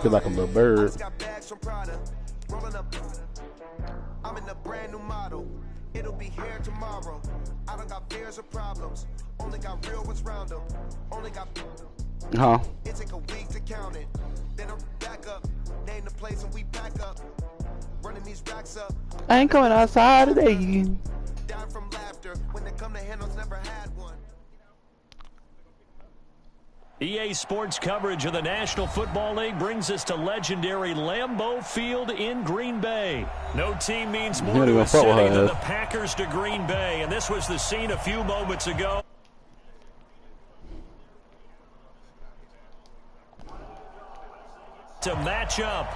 Feel like a little bird. I'm in a brand new model. It'll be here tomorrow. I don't got fears or problems. Only got real ones round them. Only got. Huh? It take a week to count it. Then I'm back up. Name the place and we pack up. Running these racks up. I ain't coming outside today. Down from laughter. When they come to handles, never had one. EA Sports coverage of the National Football League brings us to legendary Lambeau Field in Green Bay. No team means more to a city than the Packers to Green Bay, and this was the scene a few moments ago. To match up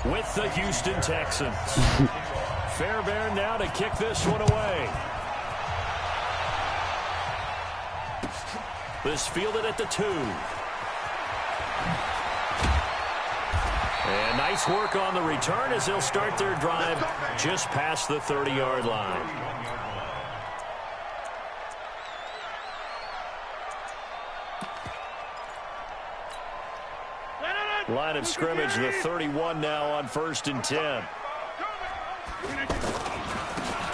with the Houston Texans. Fairbairn now to kick this one away. This fielded at the 2. And nice work on the return as they'll start their drive just past the 30-yard line. Line of scrimmage, the 31 now on 1st and 10.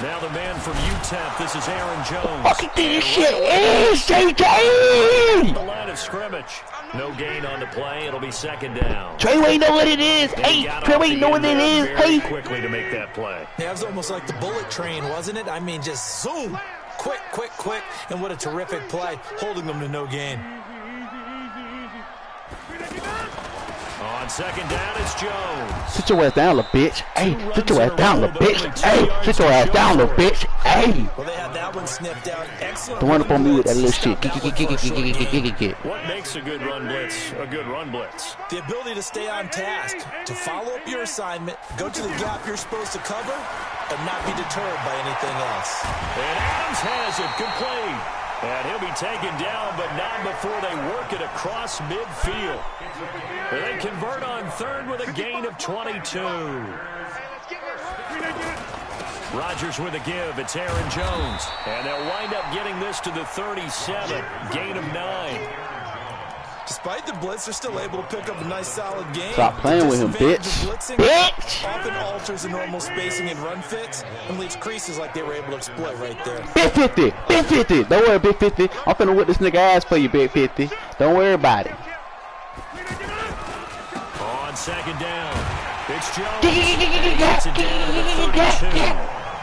Now the man from UTEP, this is Aaron Jones. Fucking this shit is JJ! The line of scrimmage. No gain on the play. It'll be 2nd down. Trey Wayne know what it is. Hey, Trey Wayne know what it is. Hey, quickly to make that play. Yeah, it was almost like the bullet train, wasn't it? I mean, just zoom. Quick, quick, quick. And what a terrific play, holding them to no gain. On 2nd down, it's Jones. Sit your ass down, little bitch. Hey, sit your ass down, little bitch. Hey, sit your ass down, little bitch. Hey. Well, they had that one sniffed out. Excellent. Don't run up on me with that little shit. What makes a good run blitz a good run blitz? The ability to stay on task, to follow up your assignment, go to the gap you're supposed to cover, and not be deterred by anything else. And Adams has it complete. And he'll be taken down, but not before they work it across midfield. They convert on 3rd with a gain of 22. Rodgers with a give. It's Aaron Jones. And they'll wind up getting this to the 37. Gain of 9. Despite the blitz, they're still able to pick up a nice solid gain. Stop playing with him, bitch. Bitch! Often alters the normal spacing and run fits and leaves creases like they were able to exploit right there. Big 50, Big 50. Don't worry, Big 50. I'm finna whip this nigga ass for you, Big 50. Don't worry about it. On 2nd down, it's Jones. Gets it down to the 32.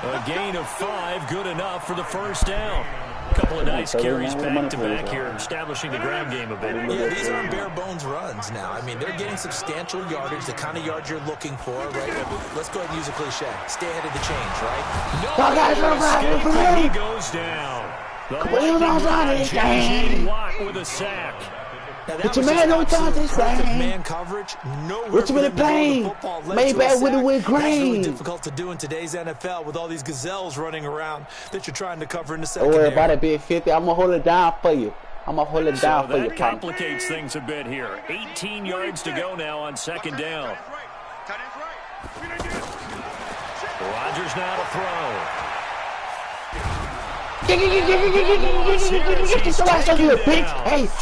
A gain of 5, good enough for the 1st down. A couple of nice carries back-to-back here, establishing the ground game a bit. Yeah, these aren't bare-bones runs now. I mean, they're getting substantial yardage, the kind of yards you're looking for, right? Let's go ahead and use a cliche. Stay ahead of the change, right? No, he goes down. Watt with a sack. It's a man on top of this man coverage. What's with the plane? Made back with it with grain. That's really difficult to do in today's NFL with all these gazelles running around that you're trying to cover in the second. Don't worry about it, Big 50. I'm gonna hold it down for you. I'm gonna hold it down for you. That complicates things a bit here. 18 yards to go now on 2nd down. Rodgers now to throw. Hey,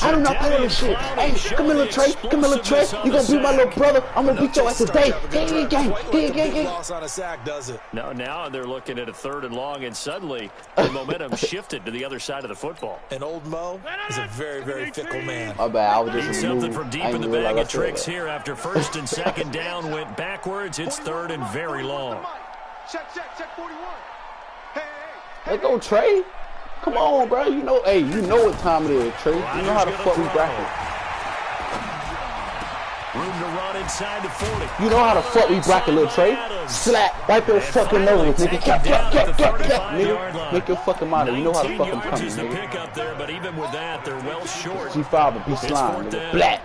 I do not play on this shit. Hey, come here, little Trey. Come here, little Trey. You gonna be my little brother. I'm gonna beat your ass today. No, now they're looking at a 3rd and long, and suddenly the momentum shifted to the other side of the football. And old Mo is a very, very fickle man. My bad, I was just something from deep in the bag of tricks here after 1st and 2nd down went backwards. It's 3rd and very long. Check 41. Let's go, Trey. Come on, bro. You know, hey, you know what time it is, Trey. You know how the fuck we bracket. Room to run inside the 40. You know how the fuck we bracket, little Trey. Slap right there, fucking nose, nigga. Cap, nigga. Make your fucking mind. You know how the fuck I'm coming, nigga. Pick up there, but even with that, they're well short. G5 will be slime, nigga. Black.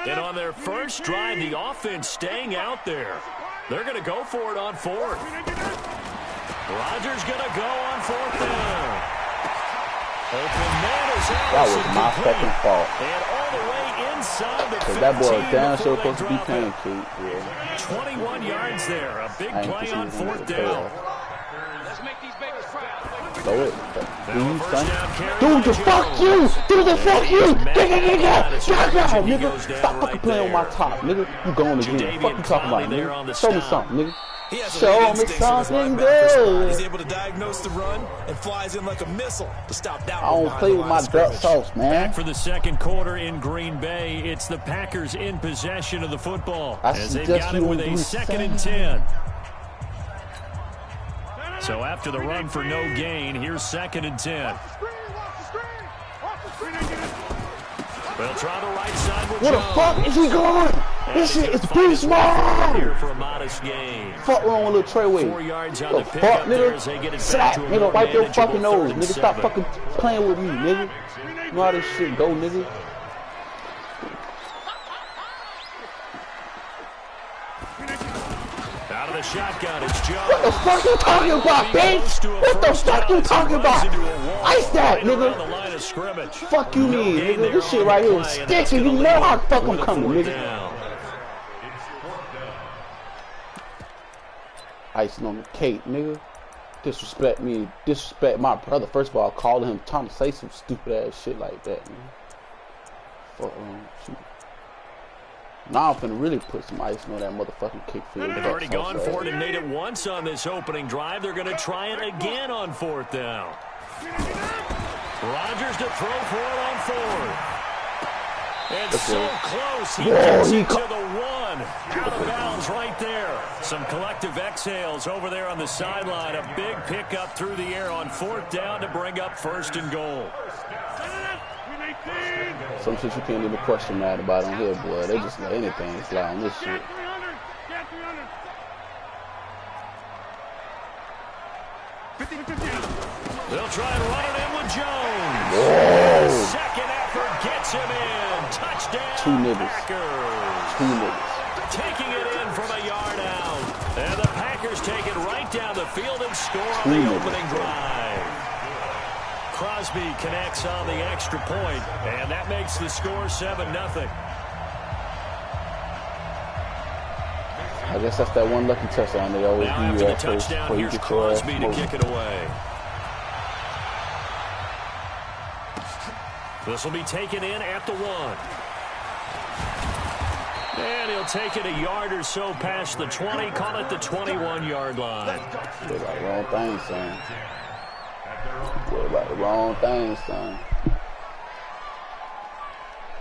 And on their first drive, the offense staying out there. They're going to go for it on 4th. Rodgers going to go on 4th down. Open man is out. That was my fucking fault. And all the way inside the 15. That boy down so supposed to be playing, kid. Yeah. 21 yards there. A big play on 4th down. Let's make these babies proud. Throw it. Dude, the fuck you! Dude, the fuck you! Nigga, stop fucking playing on my top, nigga. You going again. Fuck you talking about, nigga. Show me something, nigga. Show me something good. He's able to diagnose the run and flies in like a missile to stop that. I don't play with my duck sauce, man. Back for the second quarter in Green Bay. It's the Packers in possession of the football as they've got it with a 2nd and 10. So after the run for no gain, here's 2nd and 10. They'll try the right side with Where the fuck is he going? This shit is beast mode. Here for a modest gain. Fuck wrong with little Treyway. 4 yards on the the fuck, pickup nigga? there as they get it Slap, back to a nigga. more Wipe your manageable fucking nose, 3rd and nigga. Stop 7. fucking playing with me, nigga. You know how this shit go, nigga. Out of the shotgun, it's Jones. What the fuck you talking about, bitch? What the fuck you talking about? Ice that, nigga. Fuck you mean, nigga. This shit right here is sticky. You know how the fuck I'm coming, nigga. Icing on the cake, nigga. Disrespect me. Disrespect my brother. First of all, calling him trying to say some stupid ass shit like that, man. Fuck shoot. Now I'm finna really put some icing on that motherfucking cake for you. They've already gone for it and made it once on this opening drive. They're going to try it again on 4th down. Rodgers to throw for it on 4th. And so close. He gets it to the 1. Out of bounds right there. Some collective exhales over there on the sideline. A big pickup through the air on 4th down to bring up 1st and goal. Some shit you can't even question mad about on here, boy. They just let anything fly on this shit. They'll try and run it in with Jones. Whoa. Second effort gets him in. Touchdown. 2 niggas. Packers. 2 niggas. Taking it in from a yard out. And the Packers take it right down the field and score on the opening drive. Crosby connects on the extra point, and that makes the score 7-0. I guess that's that one lucky touchdown they always now do. After the touchdown, here's Crosby to kick it away. This will be taken in at the 1. And he'll take it a yard or so past the 20, call it the 21-yard line. Did like the wrong thing, son. Did like the wrong thing, son.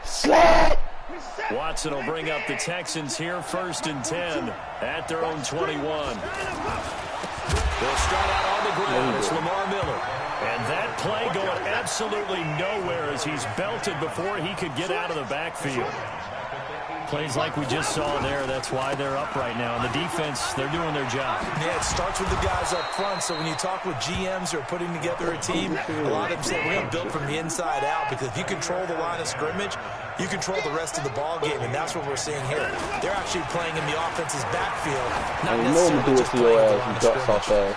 Slap! Watson will bring up the Texans here, 1st and 10 at their own 21. They'll start out on the ground. It's Lamar Miller. And that play going absolutely nowhere as he's belted before he could get out of the backfield. Plays like we just saw there, that's why they're up right now. And the defense, they're doing their job. Yeah, it starts with the guys up front. So when you talk with GMs who are putting together a team, a lot of them say we're going to build from the inside out, because if you control the line of scrimmage, you control the rest of the ball game, and that's what we're seeing here. They're actually playing in the offense's backfield, not necessarily just playing the line of scrimmage.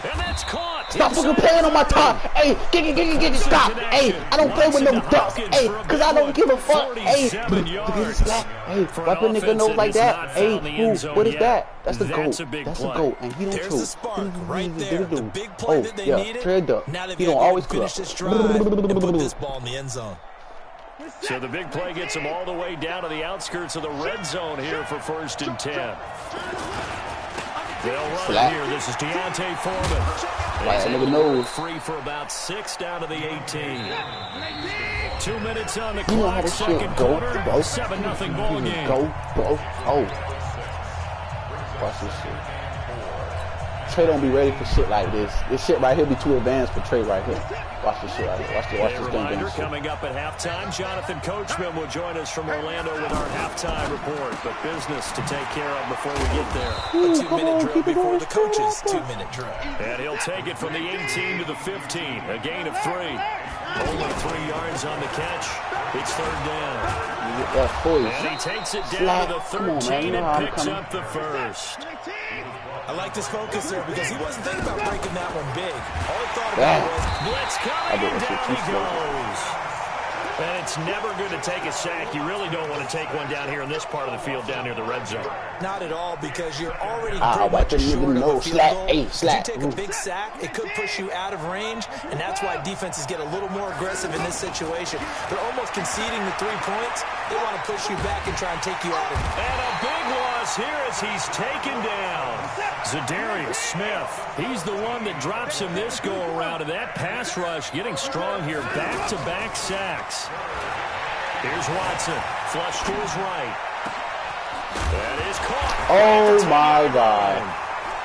And that's caught. Stop fucking playing on my top. Hey, get it, stop. Hey, I don't play with no ducks. Hey, because I don't give a fuck. Hey, hey, wipe a nigga nose like that. Hey, what is that? That's the goat. That's the goat. And he don't choke. There's the spark right there. The big play that they needed. Trade up. Now they've He got don't to always finish this drive and put this ball in the end zone. So the big play gets them all the way down to the outskirts of the red zone here for 1st and 10. They'll run it here. This is Deontay Foreman. Right, nigga knows. Free for about 6 down to the 18. 2 minutes on the You know how clock, this second shit go, quarter, bro. 7-0 ball game. Go, bro. Oh. Watch this shit. Trey don't be ready for shit like this. This shit right here be too advanced for Trey right here. Watch this shit right here. Watch this reminder, game. coming up at halftime, Jonathan Coachman will join us from Orlando with our halftime report. But business to take care of before we get there. A 2-minute drill before the coaches' 2-minute drill. And he'll take it from the 18 to the 15. A gain of 3. Only 3 yards on the catch. It's 3rd down. And he takes it down to the 13 and picks up the 1st. I like this focus there because he wasn't thinking about breaking that one big. All he thought about was blitz coming, and down he goes. And it's never good to take a sack. You really don't want to take one down here in this part of the field, down near the red zone. Not at all, because you're already pretty much short of a field goal. If you take a big sack, it could push you out of range, and that's why defenses get a little more aggressive in this situation. They're almost conceding the 3 points. They want to push you back and try and take you out of it. And a big loss here as he's taken down. Zadarius Smith, he's the one that drops him this go-around, and that pass rush getting strong here. Back-to-back sacks. Here's Watson, flush to his right. That is caught. Oh, my God.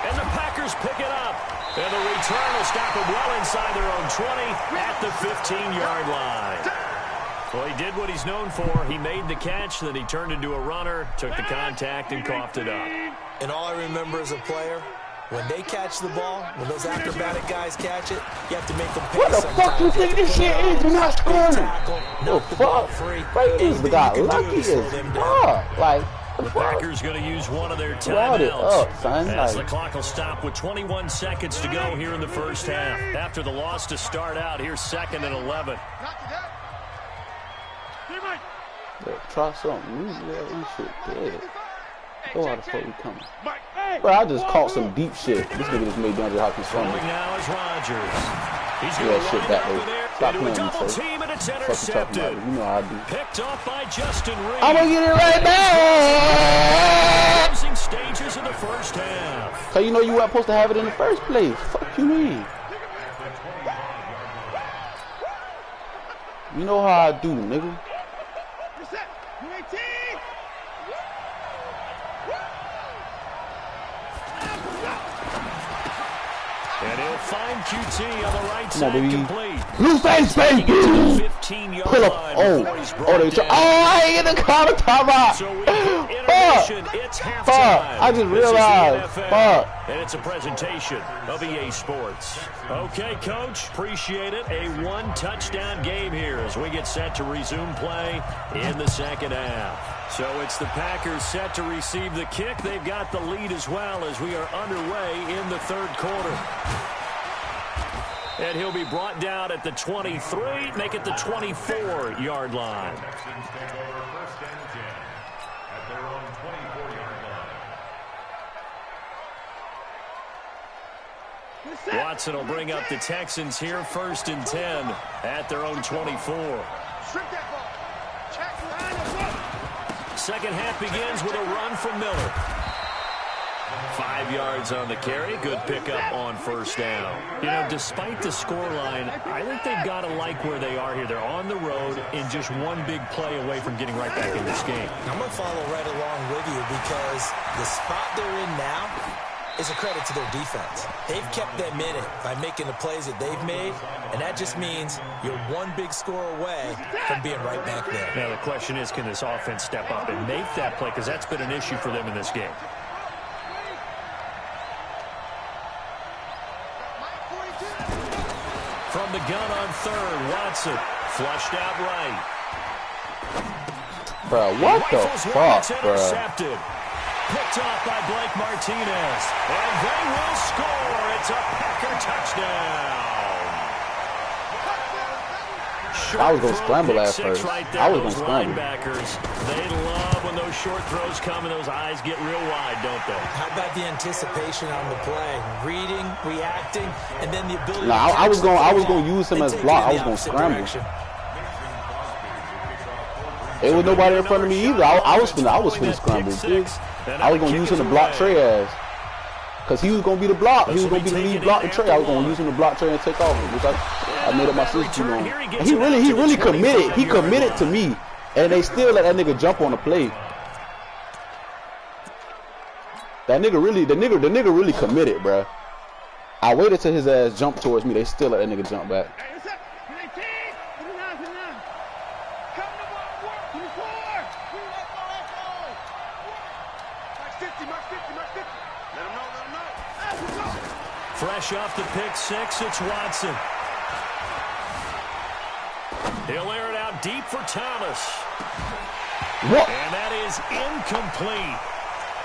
And the Packers pick it up. And the return will stop them well inside their own 20 at the 15-yard line. Well, he did what he's known for. He made the catch, then he turned into a runner, took the contact, and coughed it up. And all I remember as a player, when they catch the ball, when those acrobatic guys catch it, you have to make them pay. What the fuck you think this shit is? You're not scoring. Oh, fuck. Right, this guy lucky as fuck. Like, the Packers going to use one of their timeouts as the clock will stop with 21 seconds to go here in the first half. After the loss to start out, here's 2nd and 11. Try something new. This shit dead. Oh, how the fuck we coming? Bro, I just caught some deep shit. This nigga just made DeAndre Hopkins fumble. Now is Rodgers. He's going to shit back there. Stop playing me, sir. Team and it's intercepted. You know how I do. Picked off by Justin Reed. I'm going to get it right back. Closing stages of the first half. So you know you weren't supposed to have it in the first place. Fuck you mean? You know how I do, nigga. And he'll find QT on the right side, complete. Blue face, baby! 15-yard pull up. I ain't in the counter timeout. So it's halftime. I just realized. Fuck. And it's a presentation of EA Sports. Okay, Coach, appreciate it. A one-touchdown game here as we get set to resume play in the second half. So it's the Packers set to receive the kick. They've got the lead as well as we are underway in the third quarter. And he'll be brought down at the 23, make it the 24-yard line. Watson will bring up the Texans here, 1st and 10 at their own 24. Second half begins with a run from Miller. 5 yards on the carry. Good pickup on first down. You know, despite the scoreline, I think they've got to like where they are here. They're on the road and just one big play away from getting right back in this game. I'm going to follow right along with you because the spot they're in now is a credit to their defense. They've kept them in it by making the plays that they've made, and that just means you're one big score away from being right back there. Now, the question is, can this offense step up and make that play? Because that's been an issue for them in this game. From the gun on third, Watson flushed out right. Bro, what the fuck, bro? Picked off by Blake Martinez. And they will score. It's a Packer touchdown. I was going to scramble at first. I was going to scramble. They love when those short throws come and those eyes get real wide, don't they? How about the anticipation on the play? Reading, reacting, and then the ability to I was going to use him as block. I was going to scramble. There was nobody in front of me either. I was finna scramble, dude. I was going to use him to block Trey ass. Because he was going to be the block. He was going to be the lead block to Trey. I was going to use him to block Trey and take off. Which I made up my system on. And he really committed. He committed to me. And they still let that nigga jump on the play. The nigga really committed, bruh. I waited till his ass jumped towards me. They still let that nigga jump back. Fresh off the pick six, it's Watson. He'll air it out deep for Thomas. What? And that is incomplete.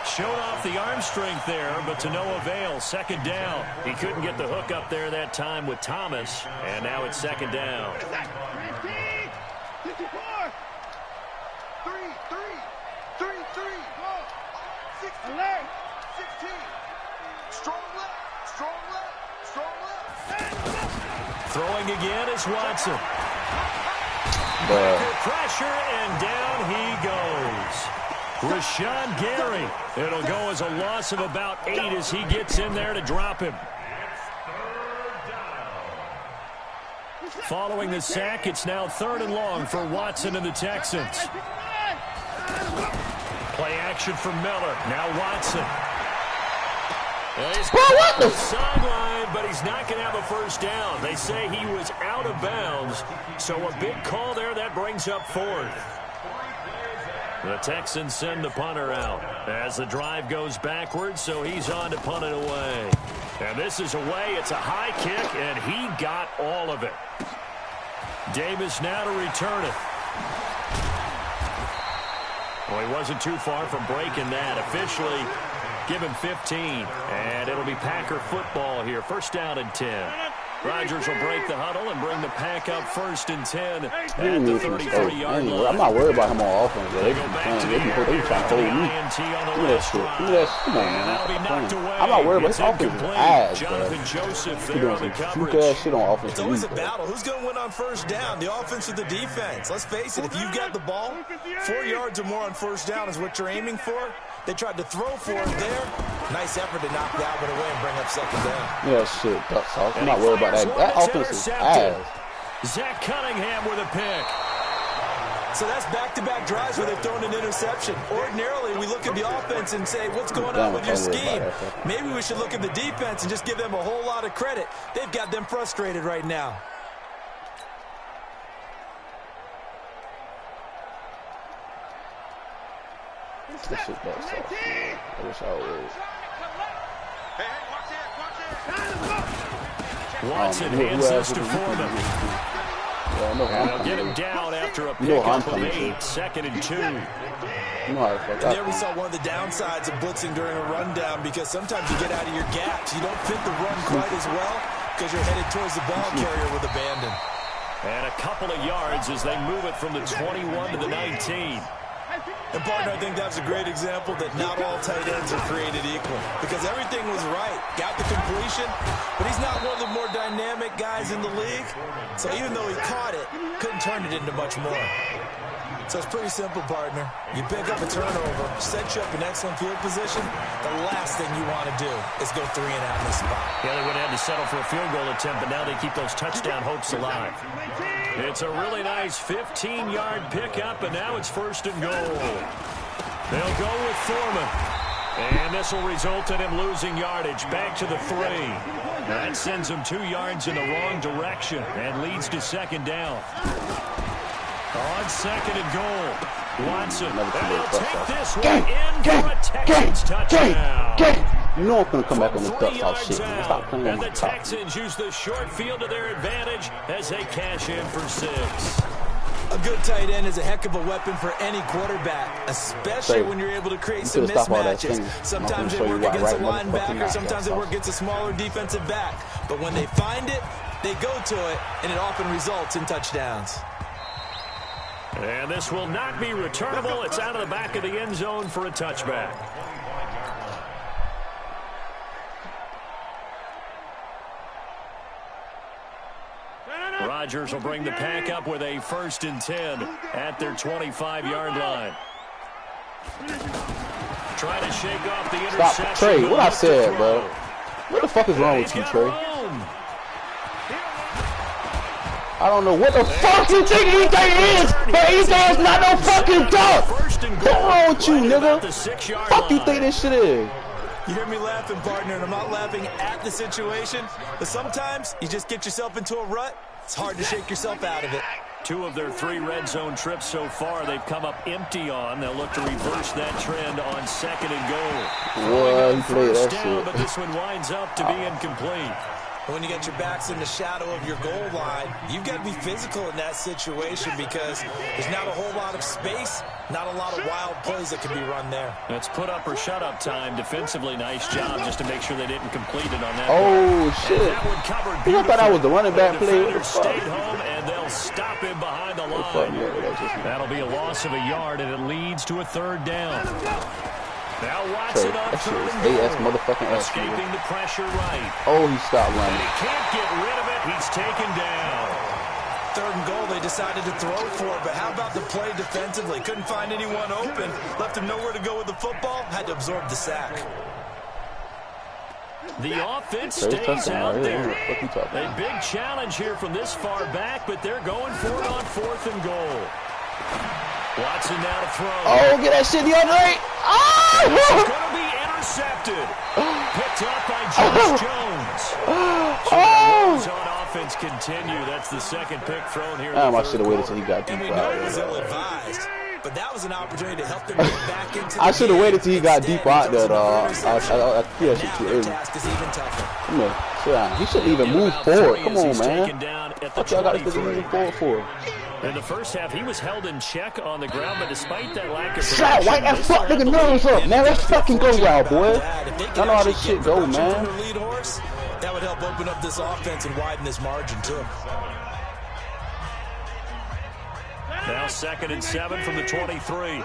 Showed off the arm strength there, but to no avail. Second down. He couldn't get the hook up there that time with Thomas. And now it's second down. Throwing again is Watson. Pressure, and down he goes. Rashawn Gary. It'll go as a loss of about 8 as he gets in there to drop him. Following the sack, it's now 3rd and long for Watson and the Texans. Play action for Miller. Now Watson. He's on the sideline, but he's not going to have a first down. They say he was out of bounds, so a big call there. That brings up 4th. The Texans send the punter out as the drive goes backwards, so he's on to punt it away. And this is away. It's a high kick, and he got all of it. Davis now to return it. Well, he wasn't too far from breaking that. Officially, give him 15, and it'll be Packer football here. First down and 10. Rodgers will break the huddle and bring the Pack up 1st and 10 at the 33-yard line. I'm not worried about him on offense. They be trying to hold me. Give me that shit. Come on, man. I'm not worried about his offense. Is ass, Jonathan Joseph there on the coverage. Ass shit on offense. It's always a battle. Who's going to win on first down? The offense or the defense? Let's face it. If you've got the ball, 4 yards or more on first down is what you're aiming for. They tried to throw for it there. Nice effort to knock that one away and bring up 2nd down. Yeah, shit. I'm not worried about that. That offense is ass. Zach Cunningham with a pick. So that's back-to-back drives where they've thrown an interception. Ordinarily, we look at the offense and say, what's going on with your scheme? Maybe we should look at the defense and just give them a whole lot of credit. They've got them frustrated right now. This shit back soft. I wish I was. Watson hands this to Foreman. They'll get him down after a pickup of 8. 2nd and 2. And there we saw one of the downsides of blitzing during a rundown, because sometimes you get out of your gaps. You don't fit the run quite as well because you're headed towards the ball carrier with abandon. And a couple of yards as they move it from the 21 to the 19. And, partner, I think that's a great example that not all tight ends are created equal, because everything was right. Got the completion, but he's not one of the more dynamic guys in the league. So even though he caught it, couldn't turn it into much more. So it's pretty simple, partner. You pick up a turnover, set you up in excellent field position. The last thing you want to do is go 3 and out in this spot. Yeah, they would have to settle for a field goal attempt, but now they keep those touchdown hopes alive. It's a really nice 15-yard pickup, and now it's 1st and goal. They'll go with Foreman. And this will result in him losing yardage back to the 3. That sends him 2 yards in the wrong direction and leads to 2nd down. On 2nd and goal, Watson. And he'll take this one in for a Texans touchdown. You know I'm going to come back on this duck talk shit. Stop playing and on the Texans use the short field to their advantage as they cash in for 6. A good tight end is a heck of a weapon for any quarterback, especially when you're able to create some mismatches. Sometimes they work against a linebacker, sometimes they work against a smaller defensive back. But when they find it, they go to it, and it often results in touchdowns. And this will not be returnable. It's out of the back of the end zone for a touchback. Rodgers will bring the Pack up with a 1st and 10 at their 25-yard line. Trying to shake off the interception. Stop, Trey. What I said, bro. What the fuck is wrong with you, Trey? I don't know what the fuck you think he is, but his ass not no fucking duck. What's wrong with you, nigga? Fuck you think this shit is? You hear me laughing, partner, and I'm not laughing at the situation, but sometimes you just get yourself into a rut. It's hard to shake yourself out of it. 2 of their 3 red zone trips so far, they've come up empty on. They'll look to reverse that trend on 2nd and goal. Well, he played that down, shit. But this one winds up to be incomplete. When you get your backs in the shadow of your goal line, you've got to be physical in that situation, because there's not a whole lot of space, not a lot of wild plays that can be run there. It's put up or shut up time. Defensively, nice job just to make sure they didn't complete it on that. Oh, shit. And that one covered I thought I was the running back play. Stayed home, and they'll will stop him behind the line. That'll be a loss of a yard, and it leads to a third down. Now Watson on third and goal. Escaping the pressure right. Oh, he stopped running. And he can't get rid of it. He's taken down. Third and goal, they decided to throw for it, but how about the play defensively? Couldn't find anyone open. Left him nowhere to go with the football. Had to absorb the sack. The offense stays out there. A big challenge here from this far back, but they're going for it on 4th and goal. Watson now to throw. Oh, get that shit the other way. Oh! It's going to be intercepted. Picked up by Josh Jones. So the on offense continue. That's the second pick thrown here. I should have waited till he got deep out. It was ill-advised, but that was an opportunity to help them get back into the I should have waited till he got deep out there, dog. I feel shit too early. Come here. Sit down. He shouldn't even move forward. Come on, man. What y'all got to move forward for? In the first half, he was held in check on the ground, but despite that lack of slap, wipe that fuck nigga nose up, man. Let's fucking go, y'all, boy. I know how this shit go, man. That would help open up this offense and widen this margin, too. Now 2nd and 7 from the 23.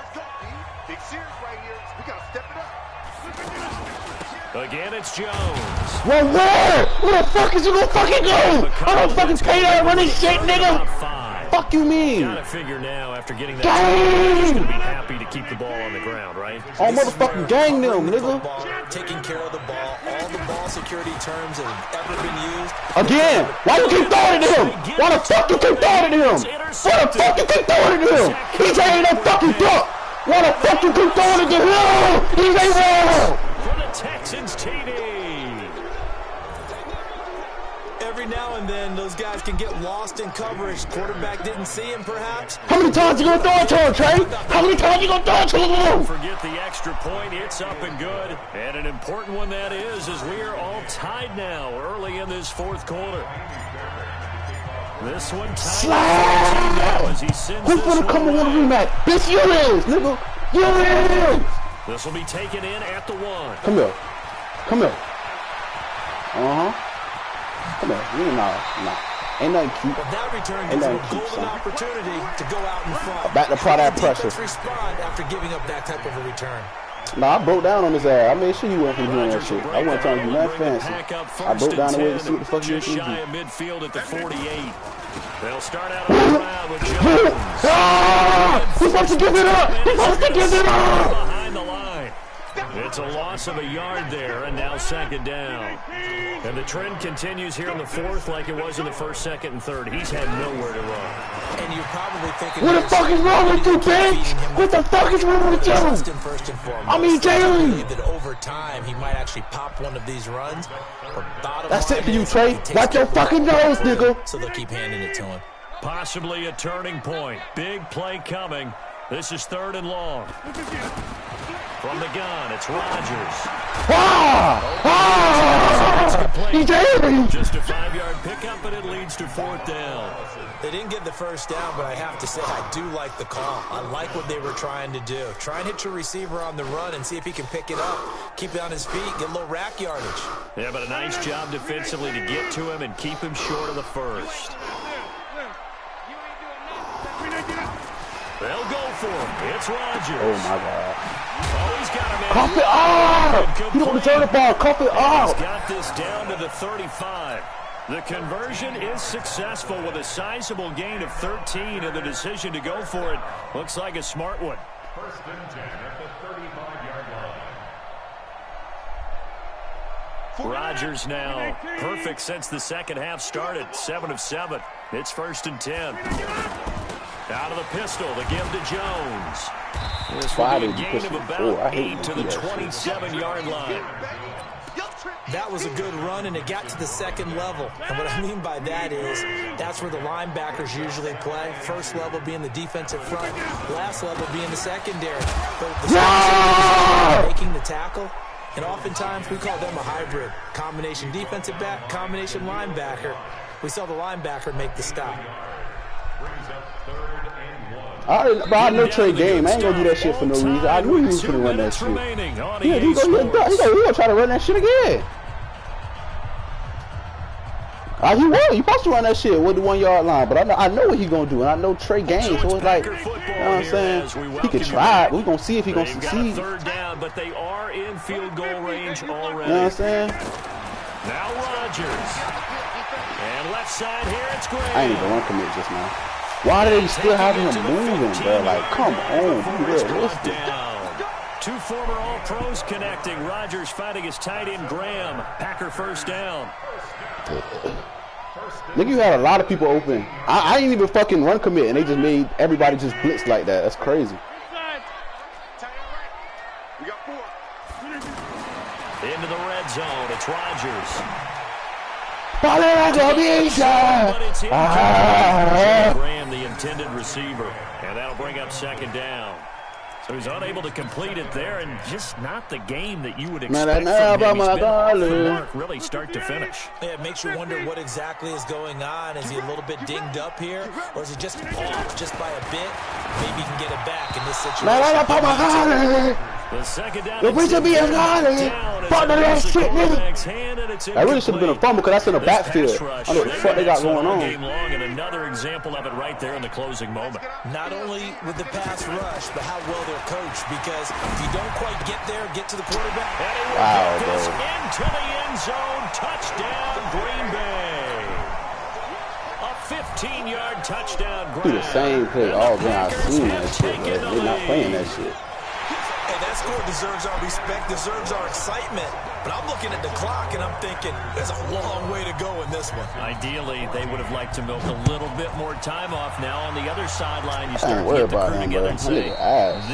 Again, it's Jones. Well, where? Where the fuck is he gonna fucking go? I don't fucking pay that running shit, nigga. Fuck you mean? Gotta figure now after getting that. He's gonna be happy to keep the ball on the ground, right? Oh, motherfucking gang them, nigga. Taking care of the ball. All the ball security terms that have ever been used. Again, why you keep throwing it to him? Why the fuck you keep throwing it to him? Why the fuck you keep throwing it to him? He's ain't no fucking fuck. Why the fuck you keep throwing it to him? He's ain't wrong. For the Texans, TD. Every now and then, those guys can get lost in coverage. Quarterback didn't see him, perhaps. How many times you gonna throw it to him, Trey? How many times you gonna throw it to him? Don't forget the extra point. It's up and good. And an important one that is, as we are all tied now early in this 4th quarter. This one tied now as he sends who's gonna come and want a rematch? Bitch, you is, nigga. You is. This will be taken in at the 1. Come here. Come here. Come here. You know, ain't nothing cute. Well, that return gives him a golden opportunity to go out in front. Back to apply that pressure. Respond after giving up that type of a return. Nah, I broke down on his ass. I made sure you went from doing that shit. I wasn't trying to do nothing fancy. I broke down the way to see what the fuck you was just doing. shy of midfield at the 48. They'll start out on the ground with Jones. He's supposed to give it up. He's supposed to give it up. Behind the line. It's a loss of a yard there, and now 2nd down. And the trend continues here in the 4th like it was in the 1st, 2nd, and 3rd. He's had nowhere to run. And you're probably thinking, what the fuck is wrong with you, bitch? What the fuck is wrong with you? I mean, Jalen. That over time, he might actually pop one of these runs. That's it for you, Trey. Wipe your fucking nose, nigga. So they'll keep handing it to him. Possibly a turning point. Big play coming. This is 3rd and long. From the gun, it's Rodgers. He's there. Just a 5-yard pickup, and it leads to 4th down. They didn't get the first down, but I have to say I do like the call. I like what they were trying to do. Try and hit your receiver on the run and see if he can pick it up. Keep it on his feet, get a little rack yardage. Yeah, but a nice job defensively to get to him and keep him short of the first. They'll go for him. It's Rodgers. Oh, my God. Oh, he's got him in. Cuff it out. You don't deserve the ball. Cuff it out. He's got this down to the 35. The conversion is successful with a sizable gain of 13, and the decision to go for it looks like a smart one. 1st and 10 at the 35-yard line. Rodgers now perfect since the 2nd half started. 7 of 7. It's 1st and 10. Out of the pistol to give to Jones. This will be a gain of about 8 to the 27-yard line. That was a good run, and it got to the 2nd level. And what I mean by that is that's where the linebackers usually play. First level being the defensive front, last level being the secondary. But the making the tackle, and oftentimes we call them a hybrid. Combination defensive back, combination linebacker. We saw the linebacker make the stop. I know Trey game. I ain't gonna do that shit for no reason. I knew he was gonna run that shit. Yeah, he gonna try to run that shit again. He was. You supposed to run that shit with the 1 yard line, but I know what he gonna do, and I know Trey Gaines, so it's like, you know what I'm saying? He could try it. We're gonna see if he's gonna succeed. Third down, but they are in field goal range already. You know what I'm saying? Now Rodgers. And left side here, it's Graham. I ain't even run commit just now. Why do they still have him moving, bro? Like, come on, be realistic. Two former All-Pros connecting. Rodgers fighting his tight end Graham. Packer first down. Nigga, you had a lot of people open. I didn't even fucking run commit, and they just made everybody just blitz like that. That's crazy. Into the red zone. It's Rodgers. Graham, the intended receiver. And that'll bring up second down. So he's unable to complete it there, and just not the game that you would expect from him. He's been off the mark really start to finish. Yeah, it makes you wonder what exactly is going on. Is he a little bit dinged up here, or is he just off just by a bit? Maybe he can get it back in this situation. The second down. I really should have been a fumble because that's in the backfield. I don't know what the fuck they got going on. And another example of it right there in the closing moment. Not only with the pass rush, but how well they're coached. Because if you don't quite get there, get to the quarterback. Wow, bro. Into the end zone. Touchdown, Green Bay. A 15-yard touchdown. Do the same play all game. I've seen that shit, bro. They're not playing that shit. Hey, that score deserves our respect, deserves our excitement. But I'm looking at the clock, and I'm thinking, there's a long way to go in this one. Ideally, they would have liked to milk a little bit more time off. Now, on the other sideline, you start to get the crew together and say,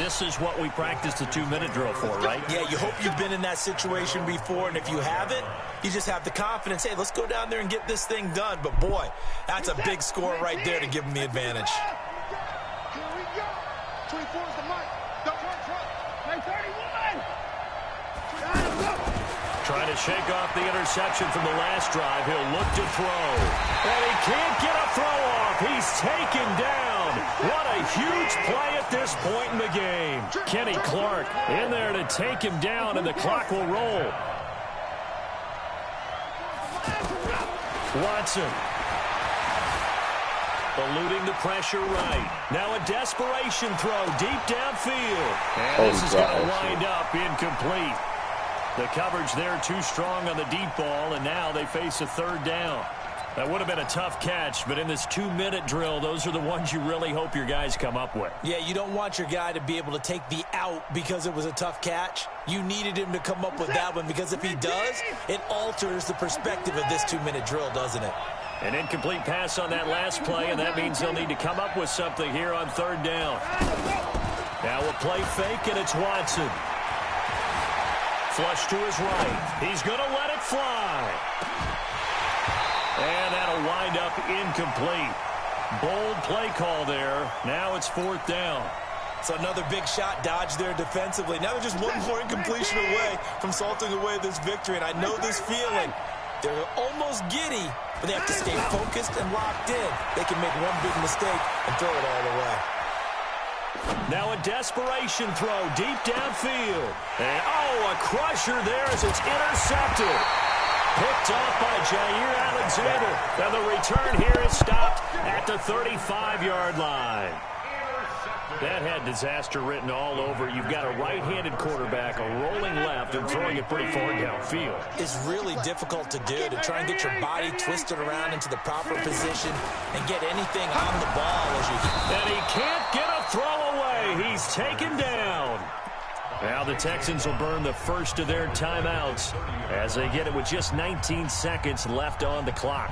this is what we practiced the 2-minute drill for, right? Yeah, you hope you've been in that situation before, and if you haven't, you just have the confidence, hey, let's go down there and get this thing done. But, boy, that's a big score right there to give them the advantage. Here we go. 24 is the mic. Play 31. Trying to shake off the interception from the last drive. He'll look to throw. And he can't get a throw off. He's taken down. What a huge play at this point in the game. Kenny Clark in there to take him down, and the clock will roll. Watson. Eluding the pressure right. Now a desperation throw deep downfield. And this is going to wind up incomplete. The coverage there too strong on the deep ball, and now they face a third down. That would have been a tough catch, but in this 2-minute drill, those are the ones you really hope your guys come up with. Yeah, you don't want your guy to be able to take the out because it was a tough catch. You needed him to come up with that one, because if he does, it alters the perspective of this 2-minute drill, doesn't it? An incomplete pass on that last play, and that means they'll need to come up with something here on third down. Now a play fake, and it's Watson. Flush to his right. He's going to let it fly. And that'll wind up incomplete. Bold play call there. Now it's fourth down. So another big shot dodged there defensively. Now they're just one more incompletion away from salting away this victory, and I know this feeling. They're almost giddy, but they have to stay focused and locked in. They can make one big mistake and throw it all away. Now a desperation throw deep downfield. And, a crusher there as it's intercepted. Picked off by Jair Alexander. And the return here is stopped at the 35-yard line. That had disaster written all over. You've got a right-handed quarterback, a rolling left, and throwing it pretty far downfield. It's really difficult to do, to try and get your body twisted around into the proper position and get anything on the ball as you... And he can't get a throw away. He's taken down. Now the Texans will burn the first of their timeouts as they get it with just 19 seconds left on the clock.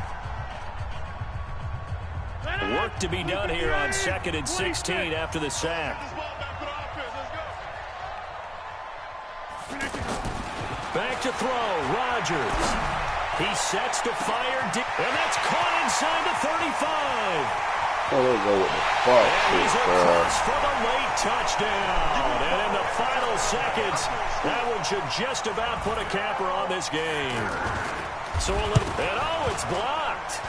Work to be done here on 2nd and 16 after the sack. Back to throw, Rodgers. He sets to fire deep, and that's caught inside the 35. Oh, they go with the fuck. And he's across for the late touchdown. And in the final seconds, that one should just about put a capper on this game. So a little, and it's blocked.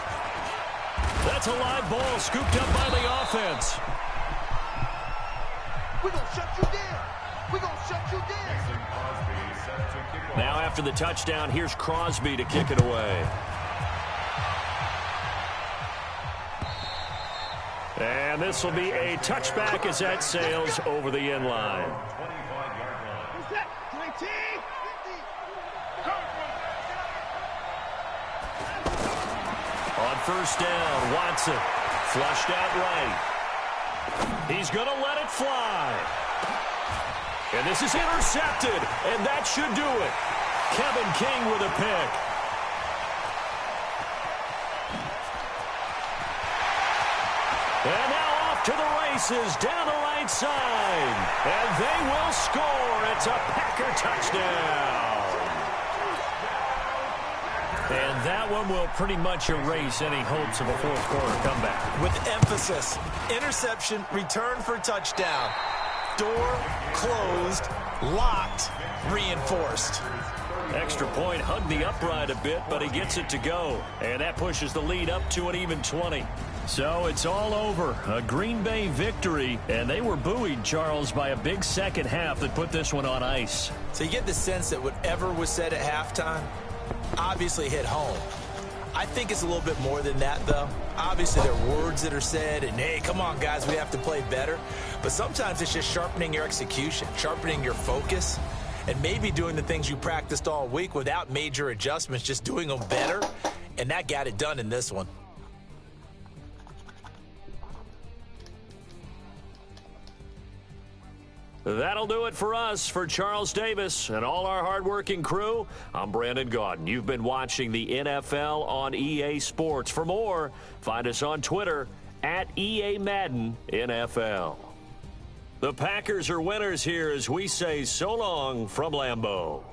That's a live ball scooped up by the offense. We're going to shut you down. We're going to shut you down. Now after the touchdown, here's Crosby to kick it away. And this will be a touchback as that sails over the end line. On first down, Watson flushed out right. He's going to let it fly. And this is intercepted, and that should do it. Kevin King with a pick. And now off to the races down the right side. And they will score. It's a Packer touchdown. And that one will pretty much erase any hopes of a fourth quarter comeback. With emphasis, interception, return for touchdown. Door closed, locked, reinforced. Extra point hugged the upright a bit, but he gets it to go. And that pushes the lead up to an even 20. So it's all over. A Green Bay victory. And they were buoyed, Charles, by a big second half that put this one on ice. So you get the sense that whatever was said at halftime obviously hit home. I think it's a little bit more than that, though. Obviously, there are words that are said, and, hey, come on, guys, we have to play better. But sometimes it's just sharpening your execution, sharpening your focus, and maybe doing the things you practiced all week without major adjustments, just doing them better, and that got it done in this one. That'll do it for us. For Charles Davis and all our hardworking crew, I'm Brandon Gaudin. You've been watching the NFL on EA Sports. For more, find us on Twitter at EA Madden NFL. The Packers are winners here as we say so long from Lambeau.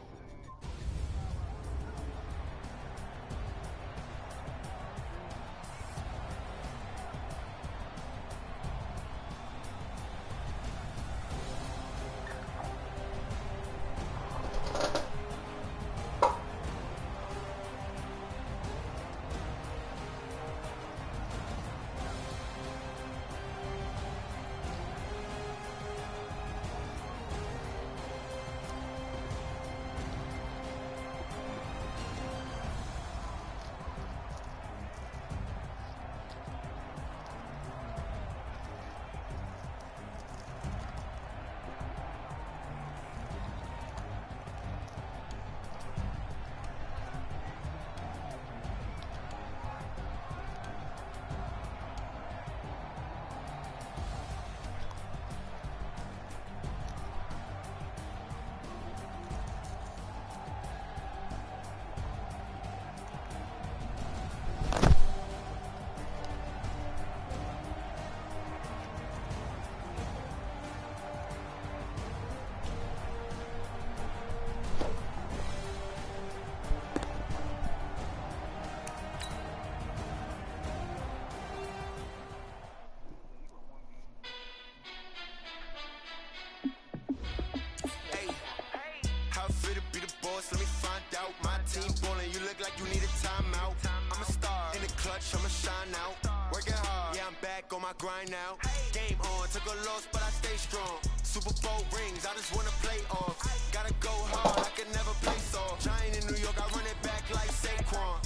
Grind now, game on, took a loss, but I stay strong. Super Bowl rings, I just wanna play off. Gotta go hard, I can never play soft. Giant in New York, I run it back like Saquon.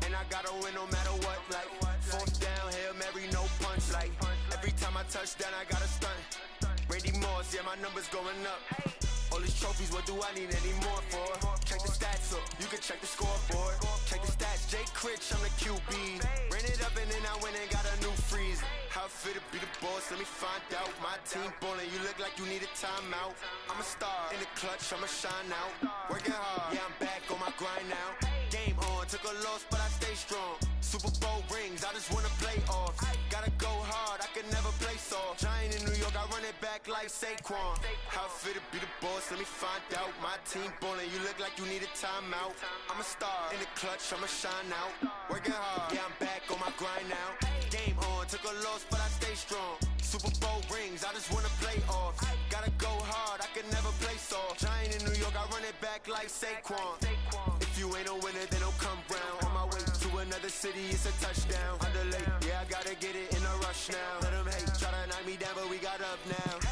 And I gotta win no matter what, like fourth down, Hail Mary, no punch. Like every time I touch down, I gotta stunt. Randy Moss, yeah, my numbers going up. All these trophies, what do I need any more for? Check the stats up, you can check the scoreboard. Check the stats, Jay Critch, I'm the QB. Ran it up and then I went and got a new freeze. How fit to be the boss, let me find out. My team ballin', you look like you need a timeout. I'm a star, in the clutch, I'ma shine out. Working hard, yeah, I'm back on my grind now. Game on, took a loss, but I stay strong. Super Bowl rings, I just wanna play off. Gotta go hard, I can never play soft. Giant in New York, I run it back like Saquon. How fit to be the boss, let me find out. My team ballin', you look like you need a timeout. I'm a star, in the clutch, I'ma shine out. Working hard, yeah, I'm back on my grind now. Game on, took a loss, but I stay strong. Super Bowl rings, I just wanna play off. Gotta go hard, I can never play soft. Giant in New York, I run it back like Saquon. If you ain't a winner, then don't come round. On my way to another city, it's a touchdown. Underlay, yeah, I gotta get it in a rush now. Let them hate, try to knock me down, but we got up now.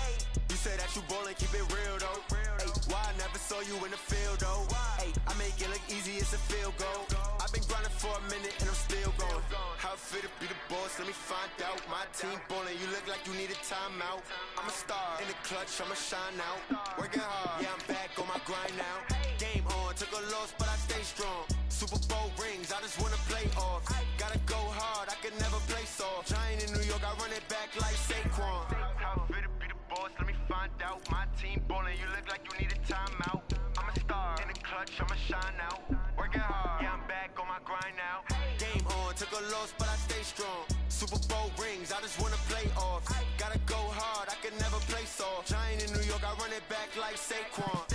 You say that you ballin', keep it real though. Hey, why I never saw you in the field though? Hey, I make it look easy as a field goal. I've been grinding for a minute and I'm still going. How it feel to be the boss, let me find out. My team ballin', you look like you need a timeout. I'm a star, in the clutch, I'ma shine out. Working hard, yeah, I'm back on my grind now. Game on, took a loss, but I stay strong. Super Bowl rings, I just wanna play off. Gotta go hard, I can never play soft. Giant in New York, I run it back like Saquon. How it feel to be the boss, let me find out. My team ballin', you look like you need a timeout. I'm a star, in the clutch, I'ma shine out. Working hard, yeah, I'm back on my grind now. Game on, took a loss, but I stay strong. Super Bowl rings, I just wanna play off. Gotta go hard, I can never play soft. Giant in New York, I run it back like Saquon.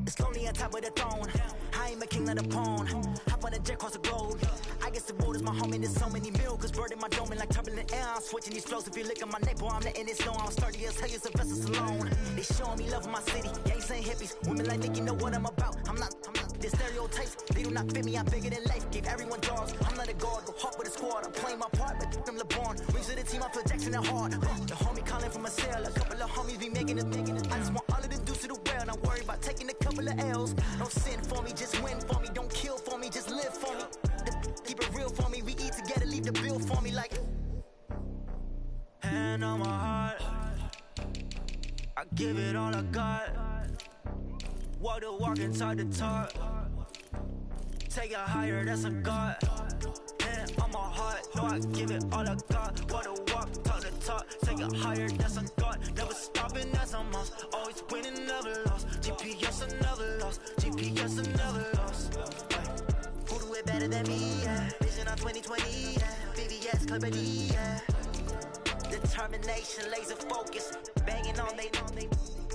It's lonely on top of the throne. I ain't a king of the pawn. Hop on a jet across the globe. I guess the world is my home and there's so many mil. Cause bird in my dome and like turbulent air. I'm switching these flows. If you look at my neck, boy, I'm letting it slow. I'm sturdy as hell, it's a vessel alone. They showing me love in my city. Gangsta hippies. Women like Nicky know what I'm about. I'm not the stereotypes. They do not fit me. I'm bigger than life. Gave everyone jobs. I'm not a guard. Go hard with a squad. I'm playing my part, but them LeBron. Rings of the team, I feel Jackson and hard. The homie calling from a cell. A couple of homies be making it. I just want all of the dudes to the well. Not worry about taking a couple of L's. Don't sin for me, just win for me. Don't kill for me, just live for me. Keep it real for me. We eat together, leave the bill for me like. Hand on my heart, I give it all I got. Walk the walk and talk the talk. Take it higher, that's a God. Hand on my heart, no, I give it all I got. Walk the walk, talk the talk. Take it higher, that's a God. Never stopping, that's a must. Always winning, never lost. GPS, I never lost. GPS, I never lost. Who do it better than me? Yeah. Vision on 2020. Yeah. VVS, Clarity. Yeah. Determination, laser focus. Banging on they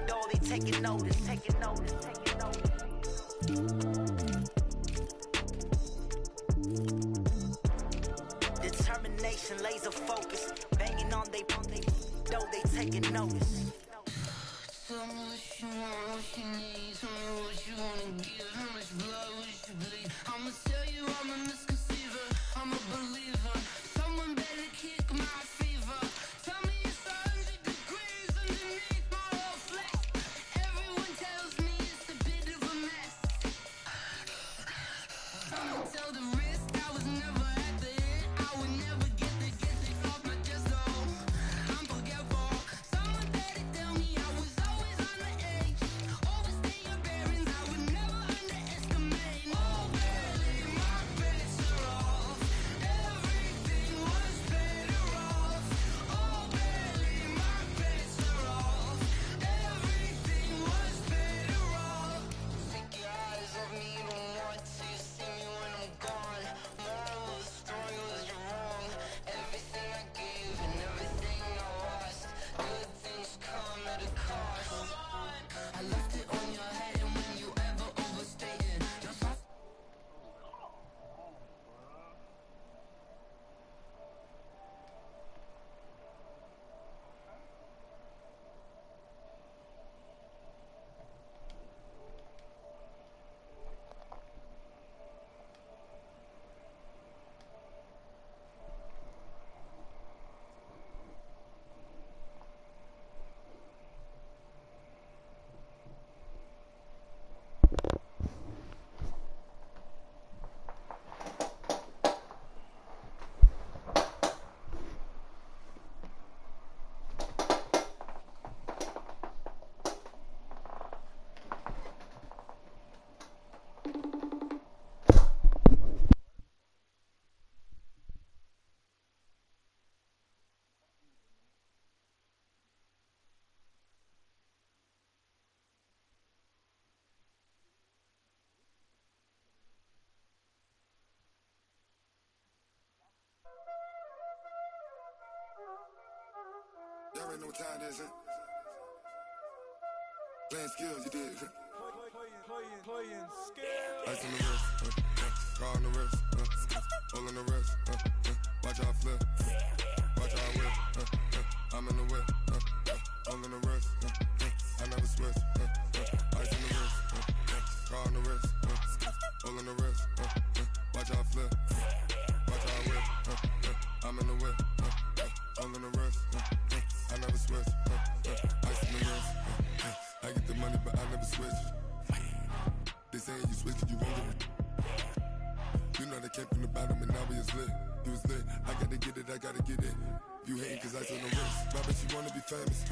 know they taking notice. Taking notice. Taking notice. Determination, laser focus. Banging on they know they taking notice. Tell me what you want, what you need. Tell me what you wanna give. How much blood would you bleed? I'ma tell you I'm a misconceiver. I'm a believer. Someone better kick my fever. Tell me it's 100 degrees underneath my whole flesh. Everyone tells me it's a bit of a mess. I'ma tell the risk I was never at the end. I would never get it off my chest though. I'm forgetful. Someone better tell me I was always on the edge. Overstay your bearings, I would never underestimate. Oh barely, my bets are off. Everything was better off. Oh barely, my bets are off. Everything was better off. Take your eyes off me, don't want to see me when I'm gone. Moral of the story was you're wrong. Everything I gave and everything I lost. Good things come at a cost. I left it on your head, and when you ever overstay it, just Y'all already know what time it is, huh? Playing skills, you did. Playing skills. Ice on the wrist, car on the wrist, all on the wrist, watch how I flip, watch how I whip, I'm in the whip, all on the wrist, I never switch, ice in the wrist, car on the wrist, all on the wrist, watch how I flip, watch how I whip, I'm in the whip, all on the wrist, I never switch, ice in the wrist, I get the money but I never switch. They saying you switch it, you won't get it. You know they came from the bottom and now we is lit. You was lit, I gotta get it, I gotta get it. You hating cause ice on the wrist. My bitch, you wanna be famous,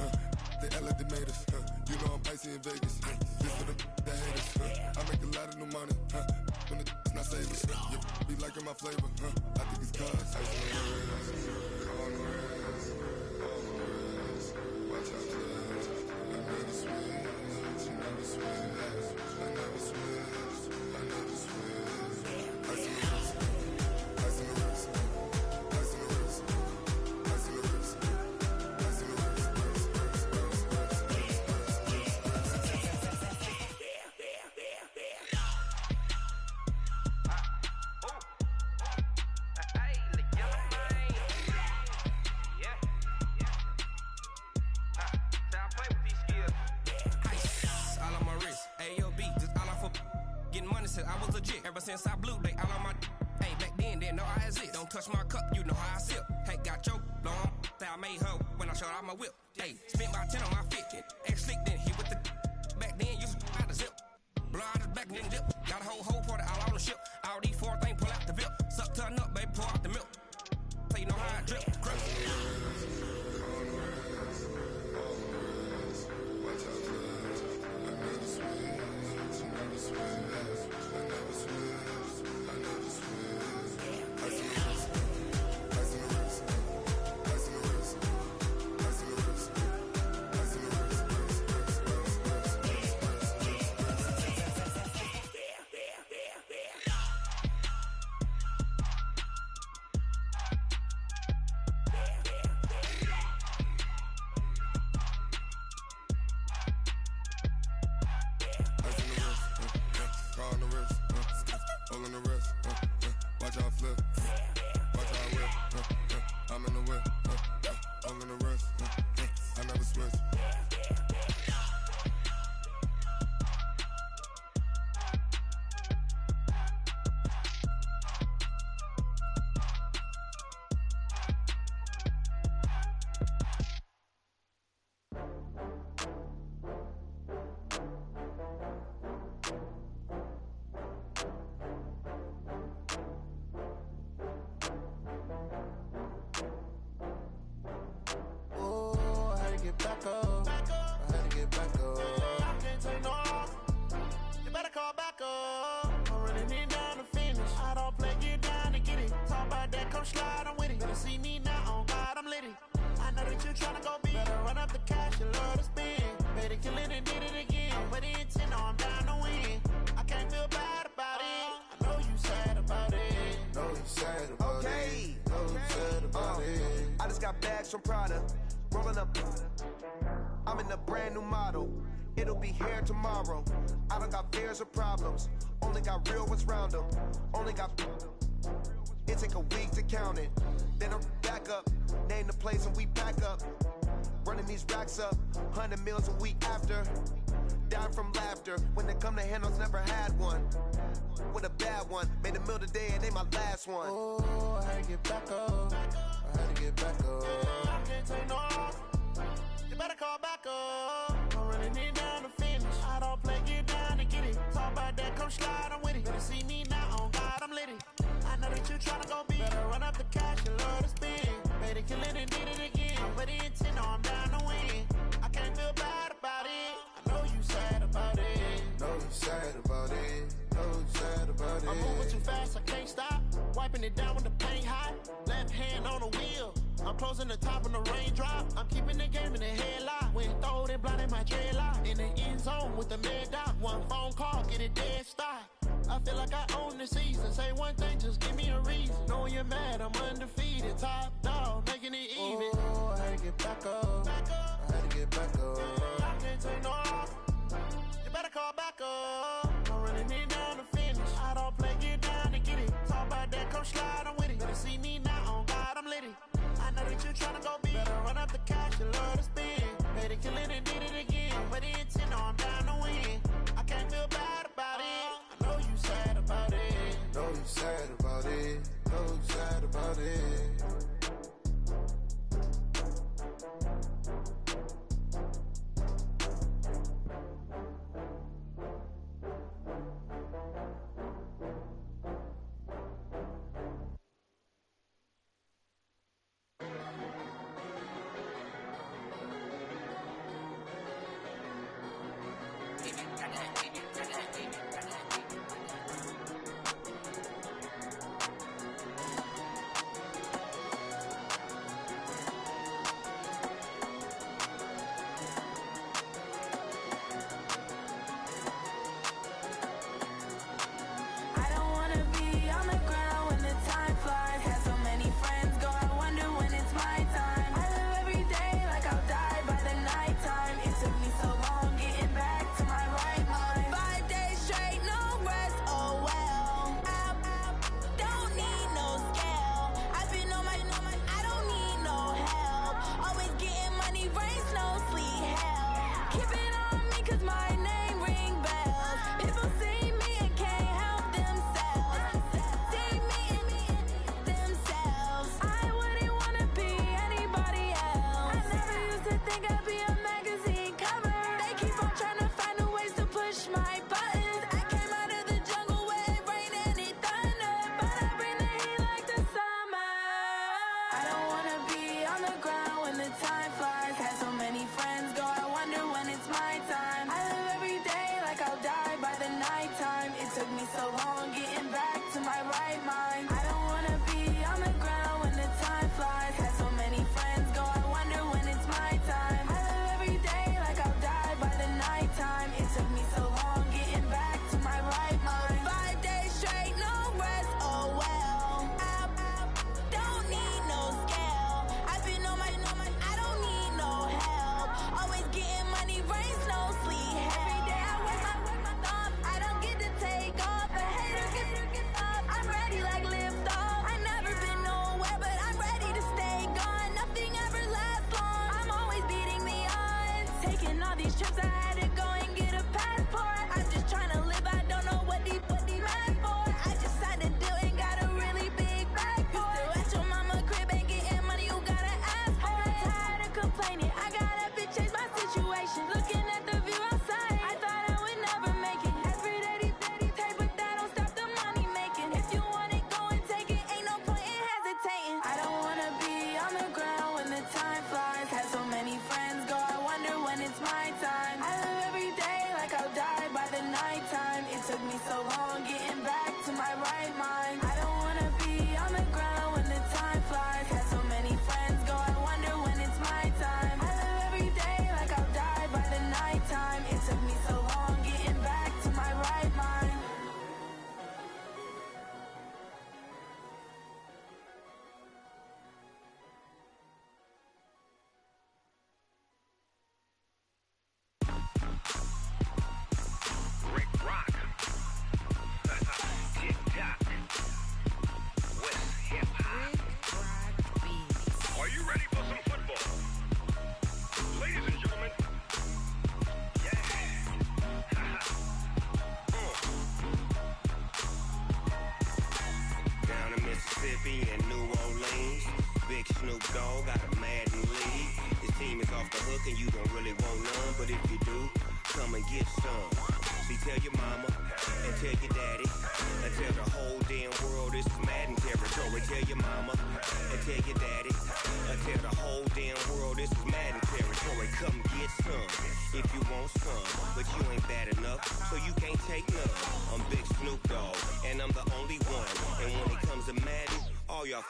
They act like they made us, You know I'm icy in Vegas, This for the that hate us, I make a lot of new money, When the not save us, You be liking my flavor, I think it's cause ice on the wrist, on the wrist, on the wrist. Watch out, cuz I never switch, I never switch. I never switch, I never switch. Ice in the wrist, ice in the wrist, ice in the wrist, ice in the wrist, ice in the wrist, Said I was legit ever since I blew. They all on my. Hey, back then didn't know I exist. Don't touch my cup, you know how I sip. Hey, got your long. Say I made her when I showed out my whip. Hey, spent my 10 on my fit. Ex slick then he with the. Back then used to out the zip. Blow out his back and then dip. Got a whole party all on the ship. All these 4 things pull out the VIP. Suck turn up, baby, pour out the milk. So you know how I drip. Grip. Call back up. I'm running it down to finish. I don't play, get down to get it. I'm slide, I'm with it. Better see me now, on God, I'm litty. I know that you tryna go big. Better run up the cash, you love to spend. Better kill it and did it again. But the intent, no, I'm down to win. I can't feel bad about it. I know you sad about it. Know you sad about it. Know you sad about it.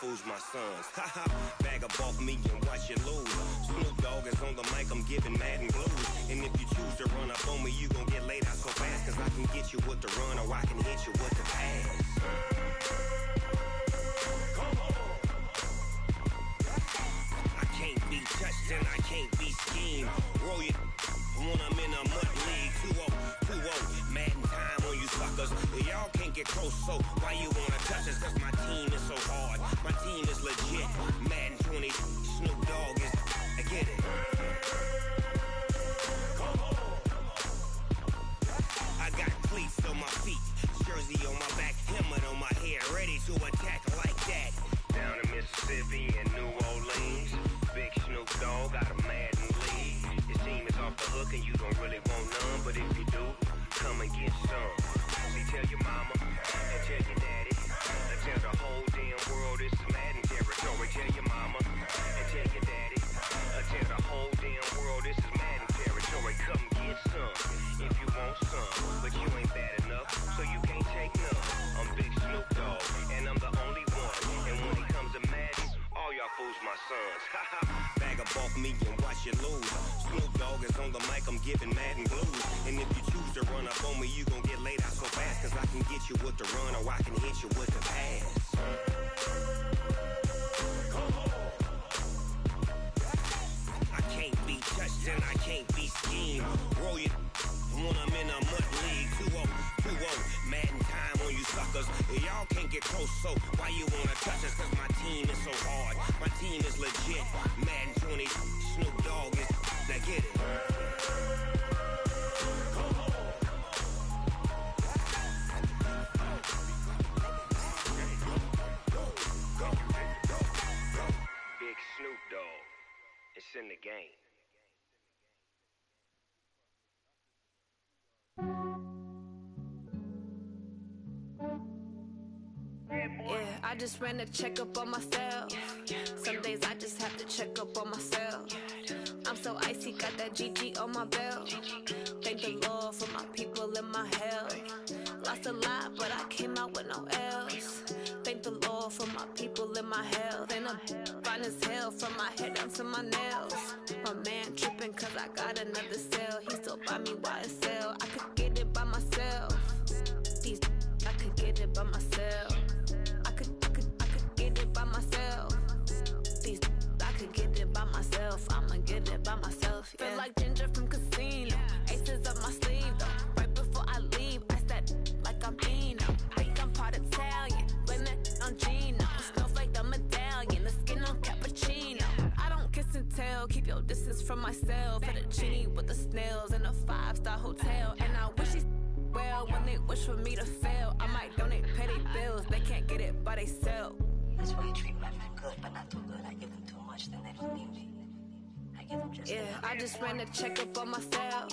Fools my sons. Haha, bag up off me and watch you lose. Snoop Dogg is on the mic, I'm giving Madden blues. And if you choose to run up on me, you gon' get laid out so fast. Cause I can get you with the run or I can hit you with the pass. Come on. I can't be touched and I can't be schemed. Roll you when I'm in a mud league. 2-0, 2-0, Madden time on you suckers. Y'all can't get close, so why you wanna touch us? cause my team is so hard. My team is legit. Madden 20, Snoop Dogg is, I get it. I got cleats on my feet, jersey on my back, helmet on my head, ready to attack like that. Down in Mississippi and New Orleans, Big Snoop Dogg got a Madden league. His team is off the hook and you don't really want none, but if you do, come and get some. See, tell your mama and tell your daddy, and tell the whole damn world it's Madden territory. Tell your mama and tell your daddy, and tell the whole damn world this is Madden territory. Come get some if you want some, but you ain't bad enough, so you can't take none. I'm Big Snoop Dogg, and I'm the only one. And when it comes to Madden, all y'all fools my sons. Bag a bulk me and watch you lose. Snoop Dogg is on the mic, I'm giving Madden blues. And if you choose to run up on me, you gon' get laid out so fast, cause I can get you with the run or I can hit you with the pass. I can't be touched and I can't be schemed. Roll you when I'm in a mud league. 2-0, 2-0, Madden time on you suckers. Y'all can't get close, so why you wanna touch us? Cause my team is so hard, my team is legit. Madden 20, Snoop Dogg is, now get it. Big Snoop Dogg, it's in the game. Yeah, I just ran a checkup on myself. Some days I just have to check up on myself. I'm so icy, got that GG on my belt. Thank the Lord for my people and my health. Lost a lot, but I came out with no L's. Thank the Lord for my people and my health. And I'm fine as hell from my head down to my nails. My man tripping cause I got another cell. He still buy me YSL. I could get it by myself. These I could get it by myself. I could get it by myself. These I could get it by myself. I'ma get it by myself. Yeah. Feel like Ginger from Casino. Aces up my sleeve though. Right before I leave, I said like I'm Dino. Think I'm part Italian. Blame that on Gino. Snowflake the medallion. The skin on cappuccino. I don't kiss and tell. Keep your distance from myself. Fettuccine with the snails in a 5-star hotel. And I wish he's well when they wish for me to fail. I might donate petty bills. They can't get it by they self. That's why you treat my friend good, but not too good. I give them too much, then they don't need me. I give them just yeah, I just ran a checkup on myself.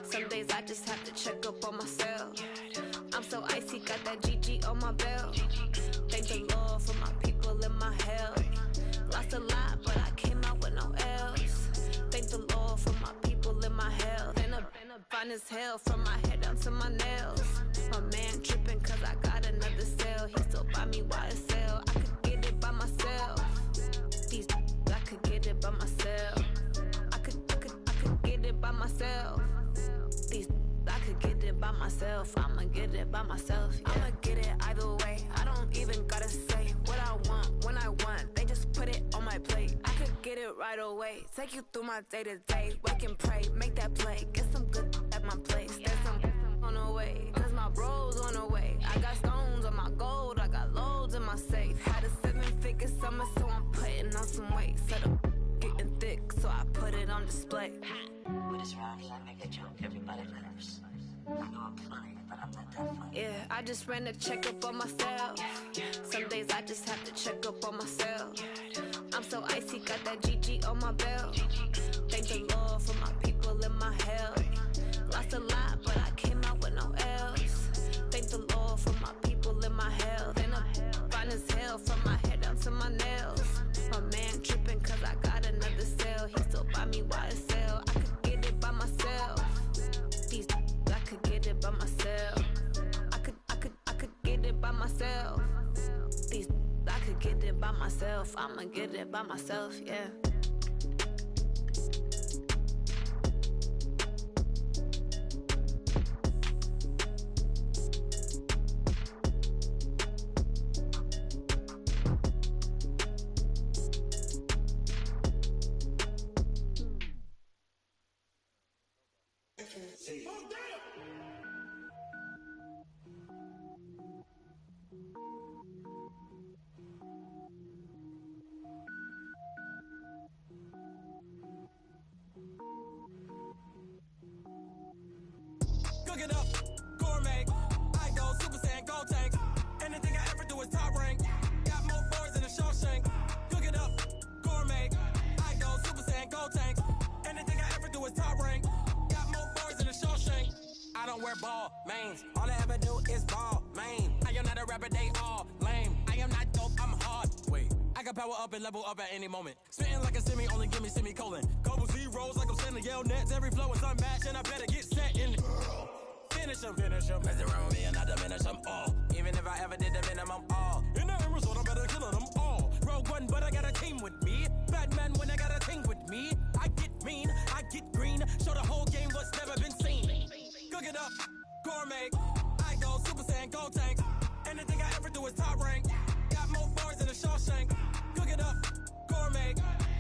Some days I just have to check up on myself. I'm so icy, got that GG on my belt. Thank the Lord for my people and my health. Lost a lot, but I came out with no L's. Thank the Lord for my people and my health. And I'm fine as hell from my head down to my nails. My man tripping cause I got another cell. He still buy me YSL. I could get it by myself. These I could get it by myself. I could get it by myself. These I could get it by myself. I'ma get it by myself. Yeah. I'ma get it either way. I don't even gotta say what I want when I want. They just put it on my plate. I could get it right away. Take you through my day to day. Wake and pray, make that play. Get some good at my place. There's some on the way, cause my bro's on the way. I got stones on my gold. I got loads in my safe. Had a 7-figure summer, so I'm putting on some weight. Set up getting thick, so I put it on display. With this round, I make a joke, everybody laughs. I know I'm funny, but I'm not that funny. Yeah, I just ran a checkup on myself. Some days I just have to check up on myself. I'm so icy, got that GG on my belt. Thank the Lord for my people and my health. Lost a lot, but I came out with no L's. Thank the Lord for my people and my health. And I'm fine as hell from my head down to my nails. My man tripping cause I got another cell. He still buy me YSL. I could get it by myself. These I could get it by myself. I could get it by myself. These I could get it by myself. I'ma get it by myself, yeah. all mains. All I ever do is ball, man. I am not a rapper, they all lame. I am not dope, I'm hard. Wait, I can power up and level up at any moment. Spitting like a semi, only give me semicolon. Couple zeros like I'm sending yell nets. Every flow is unmatched, and I better get set in. Finish him. Mess around with me and I diminish them all. Even if I ever did the minimum, all. In the end result, I'm better killing them all. Rogue One, but I got a team with me. Batman when I got a team with me. I get mean, I get green. Show the whole game what's never been seen. Cook it up, gourmet. I go Super Saiyan, gold tanks. Anything I ever do is top rank. Got more bars than a Shawshank. Cook it up, gourmet.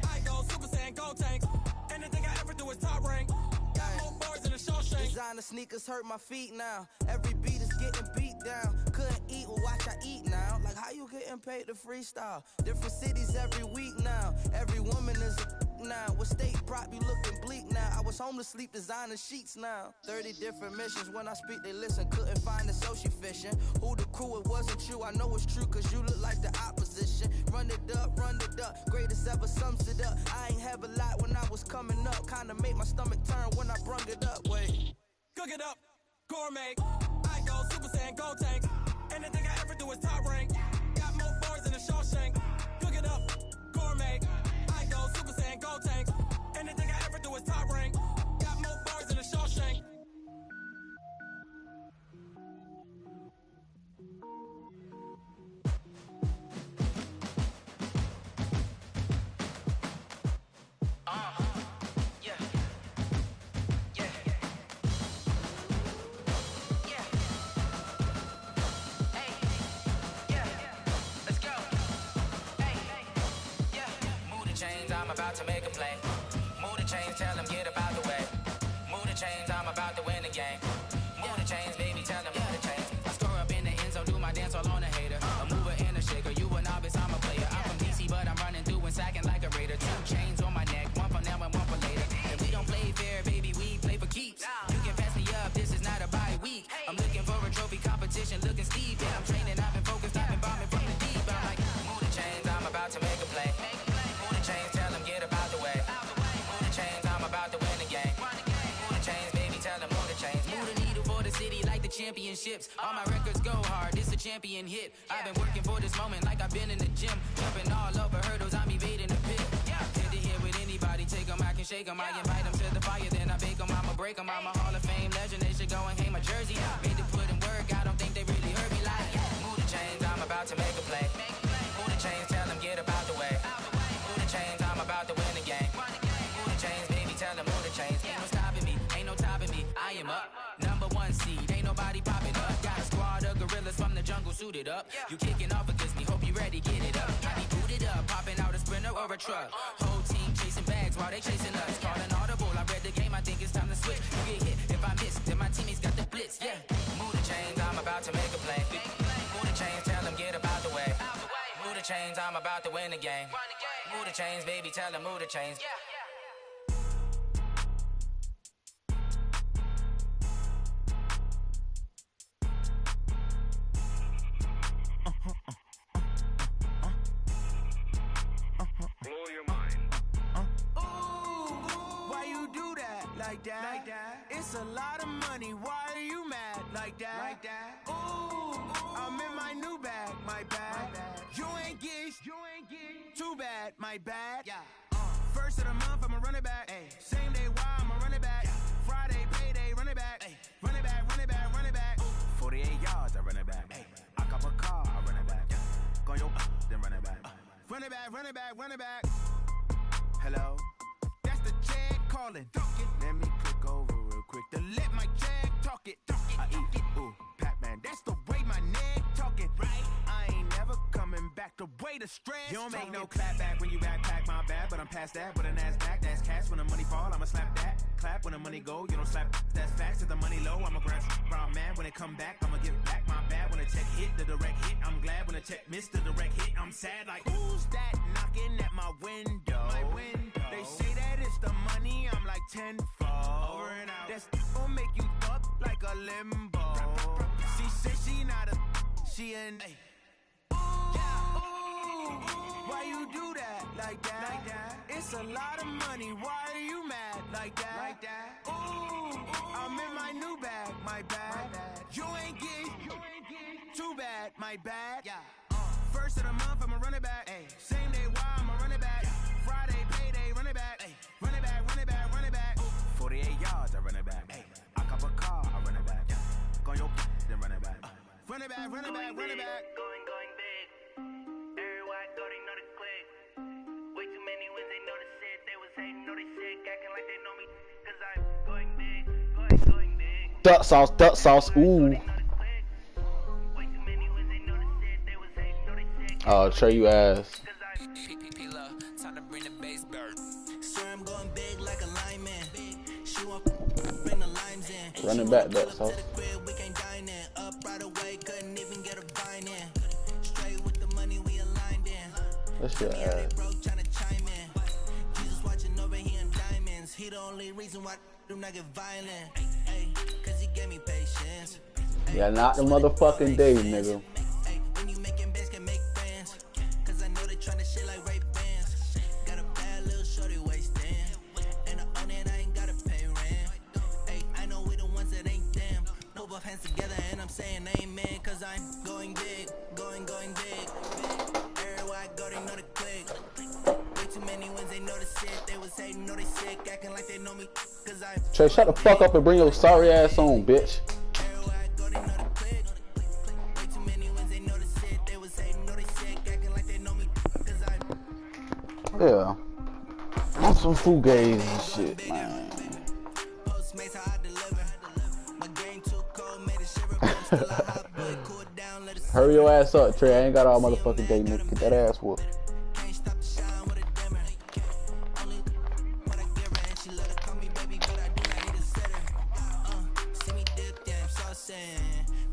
I go Super Saiyan, gold tanks. Anything I ever do is top rank. Got more bars than a Shawshank. Designer sneakers hurt my feet now. Every beat is getting beat down. Couldn't eat, well watch I eat now. Like how you getting paid to freestyle? Different cities every week now. Every woman is a now. What state prop you looking bleak now? I was home to sleep designer sheets now. 30 different missions. When I speak they listen. Couldn't find it so she fishing. Who the crew, it wasn't you. I know it's true cause you look like the opposition. Run it up. Greatest ever sums it up. I ain't have a lot when I was coming up. Kinda made my stomach turn when I brung it up. Wait. Cook it up, gourmet. I go Super Saiyan, gold tanks. Anything I ever do is top rank. Got more bars than a Shawshank. Cook it up, gourmet. I go Super Saiyan, gold tanks. Anything I ever do is top rank. Got more bars than a Shawshank. I'm about to make a play. Move the chains, tell them get up out the way. Move the chains, I'm about to win the game. Move the chains, baby, tell them move the chains. I score up in the end zone, do my dance all on a hater. A mover and a shaker, you a novice, I'm a player. I'm from DC, but I'm running through and sacking like a raider. 2 chains on my neck, one for now and one for later. And we don't play fair, baby, we play for keeps. You can pass me up, this is not a bye week. I'm looking for a trophy competition, looking steep. Yeah, I'm training, I've been focused, I've been bombing from the deep. I'm like, move the chains, I'm about to make a play. Move the chains, tell them get up out the way. Move the chains, I'm about to win the game. Move the chains, baby, tell them move the chains. Move the needle for the city like the championships. All my records go hard, this a champion hit. I've been working for this moment like I've been in the gym. Jumping all over hurdles, I'm evading the pit. Hit to hit with anybody, take them, I can shake them. I invite them to the fire, then I bake them, I'ma break them. I'm a Hall of Fame legend, they should go and hang my jersey. Made to put in work, I don't think they really heard me like. Move the chains, I'm about to make a play. Move the chains, tell them get up out the way. Move the chains, I'm about to win the game. Move the chains, baby, tell them move the chains. Ain't no stopping me, ain't no topping me. I am up, #1 seed, ain't nobody popping up. Got a squad of gorillas from the jungle suited up. You kicking off against me, hope you ready, get it up. I be booted up, popping out a sprinter or a truck. Whole team chasing bags while they chasing us. Calling audible, I read the game, I think it's time to switch. You get hit if I miss, then my teammates got the blitz, yeah. Move the chains, I'm about to make a play. Move the chains, tell them get up out the way. Move the chains, I'm about to win the game. Move the chains, baby, tell them move the chains. Blow your mind. Why you do that? Like that? It's a lot of money. Why are you mad? Like that? Ooh, I'm in my new bag. My bad. You ain't get. Too bad. My bad. First of the month, I'ma run it back. Same day, why I'ma run it back. Friday, payday, run it back. Run it back, run it back, run it back. 48 yards, I run it back. I cop a car, I run it back. Go your then run it back. Run it back, run it back, run it back. Hello? That's the jag calling. Let me click over real quick to let my jag talk it. I eat it, ooh, Pac-Man. That's the way my neck talking. Right? I ain't never coming back. The way the stress. You don't make no clap back when you backpack my bad, but I'm past that. But a NASDAQ, that's cash. When the money fall, I'ma slap that. Clap when the money go, you don't slap. That's facts. If the money low, I'ma grab brown man. When it come back, I'ma give back my bad. When the check hit, the direct hit. I'm glad when the check missed the direct hit. I'm sad like, who's that knocking at my window? My window. They say that it's the money, I'm like tenfold. Over and out. That's gon' make you up like a limbo. She said she not a, she an. Why you do that? Like that? It's a lot of money. Why are you mad? Like that? Ooh, I'm in my new bag. My bad. You ain't get too bad, my bad. Yeah. First of the month, I'ma run it back. Ay. Same day, why I'ma run it back. Friday, payday, run it back. Ay. Run it back, run it back, run it back. 48 yards, I run it back. Ay. I cop a car, I run it back. Go on your then run it back. Run it back, run it back, run it back. Going big. Everywhere I go, they know the click. Way too many wins, they know the shit. They was hating, know they sick, acting like they know me. Cause I'm going big, going big. Duck sauce, ooh. Oh, Trey, you ass. Time to bring the bass bird. Sir, I'm going big like a lineman. She won't bring the limes in. Running back, duck sauce. We can't dine in. Up right away, couldn't even get a vine in. Straight with the money we aligned in. That's your ass. Trying to chime in. Jesus watching over here in diamonds. He the only reason why do not get violent. Hey, cause he gave me patience. Yeah, not the motherfucking day, nigga. When you making bands can make fans. Cause I know they tryna shit like Ray Bans. Got a bad little shorty wasting. And I own it, I ain't gotta pay rent. Hey, I know we the ones that ain't them. Put both hands together and I'm saying amen. Cause I'm going big, going big. Everywhere I go, they know the click. Way too many wins, they know the shit. They was hating, know they sick, acting like they know me. Cause I'm Trey, shut the fuck up and bring your sorry ass on, bitch. Yeah. On some fugazi and shit, man. Hurry your ass up, Trey. I ain't got all motherfucking day, nigga. Get that ass whooped.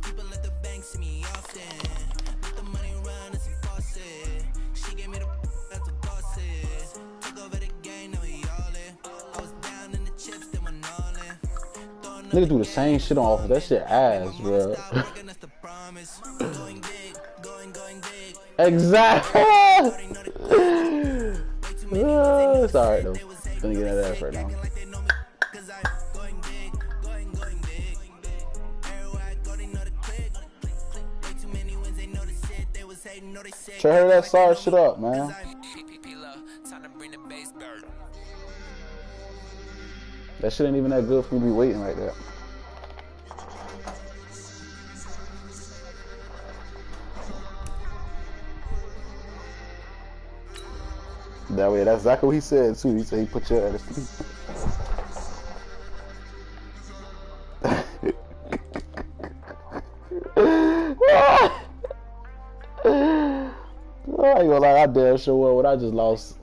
People let the bank see me often. Let the money run as a faucet. She gave me the that's a boss is. Took over the game, now we all in. I was down in the chips, then went all in. Nigga do the same shit on offense. That shit ass, bro. Exactly. It's alright though. Gonna get that ass right now. Try to hurry that sorry shit up, man. That shit ain't even that good for me to be waiting like that. That way, that's exactly what he said too. He said he put your ass to sleep. I ain't gonna lie, I damn sure well what I just lost.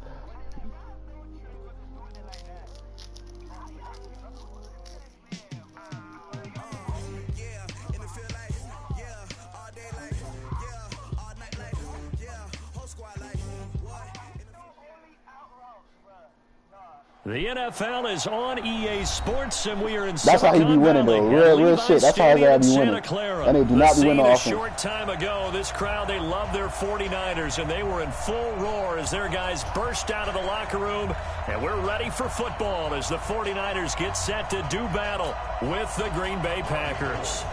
The NFL is on EA Sports, and we are in That's how he be winning, though. Real shit. That's how he be winning. And they do not be winning a offense. short time ago, this crowd, they love their 49ers, and they were in full roar as their guys burst out of the locker room. And we're ready for football as the 49ers get set to do battle with the Green Bay Packers.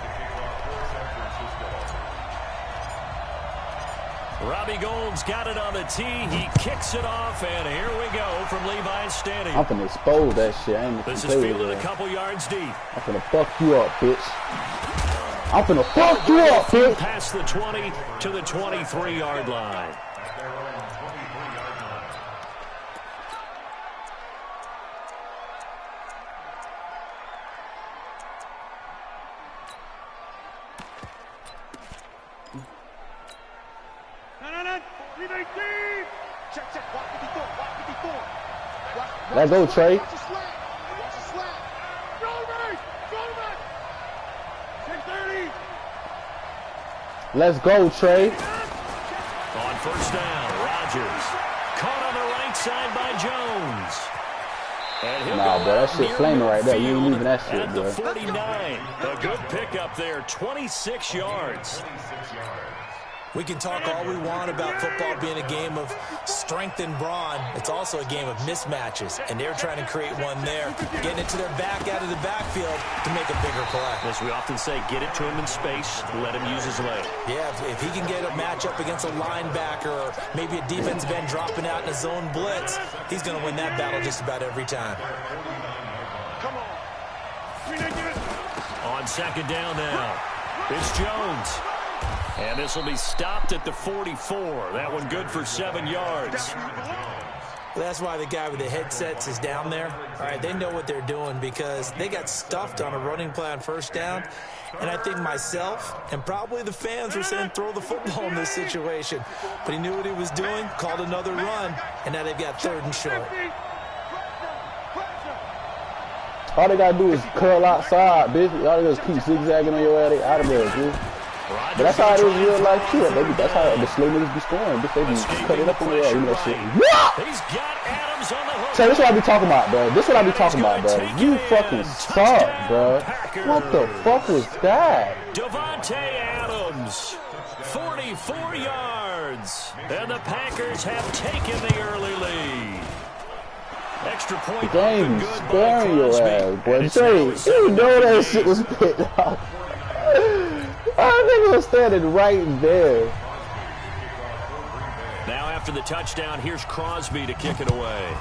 Robbie Gould's got it on the tee. He kicks it off, and here we go from Levi's Stadium. I'm finna expose that shit. I ain't This is fielded a couple yards deep. I'm finna fuck you up, bitch. I'm finna fuck you up, bitch. Past the 20 to the 23-yard line. Let's go, Trey. Let's go, Trey. On first down, Rodgers. Caught on the right side by Jones. Nah, bro, that shit flaming right there. You ain't leaving that shit, at bro. the 49. A good pickup there, 26 yards. We can talk all we want about football being a game of strength and brawn. It's also a game of mismatches, and they're trying to create one there, getting it to their back out of the backfield to make a bigger play. As we often say, get it to him in space, let him use his leg. Yeah, if he can get a matchup against a linebacker or maybe a defensive end dropping out in a zone blitz, he's going to win that battle just about every time. Come on. On second down now, it's Jones. And this will be stopped at the 44. That one good for 7 yards. That's why the guy with the headsets is down there. All right, they know what they're doing because they got stuffed on a running play on first down. And I think myself and probably the fans were saying throw the football in this situation. But he knew what he was doing, called another run, and now they've got 3rd and short. All they gotta do is curl outside, bitch. All they gotta is keep zigzagging on your ass. They out of there, dude. But that's how it is in real life too. That's how the slow niggas be scoring. Bitch, they be cut it up on the air. You know that shit. He's got Adams on the hook. So this is what I be talking about, bro. This is what I be talking about, bro. You fucking suck, bro. What the fuck was that? Devontae Adams, 44 yards. And the Packers have taken the early lead. Extra point. Game sparing your ass, boy. Jay, you know that shit was picked up. I think it was standing right there. Now after the touchdown, here's Crosby to kick it away.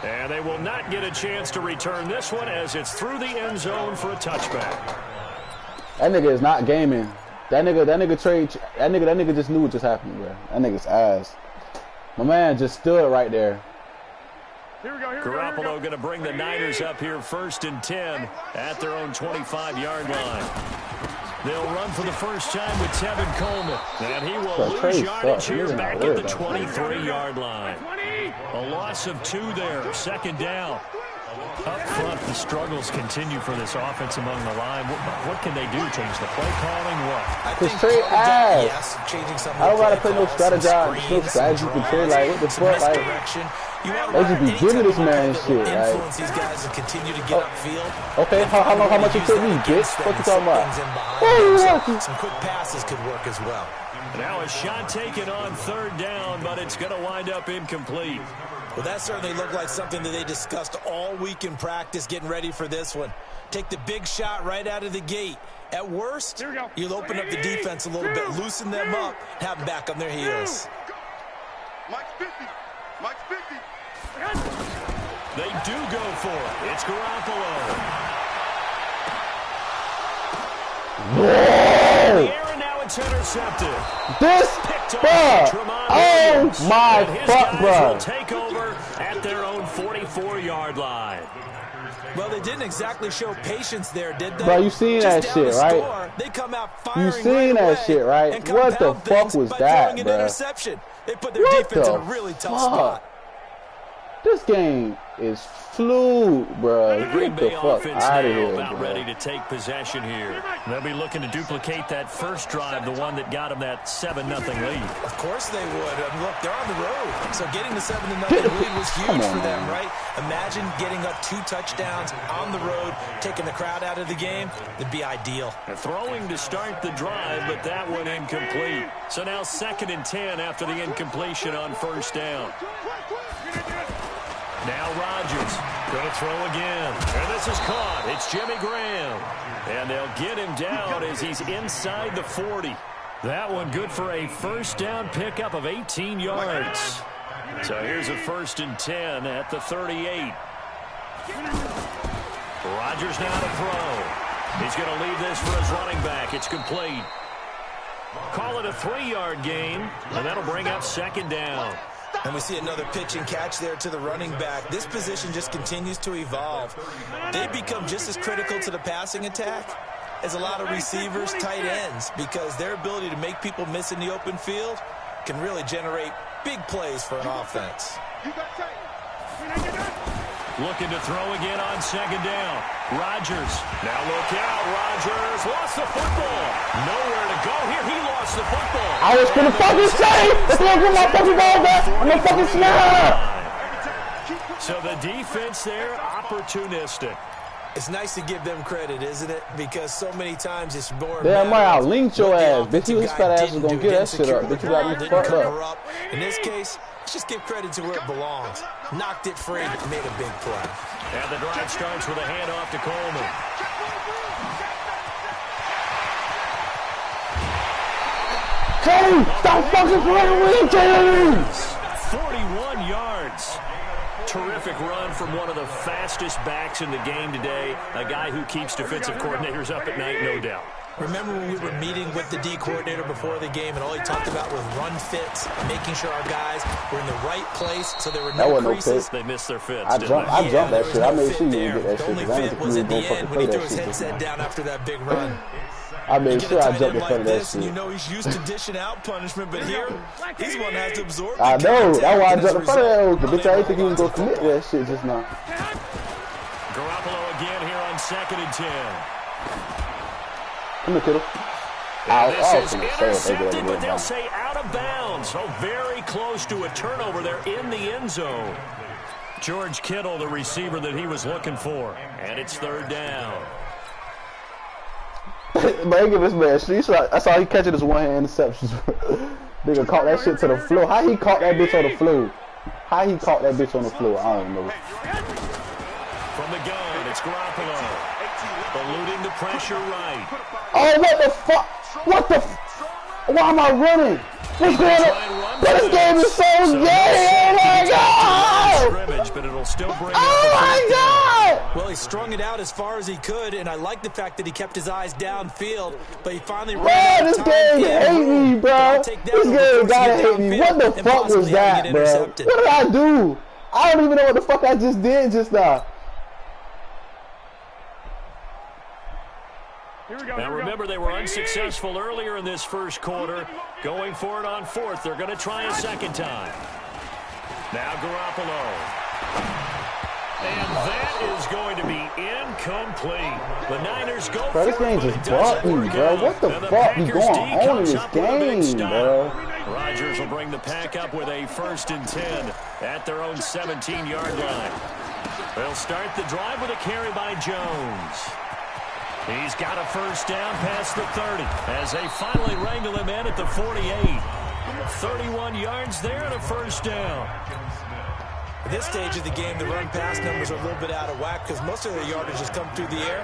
And they will not get a chance to return this one as it's through the end zone for a touchback. That nigga is not gaming. That nigga just knew what just happened, bro. That nigga's ass. My man just stood right there. Garoppolo going to bring the Niners up here 1st and 10 at their own 25-yard line. They'll run for the first time with Tevin Coleman. And he will lose yardage here back at the 23-yard line. A loss of 2 there, 2nd down. Up front, the struggles continue for this offense among the line. What can they do? Change the play calling? What? I think straight ass. Yes, changing some I don't gotta play no strategy control. Like, what the fuck? Like, they just be giving this man shit. Influence these guys and continue to get upfield. Okay, how much it took me, bitch? What you talking about? Some quick passes could work as well. Now a shot taken on 3rd down, but it's going to wind up incomplete. Well, that certainly looked like something that they discussed all week in practice getting ready for this one. Take the big shot right out of the gate. At worst, you'll open up the defense a little bit, loosen them up, have them back on their heels. Mike's 50. Mike's 50. They do go for it. It's Garoppolo. Whoa! The air and now it's intercepted. This fuck! Oh my fuck, bro! Will take over at their own 44-yard line. Well, they didn't exactly show patience there, did they? Bro, you seen that shit, right? They come out firing. You seen that shit, right? What the fuck was that, bro? Interception. They put their defense in a really tough spot. This game is fluid, bro. The Green Get the Bay fuck offense out of now here, about bro. ready to take possession here. They'll be looking to duplicate that first drive, the one that got them that 7-0 lead. Of course they would. Look, they're on the road. So getting the 7-0 lead was huge for them, right? Imagine getting up 2 touchdowns on the road, taking the crowd out of the game. It'd be ideal. They're throwing to start the drive, but that one incomplete. So now 2nd and 10 after the incompletion on 1st down. Now Rodgers going to throw again. And this is caught. It's Jimmy Graham. And they'll get him down as he's inside the 40. That one good for a 1st down pickup of 18 yards. So here's a 1st and 10 at the 38. Rodgers now to throw. He's going to leave this for his running back. It's complete. Call it a 3-yard gain, and that'll bring up 2nd down. And we see another pitch and catch there to the running back. This position just continues to evolve. They become just as critical to the passing attack as a lot of receivers, tight ends, because their ability to make people miss in the open field can really generate big plays for an offense. Looking to throw again on 2nd down. Rodgers. Now look out. Rodgers lost the football. Nowhere to go here. He lost the football. I was gonna fucking say, let's go get my fucking ball back. I'm gonna fucking snap. So the defense there, opportunistic. It's nice to give them credit, isn't it? Because so many times it's more. Damn, my I linked your ass. Bitch, you his fat ass was gonna get that shit up. Bitch, you got me fucked up. In this case, let's just give credit to where it belongs. Knocked it free, made a big play. And the drive starts with a handoff to Coleman. James, stop fucking playing with him, James! 41 yards. Terrific run from one of the fastest backs in the game today. A guy who keeps defensive coordinators up at night, no doubt. Remember when we were meeting with the D coordinator before the game, and all he talked about was run fits, making sure our guys were in the right place so there were no creases. They missed their fits. I jumped that shit. I made sure you didn't get that the shit. only fit was at the end when he threw his headset down after that big run. I made sure I jumped in front of that shit. You know he's used to dishing out punishment, but here, he's one that has to absorb I know. That's why I jumped in front of that. The bitch, I didn't think he was going to commit that shit just now. Garoppolo again here on 2nd and 10. Come here, kiddo. This is intercepted, but they'll say out of bounds. So very close to a turnover there in the end zone. George Kittle, the receiver that he was looking for. And it's 3rd down. Man, give this man shit. I saw he catching his one-hand interceptions. Nigga caught that shit to the floor. How he caught that bitch on the floor? How he caught that bitch on the floor? I don't know. From the gun, it's Garoppolo. Eluding the pressure right. Oh, what the fuck? What the why am I running? What's going on? This game is so gay! Oh my god! But it'll still bring oh my god! Well, he strung it out as far as he could, and I like the fact that he kept his eyes downfield, but he finally ran out of time. This game hate me, bro. This game gotta hate me. What the fuck was that, bro? What did I do? I don't even know what the fuck I just did just now. Now remember, they were unsuccessful earlier in this first quarter. Going for it on 4th. They're going to try a second time. Now Garoppolo. And that is going to be incomplete. The Niners go for it. This game just brought me, bro. What the fuck be going on in this game, bro? Rodgers will bring the pack up with a 1st and 10 at their own 17-yard line. They'll start the drive with a carry by Jones. He's got a 1st down past the 30 as they finally wrangle him in at the 48. 31 yards there and a 1st down. At this stage of the game, the run-pass numbers are a little bit out of whack because most of their yardage has come through the air.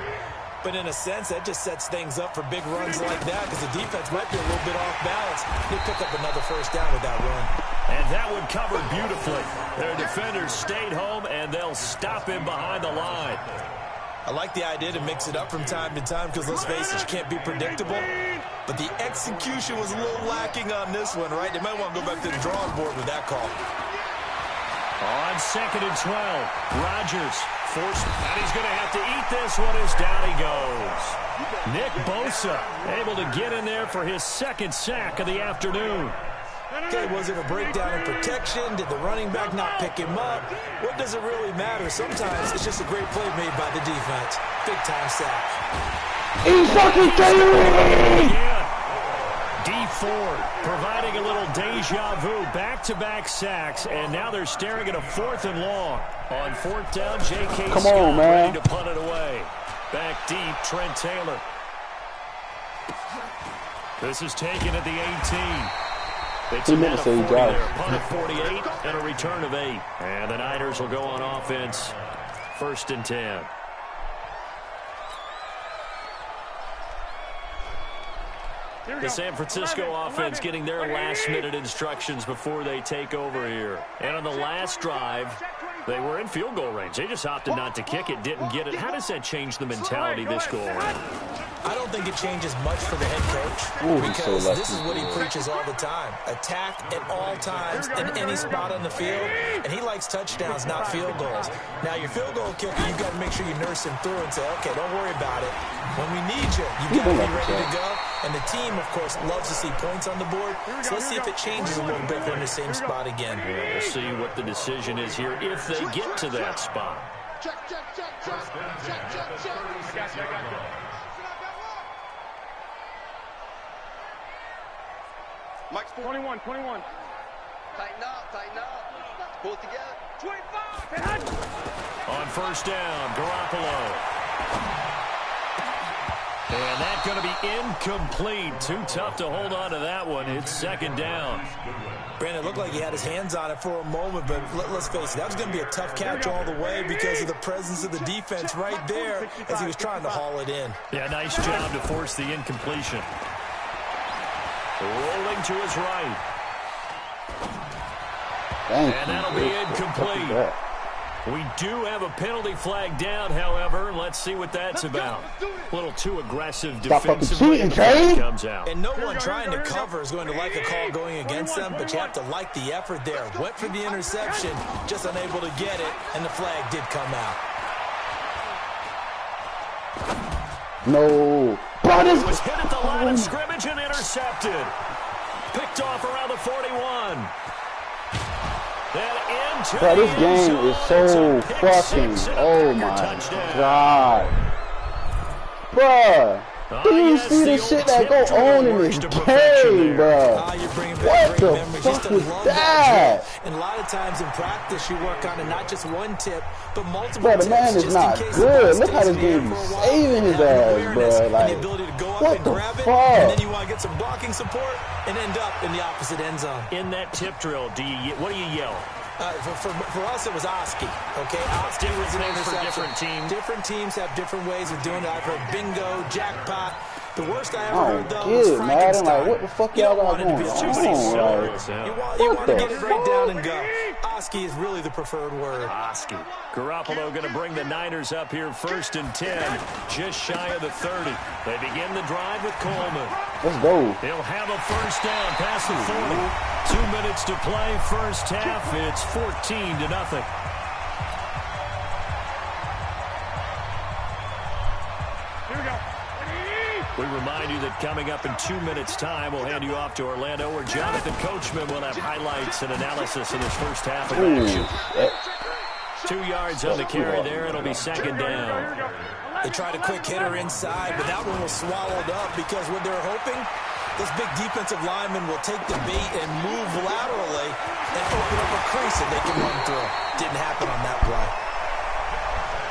But in a sense, that just sets things up for big runs like that because the defense might be a little bit off balance. They pick up another 1st down with that run. And that one covered beautifully. Their defenders stayed home, and they'll stop him behind the line. I like the idea to mix it up from time to time because, let's face it, you can't be predictable. But the execution was a little lacking on this one, right? They might want to go back to the drawing board with that call. On 2nd and 12, Rodgers forced, and he's going to have to eat this one as down he goes. Nick Bosa able to get in there for his 2nd sack of the afternoon. Okay, was it a breakdown in protection? Did the running back not pick him up? What does it really matter? Sometimes it's just a great play made by the defense. Big-time sack. He's fucking killing me! D Ford providing a little deja vu. Back-to-back sacks, and now they're staring at a 4th and long. On 4th down, J.K. Come Scott on, man. ready to punt it away. Back deep, Trent Taylor. This is taken at the 18. It's a net of 40 there, punt of 48, and a return of 8. And the Niners will go on offense, 1st and 10. The San Francisco offense getting their last-minute instructions before they take over here. And on the last drive, they were in field goal range. They just opted not to kick it, didn't get it. How does that change the mentality this goal around? I don't think it changes much for the head coach because this is what he preaches all the time. Attack at all times in any spot on the field, and he likes touchdowns, not field goals. Now, your field goal kicker, you've got to make sure you nurse him through and say, okay, don't worry about it. When we need you, you've got to be ready to go. And the team, of course, loves to see points on the board. So let's see if it changes a little bit. They're in the same spot again. Yeah, we'll see what the decision is here if they get to that spot. Mike's 21. Tighten up. Pull it together. 25. On 1st down, Garoppolo. And that's going to be incomplete. Too tough to hold on to that one. It's second down. Brandon, it looked like he had his hands on it for a moment, but let's face it, that was going to be a tough catch all the way because of the presence of the defense right there as he was trying to haul it in. Yeah, nice job to force the incompletion. Rolling to his right. And that'll be incomplete. We do have a penalty flag down, however. Let's see what that's about. A little too aggressive defensively. Comes out. And no one trying to cover is going to like a call going against them, but you have to like the effort there. Went for the interception, just unable to get it, and the flag did come out. No. It was hit at the line of scrimmage and intercepted. Picked off around the 41. Bro, this game is so fucking, oh my god. Bruh, do you see the shit that go on in this game, bruh? What the fuck was that? And a lot of times in practice, you work on it, not just one tip, but multiple bro, the tips. man is not good. Look how this game is saving his ass, bro. Like, what the fuck? And then you want to get some blocking support and end up in the opposite end zone. In that tip drill, what do you yell? For us, it was Oski. Okay, Oski was an interception. For different teams. Different teams have different ways of doing it. I've heard bingo, jackpot. The worst I ever heard, though, was Frankenstein. Like, what the fuck y'all got going on? You want to get it right down and go. Oski is really the preferred word. Oski. Garoppolo going to bring the Niners up here 1st and 10, just shy of the 30. They begin the drive with Coleman. Let's go. He'll have a first down past the 40. 2 minutes to play, first half. It's 14-0. We remind you that coming up in 2 minutes' time, we'll hand you off to Orlando, where Jonathan Coachman will have highlights and analysis in this first half of action. 2 yards on the carry there. It'll be second down. They tried a quick hitter inside, but that one was swallowed up because what they're hoping, this big defensive lineman will take the bait and move laterally and open up a crease that they can run through. Didn't happen on that play.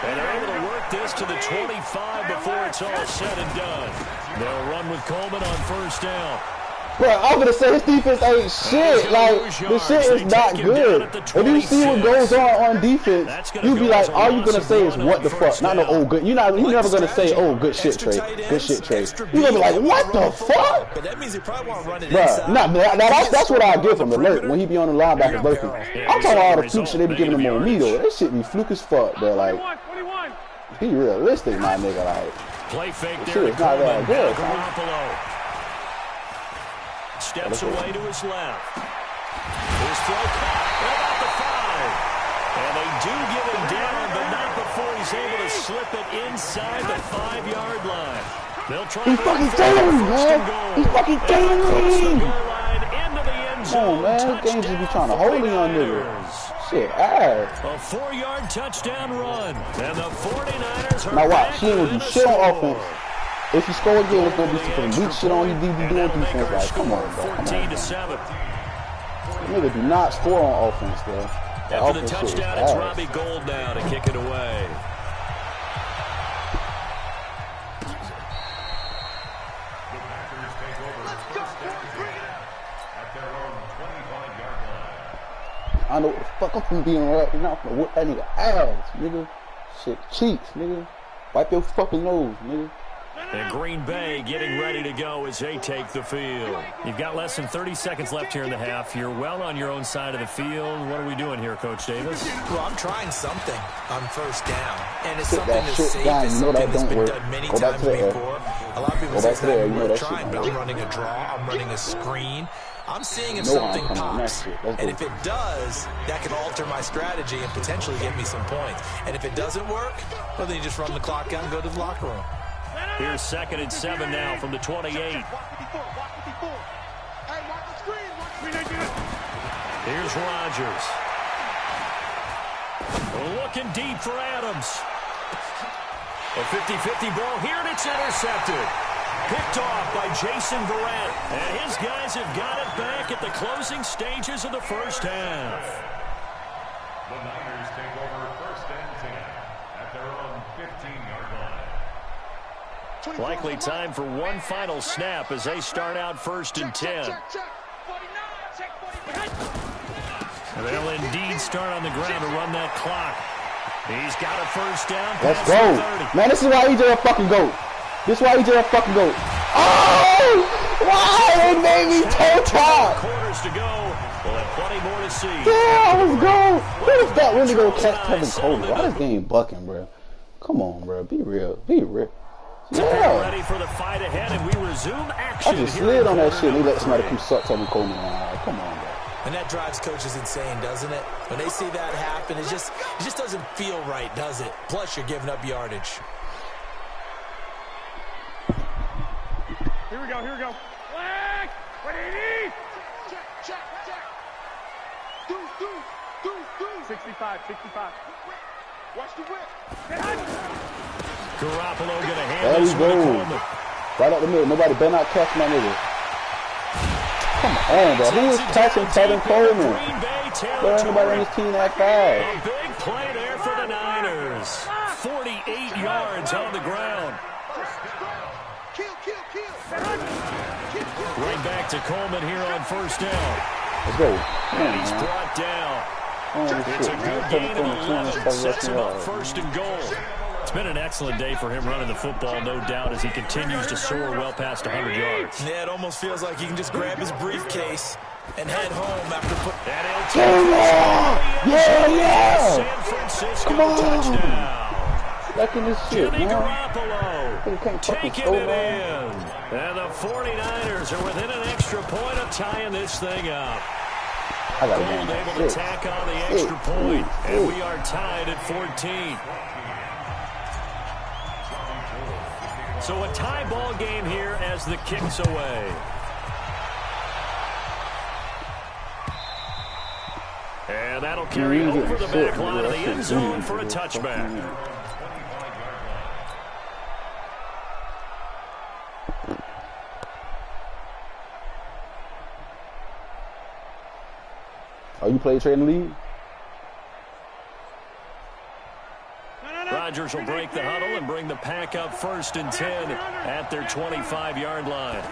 And they're able to work this to the 25 before it's all said and done. They'll run with Coleman on first down. Bro, I'm gonna say his defense ain't shit. Like, the shit is not good. If you see what goes on defense, you be like, all you gonna say is what the fuck. Not no, oh, good. You're never gonna say, oh, good shit, Trey. Good shit, Trey. You're gonna be like, what the fuck? But that means he probably won't run it bro, inside. That's what I get from Alert when he be on the linebacker lurking. I'm talking about all the fluke shit they be giving him on me, though. That shit be fluke as fuck, bro. Like, be realistic, my nigga. Like, play fake there. Shit is not that good, Garoppolo steps away to his left. His throw caught at about the 5. And they do get him down, but not before he's able to slip it inside the 5-yard line. They'll try he fucking killing me, man. He fucking killing me. Come on, man. Games just be trying to hold me on niggas. Shit, ass. A 4-yard touchdown run. And the 49ers are now watch, he ain't gonna do shit on offense. If you score again, it's gonna be some weak shit on you doing defense. Like, come on, bro. 14-7. Nigga do not score on offense, bro. After the touchdown, it's Robbie Gould now to kick it away. I know what the fuck I'm from being right now. I'm gonna whip that nigga ass, nigga. Shit, cheeks, nigga. Wipe your fucking nose, nigga. And Green Bay getting ready to go as they take the field. You've got less than 30 seconds left here in the half. You're well on your own side of the field. What are we doing here, Coach Davis? Well, I'm trying something on first down. And it's something that's safe. It's something that's been done many times before. A lot of people say it's not even worth trying, but I'm running a draw. I'm running a screen. I'm seeing if something pops. And if it does, that can alter my strategy and potentially get me some points. And if it doesn't work, well, then you just run the clock out and go to the locker room. Here's 2nd and 7 now from the 28. Here's Rodgers. Looking deep for Adams. A 50-50 ball here, and it's intercepted. Picked off by Jason Verrett. And his guys have got it back at the closing stages of the first half. The Niners take over 1st and 10 at their own 15-yard line. Likely time for one final snap as they start out 1st and 10. They'll indeed start on the ground to run that clock. He's got a 1st down. Let's go. Man, this is why EJ a fucking GOAT. This is why EJ a fucking GOAT. Oh! Why? They made me toe tap. Quarters to go. We'll have plenty more to see. Yeah, let's go. Who is that really going to catch Kevin Coleman? Why this game bucking, bro? Come on, bro. Be real. Be real. Yeah. Ready for the fight ahead, and we resume action. I just slid on that shit and they let somebody come suck Kevin Coleman. Come on, bro. And that drives coaches insane, doesn't it? When they see that happen, it just doesn't feel right, does it? Plus, you're giving up yardage. Here we go, here we go. Flag! What do you need? Check. Do. 65. Watch the whip. Garoppolo gonna hand there this we one go. to Coleman. Right up the middle. Nobody better not catch my nigga. Come on, bro. Who is catching Kevin Coleman? Bro, nobody on this team that fast. A big play there for the Niners. 48 yards on the ground. Right back to Coleman here on 1st down. Let's go. And he's brought down. It's a good gain of 11. Sets him up 1st and goal. It's been an excellent day for him running the football, no doubt, as he continues to soar well past 100 yards. Yeah, it almost feels like he can just grab his briefcase and head home after putting that Yeah! San Francisco Come on! touchdown. Back in this shit, Jimmy man. Garoppolo taking it in. And the 49ers are within an extra point of tying this thing up. Gold able to tack on the extra point, and we are tied at 14. So a tie ball game here as the kick's away. And that'll carry over the back line of the end zone for a touchback. Oh, you play trade in the league? Rodgers will break the huddle and bring the pack up 1st and 10 at their 25-yard line.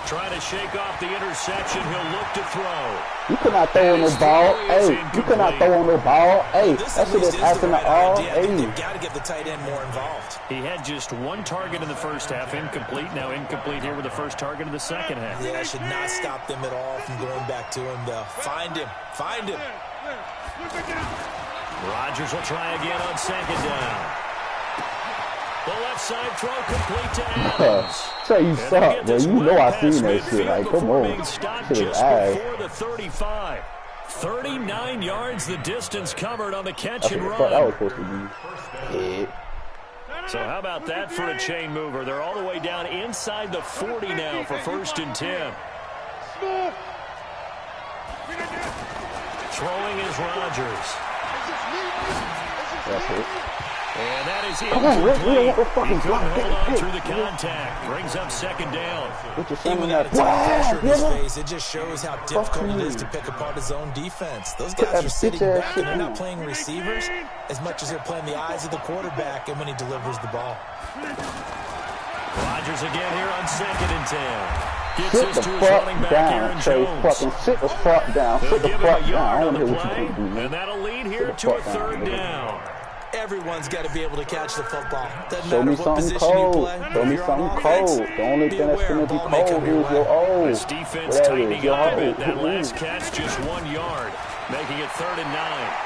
Trying to shake off the interception. He'll look to throw. You could not throw on no ball. Hey, you could not throw on no ball. Hey, that shit is passing the all. Hey, they've got to get the tight end more involved. He had just one target in the first half, incomplete. Now incomplete here with the first target of the second half. Yeah, should not stop them at all from going back to him, though. Find him. Rodgers will try again on 2nd down. The left side throw complete to Adams. Trey, you suck, bro. You know I seen that shit. Like, come on. Stopped just before the 35. 39 yards the distance covered on the catch and run. That was supposed to be. So how about that for a chain mover? They're all the way down inside the 40 now for 1st and 10. Throwing is Rodgers. That's it. And that is Come on, Rick. We don't want no fucking hold on block. through the contact. Brings up 2nd down. Even without a ton of pressure in his face, it just shows how difficult it is to pick apart his own defense. Those guys are sitting back and they're not playing receivers as much as they're playing the eyes of the quarterback and when he delivers the ball. Rodgers again here on 2nd and 10. Gets Sit this the to his fuck running back, down, Aaron Trey. Jones. Fucking sit the fuck down. Sit the Give him fuck a down. I yard don't on hear the what you play, can do, man. and that'll lead here Sit to the a fuck down, 3rd nigga. down. Everyone's got to be able to catch the football. Doesn't Show matter me what something position you cold. play. Show me If you're on something offense, cold. The only thing that's going to be cold is your O. This defense Whatever, tightening your up a O. bit. That last catch, just 1 yard, making it 3rd and 9.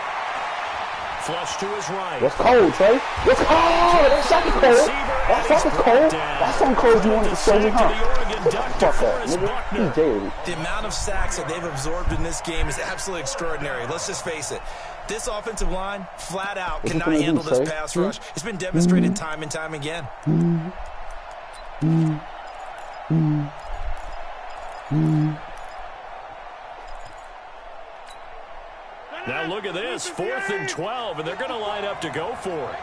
Flush to his right. What's cold, Trey? What's cold? That's something cold. That's something cold. That's something cold you wanted to show me, huh? Fuck that, nigga. DJ. The amount of sacks that they've absorbed in this game is absolutely extraordinary. Let's just face it. This offensive line, flat out, cannot handle this pass rush. It's been demonstrated time and time again. Now look at this, 4th and 12, and they're going to line up to go for it.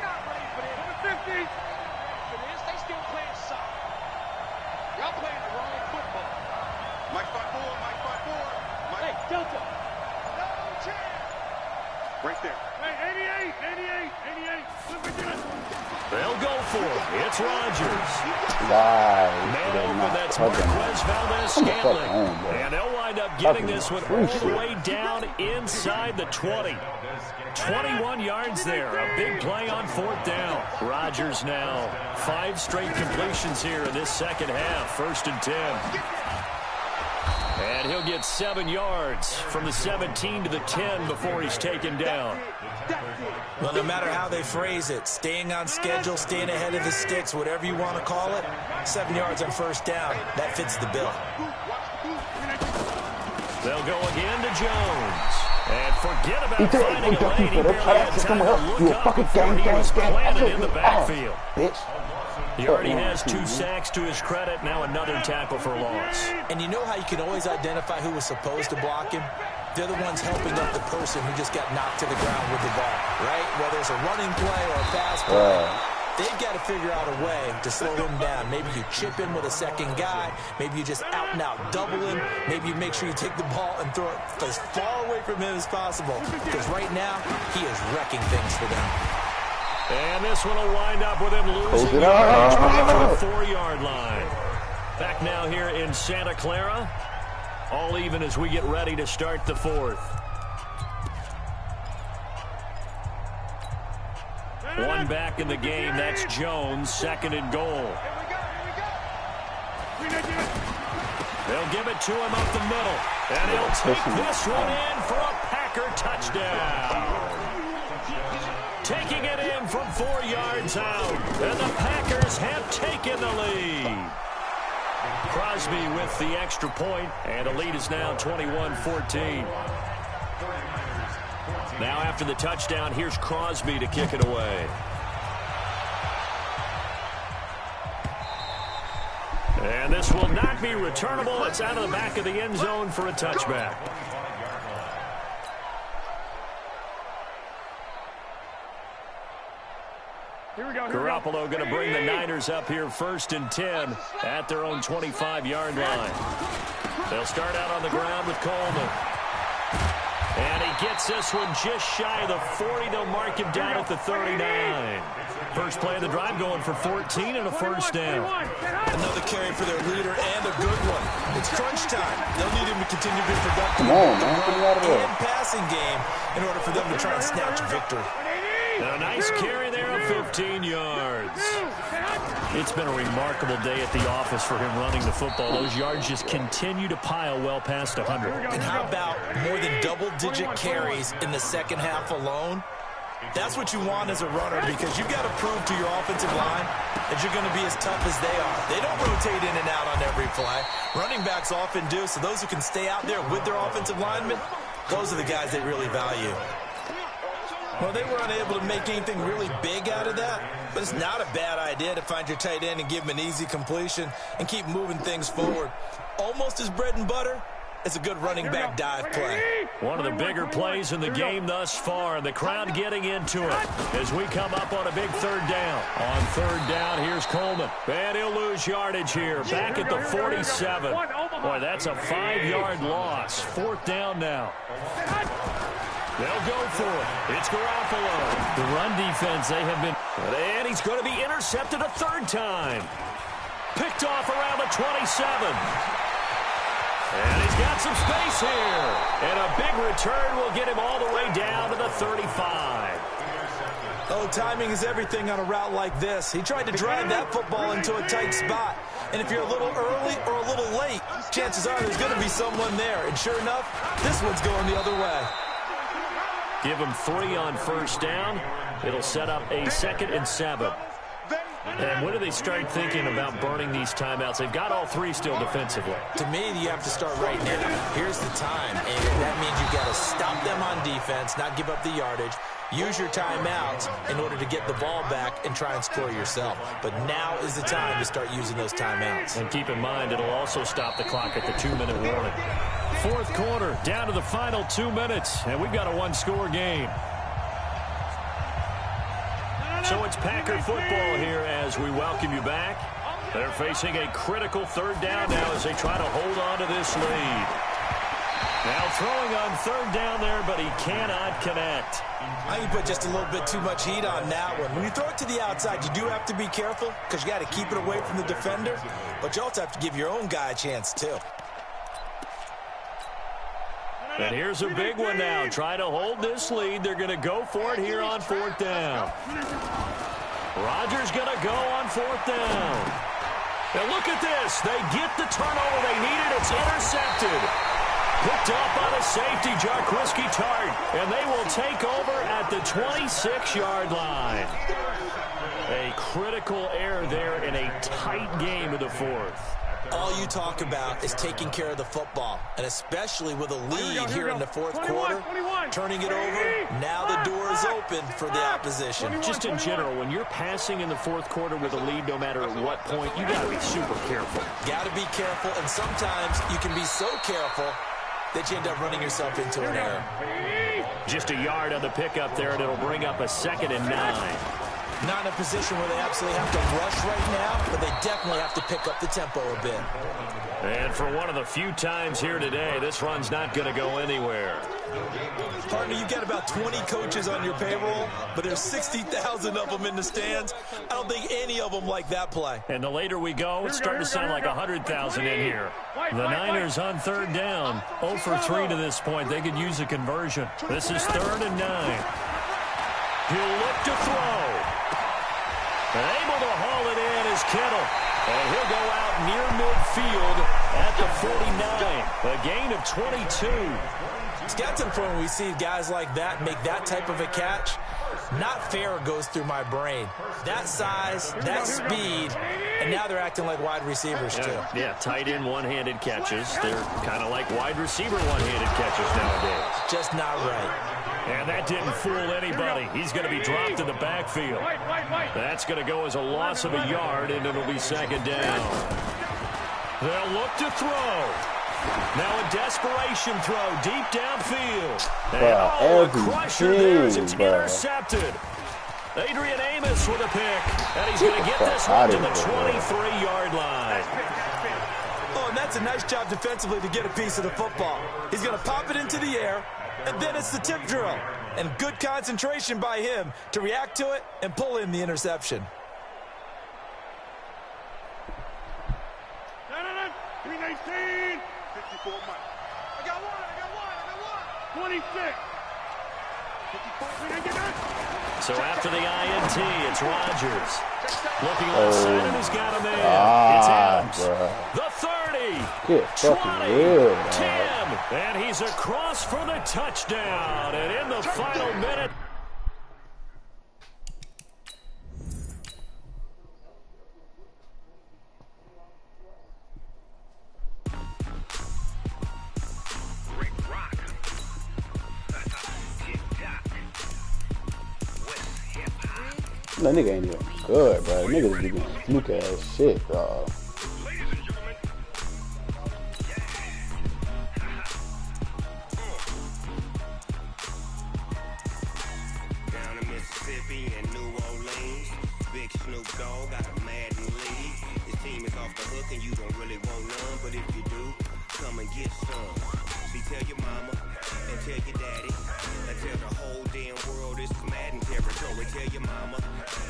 Right there. Hey, 88. They'll go for it. It's Rodgers. Why? That's Marquez Valdez-Scantling. And they'll wind up getting this one all the way down inside the 20. 21 yards there. A big play on 4th down. Rodgers now 5 straight completions here in this second half. 1st and 10. And he'll get 7 yards from the 17 to the 10 before he's taken down. Well, no matter how they phrase it, staying on schedule, staying ahead of the sticks, whatever you want to call it, 7 yards on 1st down, that fits the bill. They'll go again to Jones. And forget about finding a lane. He barely had time to look up before he was planted in the backfield. He already has 2 sacks to his credit. Now another tackle for loss. And you know how you can always identify who was supposed to block him? They're the ones helping up the person who just got knocked to the ground with the ball, right? Whether it's a running play or a pass play, they've got to figure out a way to slow him down. Maybe you chip him with a second guy. Maybe you just out-and-out double him. Maybe you make sure you take the ball and throw it as far away from him as possible. Because right now, he is wrecking things for them. And this one will wind up with him losing yardage to the 4-yard line. Back now here in Santa Clara. All even as we get ready to start the 4th. One back in the game. That's Jones. 2nd and goal. They'll give it to him up the middle. And he'll take this one in for a Packer touchdown. Taking it in from 4 yards out. And the Packers have taken the lead. Crosby with the extra point, and the lead is now 21-14. Now after the touchdown, here's Crosby to kick it away. And this will not be returnable. It's out of the back of the end zone for a touchback. Garoppolo going to bring the Niners up here 1st and 10 at their own 25-yard line. They'll start out on the ground with Coleman. And he gets this one just shy of the 40. They'll mark him down at the 39. First play of the drive going for 14 and a 1st down. Another carry for their leader and a good one. It's crunch time. They'll need him to continue to be productive. Come on, man. Get out of there. And passing game in order for them to try and snatch a victory. And a nice carry there of 15 yards. It's been a remarkable day at the office for him running the football. Those yards just continue to pile well past 100. And how about more than double-digit carries in the second half alone? That's what you want as a runner, because you've got to prove to your offensive line that you're going to be as tough as they are. They don't rotate in and out on every play. Running backs often do, so those who can stay out there with their offensive linemen, those are the guys they really value. Well, they were unable to make anything really big out of that, but it's not a bad idea to find your tight end and give him an easy completion and keep moving things forward. Almost as bread and butter as a good running back dive play. One of the bigger plays in the game thus far, and the crowd getting into it as we come up on a big 3rd down. On 3rd down, here's Coleman. And he'll lose yardage here, back at the 47. Boy, that's a 5-yard loss. 4th down now. They'll go for it. It's Garoppolo. The run defense, they have been... And he's going to be intercepted a 3rd time. Picked off around the 27. And he's got some space here. And a big return will get him all the way down to the 35. Oh, timing is everything on a route like this. He tried to drive that football into a tight spot. And if you're a little early or a little late, chances are there's going to be someone there. And sure enough, this one's going the other way. Give him 3 on 1st down. It'll set up a 2nd and 7. And when do they start thinking about burning these timeouts? They've got all 3 still defensively. To me, you have to start right now. Here's the time, and that means you've got to stop them on defense, not give up the yardage. Use your timeouts in order to get the ball back and try and score yourself. But now is the time to start using those timeouts. And keep in mind, it'll also stop the clock at the 2-minute warning. 4th quarter, down to the final 2 minutes, and we've got a 1-score game. So it's Packer football here as we welcome you back. They're facing a critical 3rd down now as they try to hold on to this lead. Now throwing on third down there, but he cannot connect. I think you put just a little bit too much heat on that one. When you throw it to the outside, you do have to be careful because you got to keep it away from the defender, but you also have to give your own guy a chance too. And here's a big one now. Trying to hold this lead. They're going to go for it here on fourth down. Rodgers going to go on fourth down. And look at this. They get the turnover they needed. It's intercepted. Picked up by the safety, Jarquiski Tart. And they will take over at the 26-yard line. A critical error there in a tight game of the fourth. All you talk about is taking care of the football, and especially with a lead here in the fourth quarter, turning it over, now the door is open for the opposition. Just in general, when you're passing in the fourth quarter with a lead, no matter at what point, you got to be super careful. Got to be careful, and sometimes you can be so careful that you end up running yourself into an error. Just a yard on the pickup there, and it'll bring up a 2nd and 9. Not in a position where they absolutely have to rush right now, but they definitely have to pick up the tempo a bit. And for one of the few times here today, this run's not going to go anywhere. Partner, you've got about 20 coaches on your payroll, but there's 60,000 of them in the stands. I don't think any of them like that play. And the later we go, it's starting to sound like 100,000 in here. The Niners on third down, 0 for 3 to this point. They could use a conversion. This is 3rd and 9. He'll look to throw. Able to haul it in is Kittle. And he'll go out near midfield at the 49. A gain of 22. It's got to the point where we see guys like that make that type of a catch. Not fair goes through my brain. That size, that speed, and now they're acting like wide receivers too. Yeah, tight end one-handed catches. They're kind of like wide receiver one-handed catches nowadays. Just not right. And that didn't fool anybody. He's going to be dropped in the backfield. That's going to go as a loss of a yard, and it'll be 2nd down. They'll look to throw. Now a desperation throw deep downfield. And a crusher there as it's intercepted. Adrian Amos with a pick. And he's going to get this one to the 23-yard line. Oh, and that's a nice job defensively to get a piece of the football. He's going to pop it into the air. And then it's the tip drill. And good concentration by him to react to it and pull in the interception. 319. 54 Mike. I got one. 26. 54. So after the INT, it's Rodgers. Looking left side, and he's got him in. It's Adams. The 30. 20. 10. And he's across for the touchdown. And in the final minute. That nigga ain't even good, bro. That nigga be doing fluke ass shit, dog. Down in Mississippi and New Orleans, Big Snoop Dogg got a Madden league. His team is off the hook and you don't really want none, but if you do, come and get some. See, tell your mama and tell your daddy and tell the whole damn world this is Madden territory. Tell your mama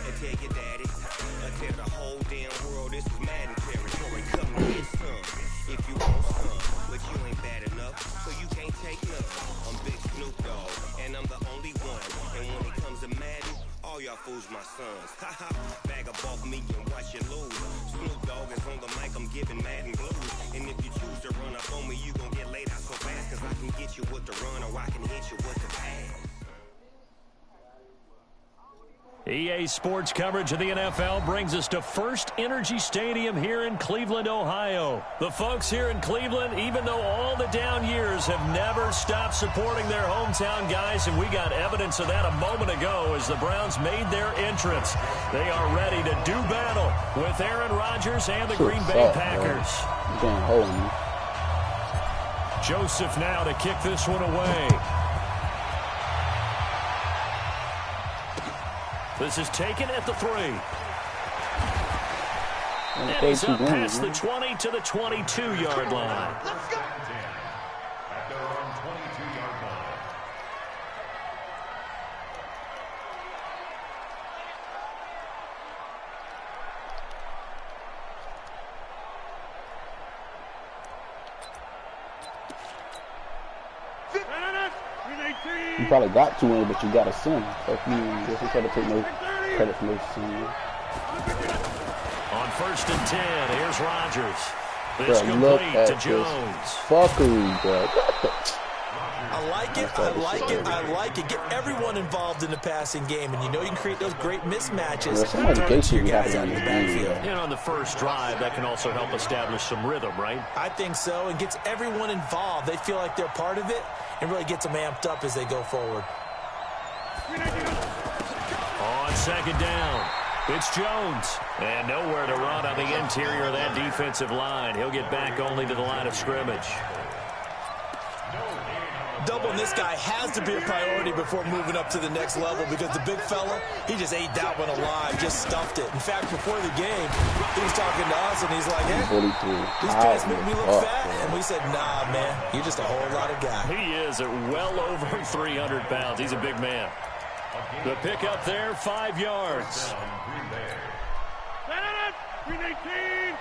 and tell your daddy and tell the whole damn world this is Madden territory. Come and get some if you want some, but you ain't bad enough, so you can't take none. I'm Big Snoop Dogg and I'm the only one. And when it comes to Madden, all y'all fools my sons. Haha, bag up off me and watch you lose. Snoop Dogg is on the mic, I'm giving Madden blues. And if you choose to run up on me, you gon' get laid out so fast, cause I can get you with the run or I can hit you with the pass. EA Sports coverage of the NFL brings us to First Energy Stadium here in Cleveland, Ohio. The folks here in Cleveland, even though all the down years, have never stopped supporting their hometown guys, and we got evidence of that a moment ago as the Browns made their entrance. They are ready to do battle with Aaron Rodgers and the Green Bay Packers. Joseph now to kick this one away. This is taken at the 3. And he's up past the 20 to the 22-yard line. You probably got 2 wins, but you got a sin. So you just try to take no credit for no sin. On 1st and 10, here's Rodgers. Bro, look at this fuckery, bro. I like it, I like it, I like it. Get everyone involved in the passing game, and you know you can create those great mismatches to your guys out in the backfield. And on the first drive, that can also help establish some rhythm, right? I think so, and gets everyone involved. They feel like they're part of it, and really gets them amped up as they go forward. On 2nd down, it's Jones. And nowhere to run on the interior of that defensive line. He'll get back only to the line of scrimmage. Doubling this guy has to be a priority before moving up to the next level because the big fella, he just ate that one alive, just stuffed it. In fact, before the game, he was talking to us, and he's like, hey, these guys make me look fat. And we said, nah, man, you're just a whole lot of guy. He is at well over 300 pounds. He's a big man. The pick up there, 5 yards. 319.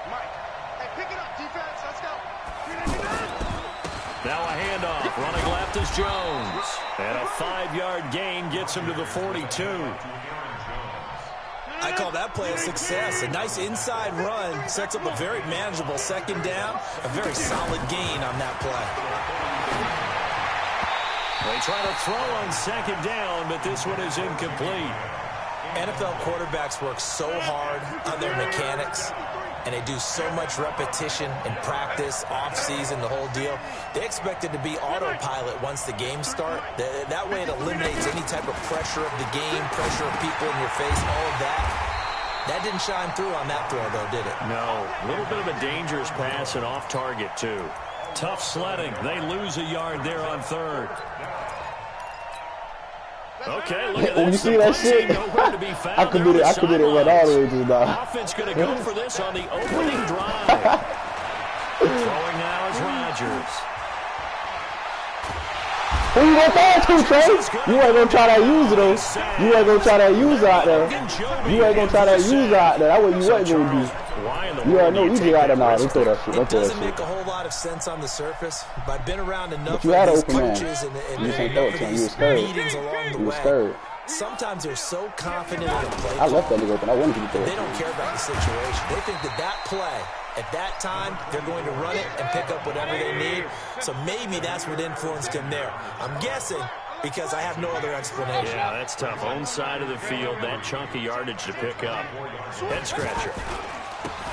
Mike, hey, pick it up, defense. Let's go. 319. Now a handoff. Running left is Jones. And a 5-yard gain gets him to the 42. I call that play a success. A nice inside run sets up a very manageable 2nd down. A very solid gain on that play. They try to throw on 2nd down, but this one is incomplete. NFL quarterbacks work so hard on their mechanics, and they do so much repetition in practice, off-season, the whole deal. They expect it to be autopilot once the games start. That way it eliminates any type of pressure of the game, pressure of people in your face, all of that. That didn't shine through on that throw, though, did it? No. A little bit of a dangerous pass and off target, too. Tough sledding. They lose a yard there on 3rd. Okay, look at this. You see that shit? I committed right all the way to the ball. Offense going to go for this on the opening drive. Throwing now is Rodgers. Who you gonna throw to, Trey? You ain't gonna try that user though. You ain't gonna try that user out there. You ain't gonna try that user out there. That's what you wasn't gonna do. You already know you just out there now. Don't throw that shit. Don't throw that shit. It doesn't make a whole lot of sense on the surface, but I've been around enough of these coaches and meetings along the way. Sometimes they're so confident in the play. I left that nigga open. I wanted you to throw it. They don't care about the situation. They think that play, at that time, they're going to run it and pick up whatever they need. So maybe that's what influenced him there. I'm guessing because I have no other explanation. Yeah, that's tough. Own side of the field, that chunk of yardage to pick up. Head scratcher.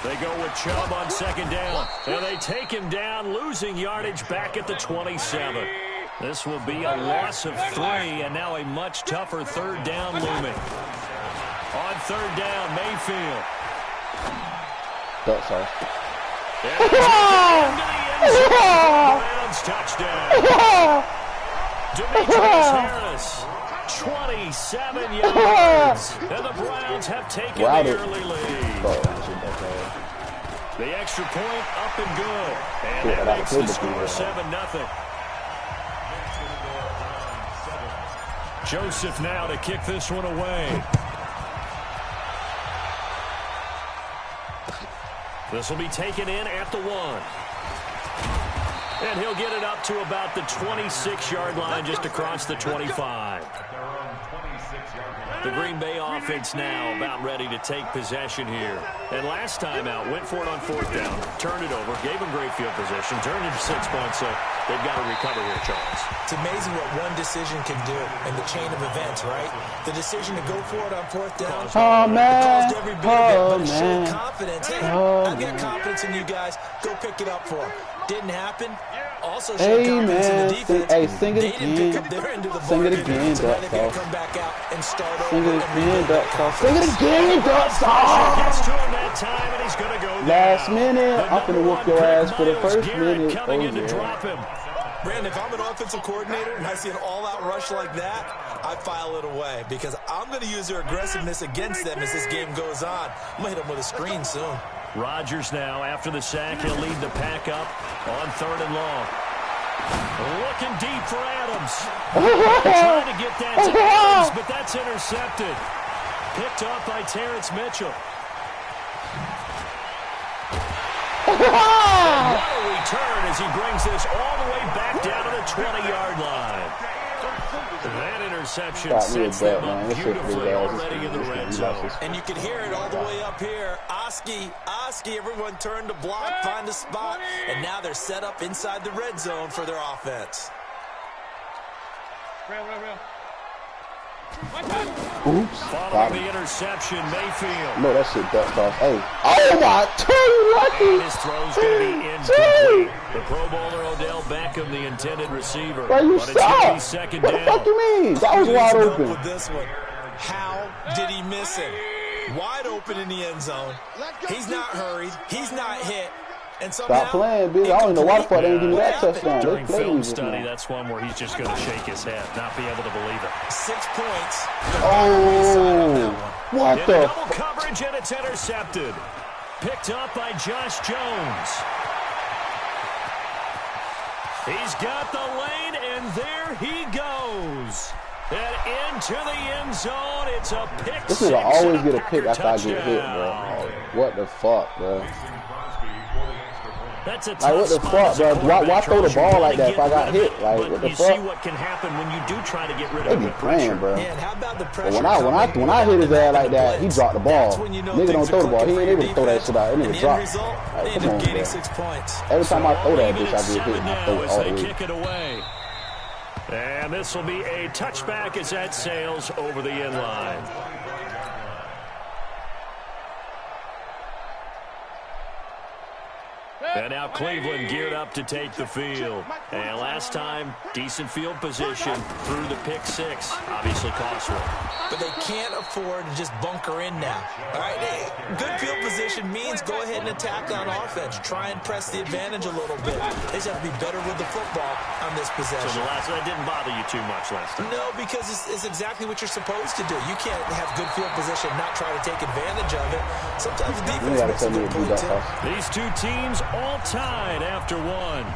They go with Chubb on 2nd down. And they take him down, losing yardage back at the 27. This will be a loss of 3, and now a much tougher 3rd down looming. On 3rd down, Mayfield. That's all. Browns touchdown. Demetrius Harris, 27 yards. And the Browns have taken the early lead. The extra point up and good. And that makes the score 7-0. Joseph now to kick this one away. This will be taken in at the 1. And he'll get it up to about the 26-yard line, just across the 25. The Green Bay offense now about ready to take possession here. And last time out, went for it on 4th down, turned it over, gave them great field position, turned it to 6 points, so they've got to recover here, Charles. It's amazing what one decision can do in the chain of events, right? The decision to go for it on 4th down. Oh, man. Caused every bit of it, but it showed confidence. Hey, I've got confidence in you guys. Go pick it up for them. Didn't happen. Also showed confidence in the defense. Hey, sing it they didn't again. pick up their end of the Sing it bargain, again, so now Duck they've got to Sauce. come back out and start Sing over. it again, Duck Sauce. Sing it again, Duck Sauce. Gets to him that time, and he's going to go Last down. minute, I'm finna whoop your ass for the first Garrett minute. coming Oh, in to yeah. drop him. Brandon, if I'm an offensive coordinator and I see an all-out rush like that, I file it away because I'm going to use their aggressiveness against them as this game goes on. I'm going to hit them with a screen soon. Rodgers now, after the sack, he'll lead the pack up on 3rd and long. Looking deep for Adams. Trying to get that to Adams, but that's intercepted. Picked up by Terrence Mitchell. What are we return as he brings this all the way back down to the 20-yard line. That interception sets them up beautifully already in the red zone. And you can hear it all the way up here. Oski, everyone turned to block, find a spot, and now they're set up inside the red zone for their offense. Oops. Following the interception, Mayfield. No, that shit ducked off. Hey. Oh, my, too lucky. And his throw's going to be incomplete. The Pro Bowler Odell Beckham, the intended receiver. Bro, you but it's going to be second down. What the fuck you mean? That was wide open. With this one. How did he miss him? Wide open in the end zone. He's not hurried. He's not hit. And stop playing, bitch. I don't know why the fuck they didn't give me that touchdown. During film study, that's one where he's just going to shake his head, not be able to believe it. 6 points. Oh, what the? Double coverage, and it's intercepted. Picked up by Josh Jones. He's got the lane, and there he goes. And into the end zone, it's a pick. This nigga always get a pick after I get hit, bro. What the fuck, bro? That's a like, what the fuck, bro? Why throw the ball like that if I got hit? Like, what the fuck? You see what can happen when you do try to get rid of the pressure. Bro. Yeah, and how about the pressure? But when I hit his ass like that, he dropped the ball. Nigga don't throw the ball. He ain't able to throw that shit out. That nigga dropped. Like, come on, bro. 6 points. Every time I throw that bitch, I get hit. And I throw it all the way. Kick it away. And this will be a touchback as that sails over the end line. And now Cleveland geared up to take the field. And last time, decent field position through the pick six. Obviously costly. But they can't afford to just bunker in now. All right, good field position means go ahead and attack on offense. Try and press the advantage a little bit. They just have to be better with the football on this possession. So that didn't bother you too much last time? No, because it's exactly what you're supposed to do. You can't have good field position and not try to take advantage of it. Sometimes the defense makes a good play too. These two teams all tied after one.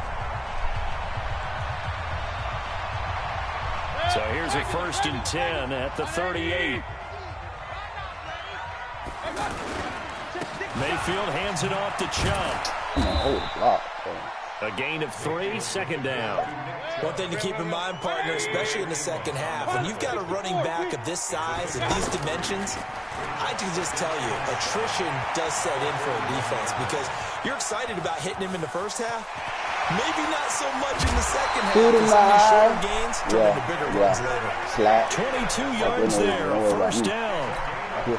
So here's a 1st and 10 at the 38. Mayfield hands it off to Chubb. A gain of 3, second down. One thing to keep in mind, partner, especially in the second half, when you've got a running back of this size and these dimensions, I can just tell you, attrition does set in for a defense because you're excited about hitting him in the first half. Maybe not so much in the second half. Some of these shorter gains turn into bigger runs later. Slap. 22 yards there, first down.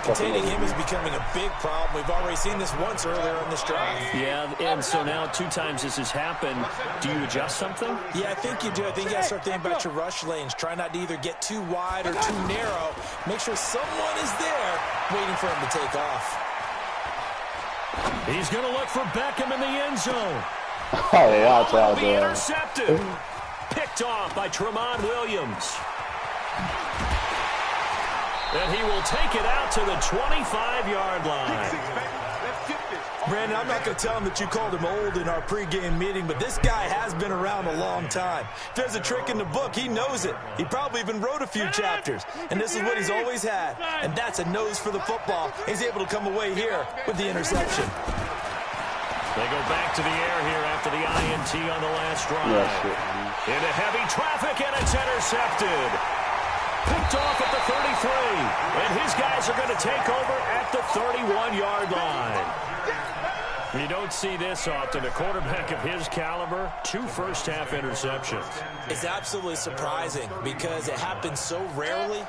Containing him is becoming a big problem. We've already seen this once earlier on this drive. Yeah, and so now 2 times this has happened. Do you adjust something? Yeah, I think you do. I think you got to start thinking about your rush lanes. Try not to either get too wide or too narrow. Make sure someone is there waiting for him to take off. He's going to look for Beckham in the end zone. Oh, watch out there. Intercepted. Picked off by Tramon Williams. And he will take it out to the 25-yard line. Brandon, I'm not going to tell him that you called him old in our pregame meeting, but this guy has been around a long time. If there's a trick in the book, he knows it. He probably even wrote a few chapters. And this is what he's always had. And that's a nose for the football. He's able to come away here with the interception. They go back to the air here after the INT on the last drive. Into heavy traffic, and it's intercepted. Picked off at the 33. And his guys are going to take over at the 31-yard line. You don't see this often. A quarterback of his caliber, 2 first-half interceptions. It's absolutely surprising because it happens so rarely.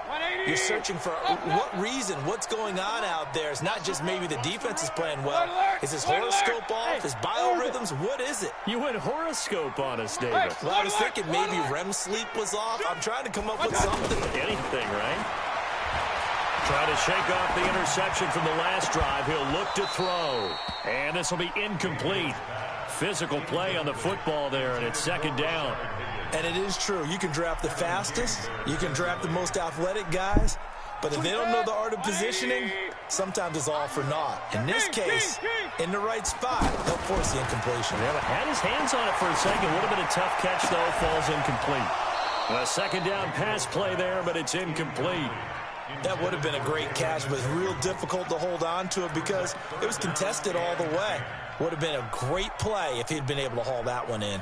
You're searching for what reason, what's going on out there. It's not just maybe the defense is playing well. Is his horoscope off? His biorhythms? What is it? You went horoscope on us, David. Well, I was thinking maybe REM sleep was off. I'm trying to come up with something. Anything, right? Trying to shake off the interception from the last drive. He'll look to throw. And this will be incomplete. Physical play on the football there, and it's second down. And it is true. You can draft the fastest. You can draft the most athletic guys. But if they don't know the art of positioning, sometimes it's all for naught. In this case, in the right spot, they'll force the incompletion. Yeah, had his hands on it for a second. Would have been a tough catch, though. Falls incomplete. A second down pass play there, but it's incomplete. That would have been a great catch, but it's real difficult to hold on to it because it was contested all the way. Would have been a great play if he'd been able to haul that one in.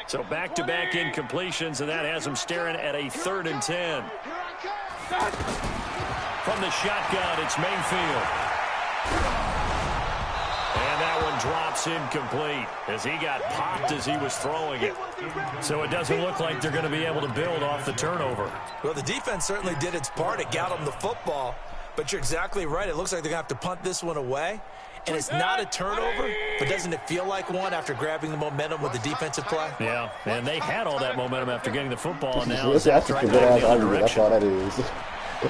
So back-to-back incompletions, and that has him staring at a 3rd and 10. From the shotgun, it's Mayfield. And that one drops incomplete as he got popped as he was throwing it. So it doesn't look like they're going to be able to build off the turnover. Well, the defense certainly did its part. It got them the football. But you're exactly right. It looks like they're going to have to punt this one away. And it's not a turnover, but doesn't it feel like one after grabbing the momentum with the defensive play? Yeah, and they had all that momentum after getting the football, and now that's Zach trying to go in the other that's direction. all that is.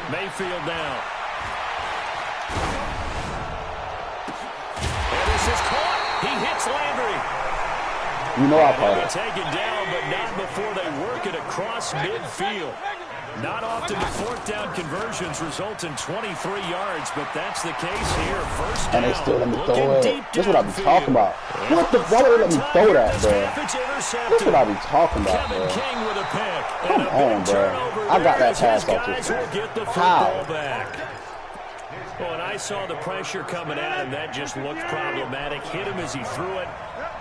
Mayfield down. And this is caught. He hits Landry. You know I caught it. Taken down, but not before they work it across midfield. Not often do 4th down conversions result in 23 yards, but that's the case here. First down. And they still let me throw it. That's what I be talking about. What the? Why would they let me throw that, bro? That's what I be talking about, bro. Come on, bro. I got that pass off this. How? Well, and I saw the pressure coming at him. That just looked problematic. Hit him as he threw it,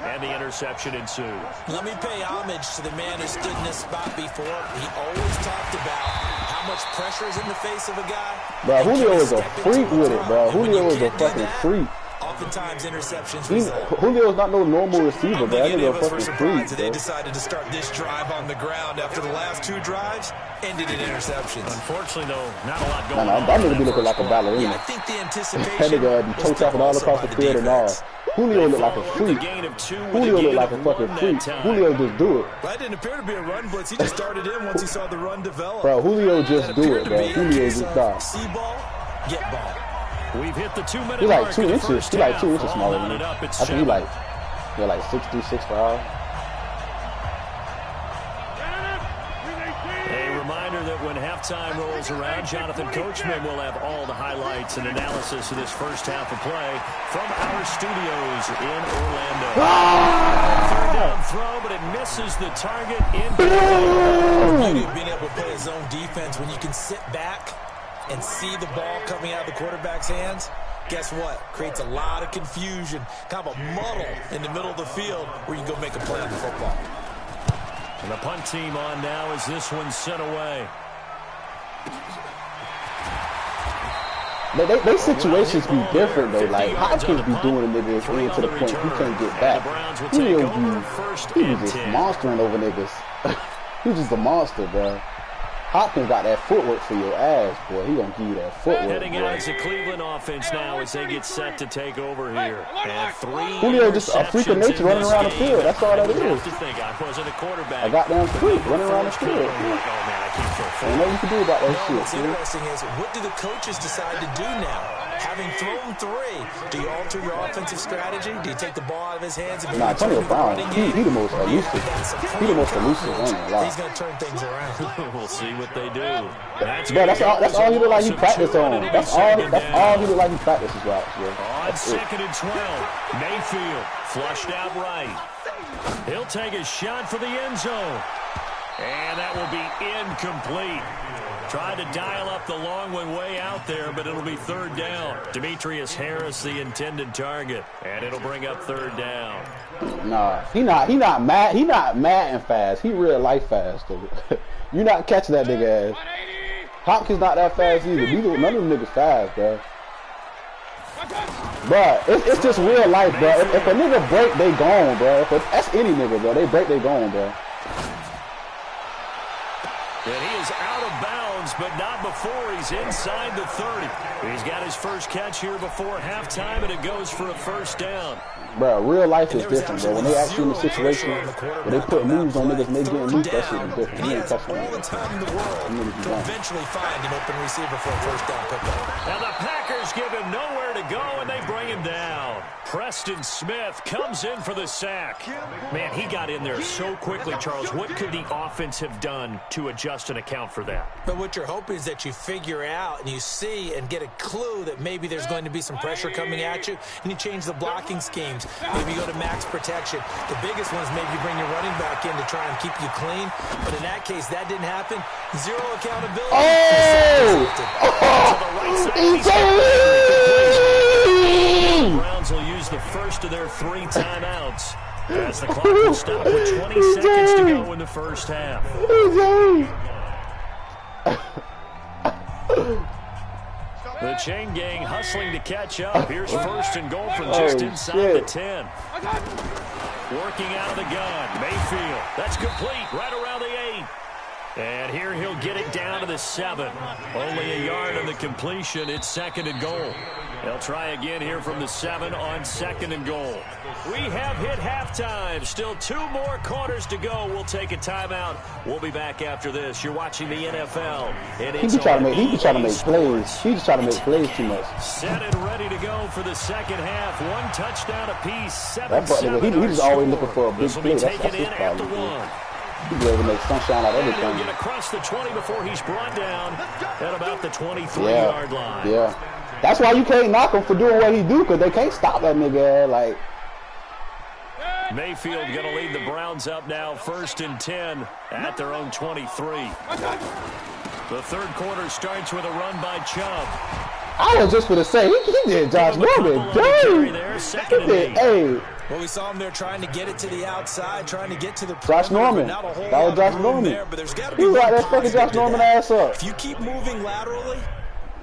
and the interception ensued. Let me pay homage to the man who stood in this spot before. He always talked about how much pressure is in the face of a guy. Bro, Julio is a freak with it, bro. Julio is a fucking freak. Oftentimes interceptions result. Julio's not no normal receiver, bro. Many That of nigga a us were fucking surprised that freak, they bro. decided to start this drive on the ground after the last 2 drives ended in interceptions. Unfortunately, though, not a lot going No, on. that nigga be looking like a ballerina. Yeah, I think the anticipation That nigga be toe tapping all across the field and all. Julio look like a freak. Julio look like a fucking freak. Julio just do it. That didn't appear to be a run blitz. He just started in once he saw the run develop. Bro, Julio just do it, bro. Julio just die. See ball, get ball. We've hit the 2-minute He mark like 2 of the inches. first He like half. 2 inches smaller All than me. knotted up I at think he 7. like 6'3", 6'5". A reminder that when halftime rolls around, Jonathan Coachman will have all the highlights and analysis of this first half of play from our studios in Orlando. Third down throw, but it misses the target in. The beauty of being able to play a zone defense when you can sit back and see the ball coming out of the quarterback's hands. Guess what? Creates a lot of confusion, kind of a muddle in the middle of the field where you can go make a play on the football. And the punt team on now as this one's sent away. They situations be different though. Like Hopkins be doing a nigga in to the point he can't get back. Julio he was just monstering over niggas. He was just a monster, bro. Hopkins got that footwork for your ass, boy. He gonna give you that footwork, Heading boy. out as the Cleveland offense now as they get set to take over here. And 3 Julio just a freak of nature running around the field. That's all that I is. have to think I wasn't a quarterback. A goddamn freak running around the field. Oh, man, I can't throw Ain't nothing you can do about that shit. What's Man. interesting is, what do the coaches decide to do now? Having thrown 3, do you alter your offensive strategy? Do you take the ball out of his hands and Nah, Antonio Brown, he the most elusive. He the most elusive runner alive. He's going to turn things around. We'll see what they do. Bro, that's all he look like he practiced on. That's all he look like he practices routes, bro. On That's it. 2nd and 12, Mayfield flushed out right. He'll take a shot for the end zone. And that will be incomplete. Tried to dial up the long one way out there, but it'll be 3rd down. Demetrius Harris, the intended target, and it'll bring up 3rd down. Nah, he not mad. He not mad and fast. He real life fast, though. You not catching that nigga ass. Hopkins not that fast either. None of them niggas fast, bro. Bruh, it's just real life, bro. If a nigga break, they gone, bro. That's any nigga, bro. They break, they gone, bro. And he is out of bounds, but not before he's inside the 30. He's got his first catch here before halftime, and it goes for a 1st down. Bro, real life is different, bro. When they actually in a situation where they put moves on niggas and they getting loose, that shit is different. You ain't touching all the time in the world to eventually find an open receiver for a 1st down pickup. And the Packers give him nowhere to go, and they bring him down. Preston Smith comes in for the sack. Man, he got in there so quickly, Charles. What could the offense have done to adjust and account for that? But what you're hoping is that you figure out and you see and get a clue that maybe there's going to be some pressure coming at you, and you change the blocking schemes. Maybe you go to max protection. The biggest one is maybe you bring your running back in to try and keep you clean. But in that case, that didn't happen. Zero accountability. Oh! 3 timeouts as the clock will stop with 20 seconds to go in the first half. The chain gang hustling to catch up. Here's first and goal from just inside the 10. Working out of the gun. Mayfield. That's complete right around the 8. And here he'll get it down to the 7. Only a yard on the completion. It's second and goal. They'll try again here from the 7 on second and goal. We have hit halftime. Still 2 more quarters to go. We'll take a timeout. We'll be back after this. You're watching the NFL. And He be trying to make plays. He just trying to make plays too much. Set and ready to go for the second half. 1 touchdown apiece. 7-7. He just always looking for a big play. That's his at the problem. 1. He be able to make sunshine out of He'll everything. get across the 20 before he's brought down at about the 23-yard line. Yeah. That's why you can't knock him for doing what he do, because they can't stop that nigga. Like, Mayfield going to lead the Browns up now, 1st and 10 at their own 23. The third quarter starts with a run by Chubb. I was just going to say, he did Josh Norman. Dang. Hey. Well, we saw him there trying to get it to the outside, trying to get to the Josh Norman. That was Josh Norman. There, but there's got to be he was like that fucking Josh Norman ass up. If you keep moving laterally,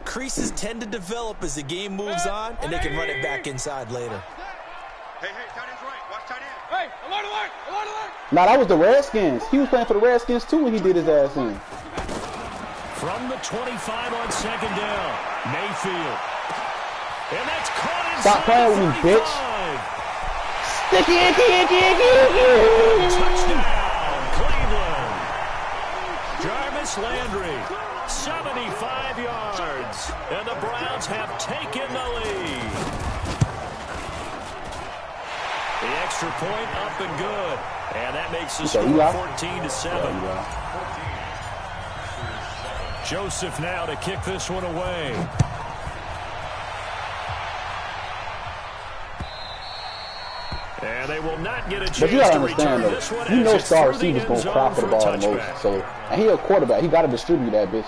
creases tend to develop as the game moves on, and they can run it back inside later. Hey, tight end's right. Watch tight end. Hey, alert. Nah, that was the Redskins. He was playing for the Redskins, too, when he did his ass in. From the 25 on second down, Mayfield. And that's caught inside. Stop playing with me, bitch. Sticky, icky. Touchdown, Cleveland. Jarvis Landry, 75 yards. And the Browns have taken the lead. The extra point up and good. And that makes the score 14-7. Joseph now to kick this one away. And they will not get a chance but you gotta to understand, return this one. though, you know star receivers gonna cry for the ball the most. So, and he a quarterback. He gotta distribute that bitch.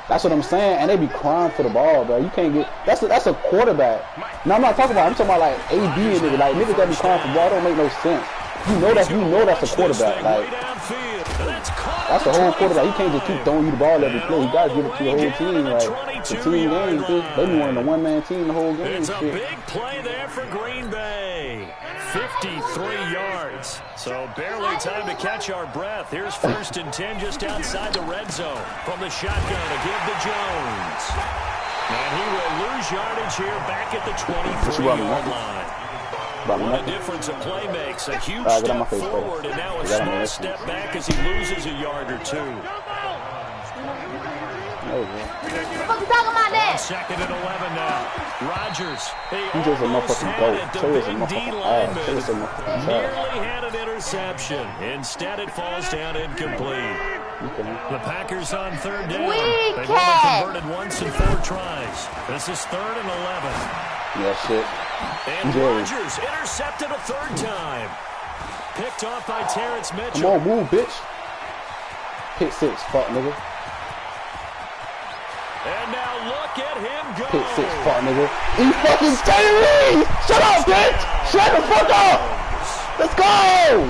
That's what I'm saying, and they be crying for the ball, bro. You can't get that's a quarterback. No, I'm not talking about. I'm talking about like AD and niggas. Like niggas that be crying for the ball don't make no sense. You know that's a quarterback. Like that's the whole quarterback. He can't just keep throwing you the ball every play. He gotta give it to the whole team. Like the team game, bitch. They be wanting a one-man team the whole game. It's a big play there for Green Bay. 53 yards. So barely time to catch our breath. Here's 1st and 10 just outside the red zone. From the shotgun to give to Jones. And he will lose yardage here back at the 23-yard line. What a difference a play makes. A huge step forward and now a small step back as he loses a yard or two. Second and 11 now. Rodgers. He just a motherfucking goat. So is a motherfucking ass. So is a motherfucking Nearly had an interception. Instead, it falls down incomplete. The Packers on 3rd down. They've only converted once in 4 tries. This is 3rd and 11. Yeah, shit. And Rodgers intercepted a 3rd time. Picked off by Terrence Mitchell. Come on, move, bitch. Pick 6, fuck nigga. And now look at him go. Pick 6, fuck nigga. He fucking staying. Shut up, bitch. Shut the fuck up. Let's go.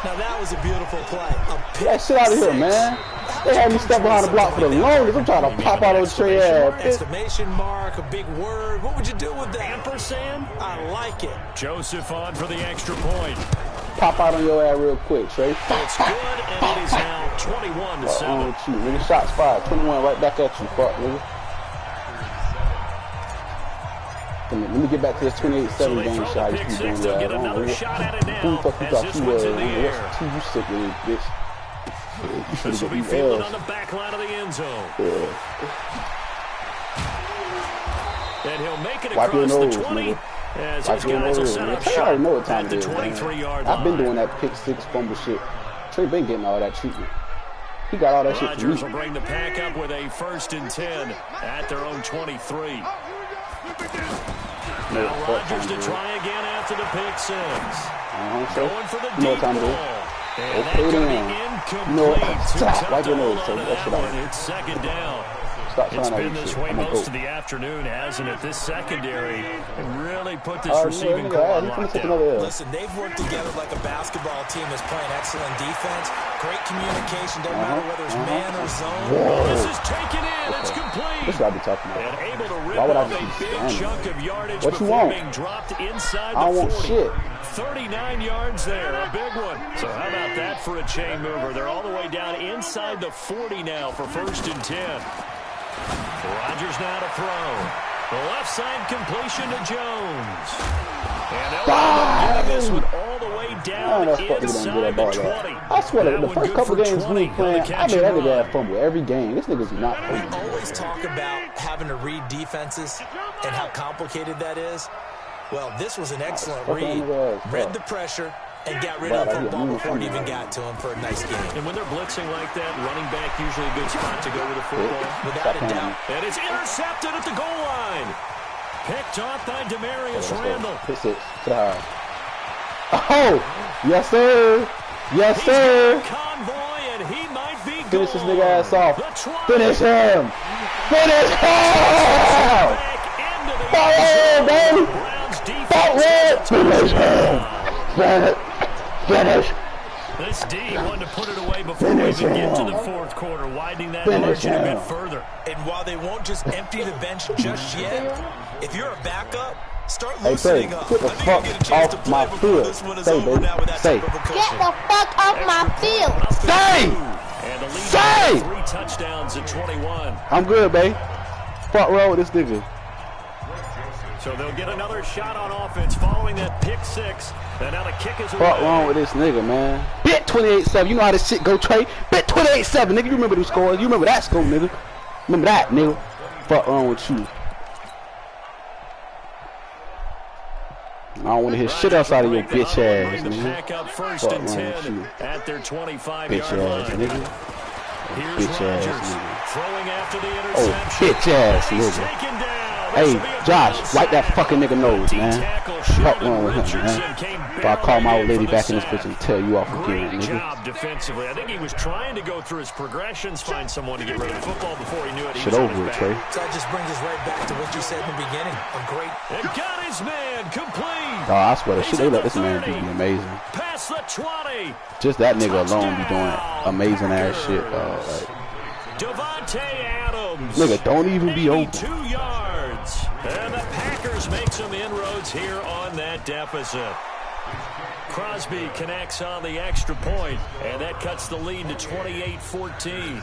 Now that was a beautiful play. Get that shit out of here, man. They had me stuck behind the block for the longest. I'm trying to pop out of the tray ass. Exclamation mark, a big word. What would you do with that? Ampersand? I like it. Joseph on for the extra point. Pop out on your ass real quick, Trey. It's good, and it is now 21-7. Oh, shoot, nigga. Shots fired. 21 right back at you, fuck, nigga. Let me get back to this 28-7 game shot. You keep doing that. Who the fuck you thought you was? What's the you sick with this, bitch? This will be fielded on the back line of the end zone. And he'll make it across the 20. As his guys will set up shop at the 23-yard line. I've been doing that pick 6 fumble shit. Trey been getting all that treatment. He got all that shit from me. Rodgers will bring the pack up with a 1st and 10 at their own 23. Now Rodgers to try again after the pick 6. Going for the deep ball. And that could be incomplete. Too tough to hold on to that one. It's second down. It's been this way most of the afternoon, hasn't it? This secondary really put this receiving core on lockdown. Listen, they've worked together like a basketball team that's playing excellent defense. Great communication, doesn't matter whether it's man or zone. Well, this is taken in. It's complete. This is what I be talking about. And able to rip off a big chunk of yardage before being dropped inside the 40. I don't want shit. 39 yards there, a big one. So how about that for a chain mover? They're all the way down inside the 40 now for 1st and 10. Rodgers now to throw. The left side completion to Jones. And they'll end this one all the way down inside the 20. I swear, the first couple games we were playing, I made that nigga have fumble every game. This nigga's not playing. We always talk about having to read defenses and how complicated that is. Well, this was an excellent read. Read the pressure and got rid of the football before it even got to him for a nice game. And when they're blitzing like that, running back usually a good spot to go with the football. Without a doubt. And it's intercepted at the goal line. Picked off by Demarius Randall. Oh, yes, sir. Yes, sir. Convoy, and he might be Finish this nigga ass off. Finish him. Finish him. Fire, baby. Fire. Finish him. Finish. This D wanted to put it away before we even get to the 4th quarter, widening that margin a bit further. And while they won't just empty the bench just yet, if you're a backup, start loosening up. Get the fuck off my field. Say, baby. Say. Get the fuck off my field. Say. And the lead Say. 3 touchdowns at 21. I'm good, babe. Front row with this nigga. So they'll get another shot on offense following that pick 6. And now the kick is away. Fuck wrong with this nigga, man. Bet 28-7. You know how this shit go, Trey. Bet 28-7, nigga. You remember the scores. You remember that score, nigga. Remember that, nigga. Fuck wrong with you. I don't want to hear shit else out of your bitch ass, nigga. Fuck wrong with you. At their 25-yard bitch ass, nigga. Here's Bitch ass, nigga. throwing after the interception. Oh, bitch ass, nigga. Hey, Josh, wipe that fucking nigga nose, man. Fuck wrong with him, man. If I call my old lady back in this bitch and tell you off again, Great nigga. job defensively. I think he was trying to go through his progressions, find someone to get rid of the football before he knew it. Shit over with, Trey. So that just brings us right back to what you said in the beginning. A great. It got his man complete. Oh, I swear, the shit they let this man do be amazing. Past the 20. Just that nigga alone be doing amazing ass shit, dog. Like, Devontae Adams. nigga, don't even be open. 2 yards. And the Packers make some inroads here on that deficit. Crosby connects on the extra point, and that cuts the lead to 28-14.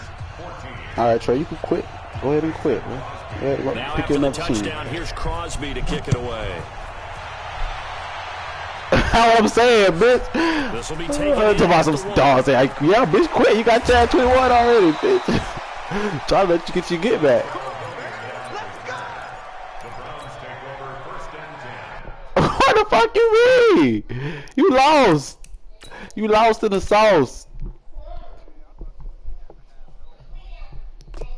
All right, Trey, you can quit. Go ahead and quit, man. Now pick after the another team. touchdown, here's Crosby to kick it away. How I'm saying, bitch. This will be taken Talking about some dogs. Like, yeah, bitch, quit. You got Chad 21 already, bitch. Try to let you get your get back. What the fuck you mean? You lost. You lost in the sauce.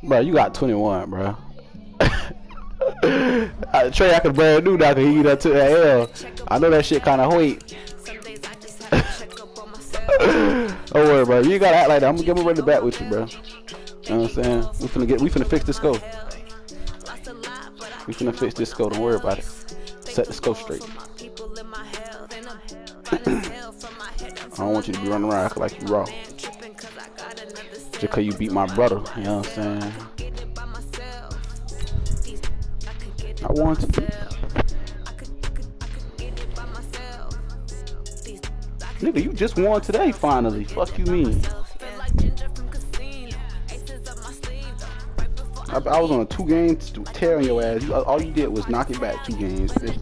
Bro, you got 21, bro. Trey, I could brand new now because he that took that L. I know that shit kind of weight. Don't worry, bro. You gotta act like that. I'm gonna get ready back with you, bro. You know what I'm saying? We finna fix this score. We finna fix this score. Don't worry about it. Set the score straight. I don't want you to be running around like you raw. Just because you beat my brother. You know what I'm saying? I want to. Nigga, you just won today, finally. Fuck you mean? I was on a 2-game tear on your ass. All you did was knock it back 2 games. Bitch.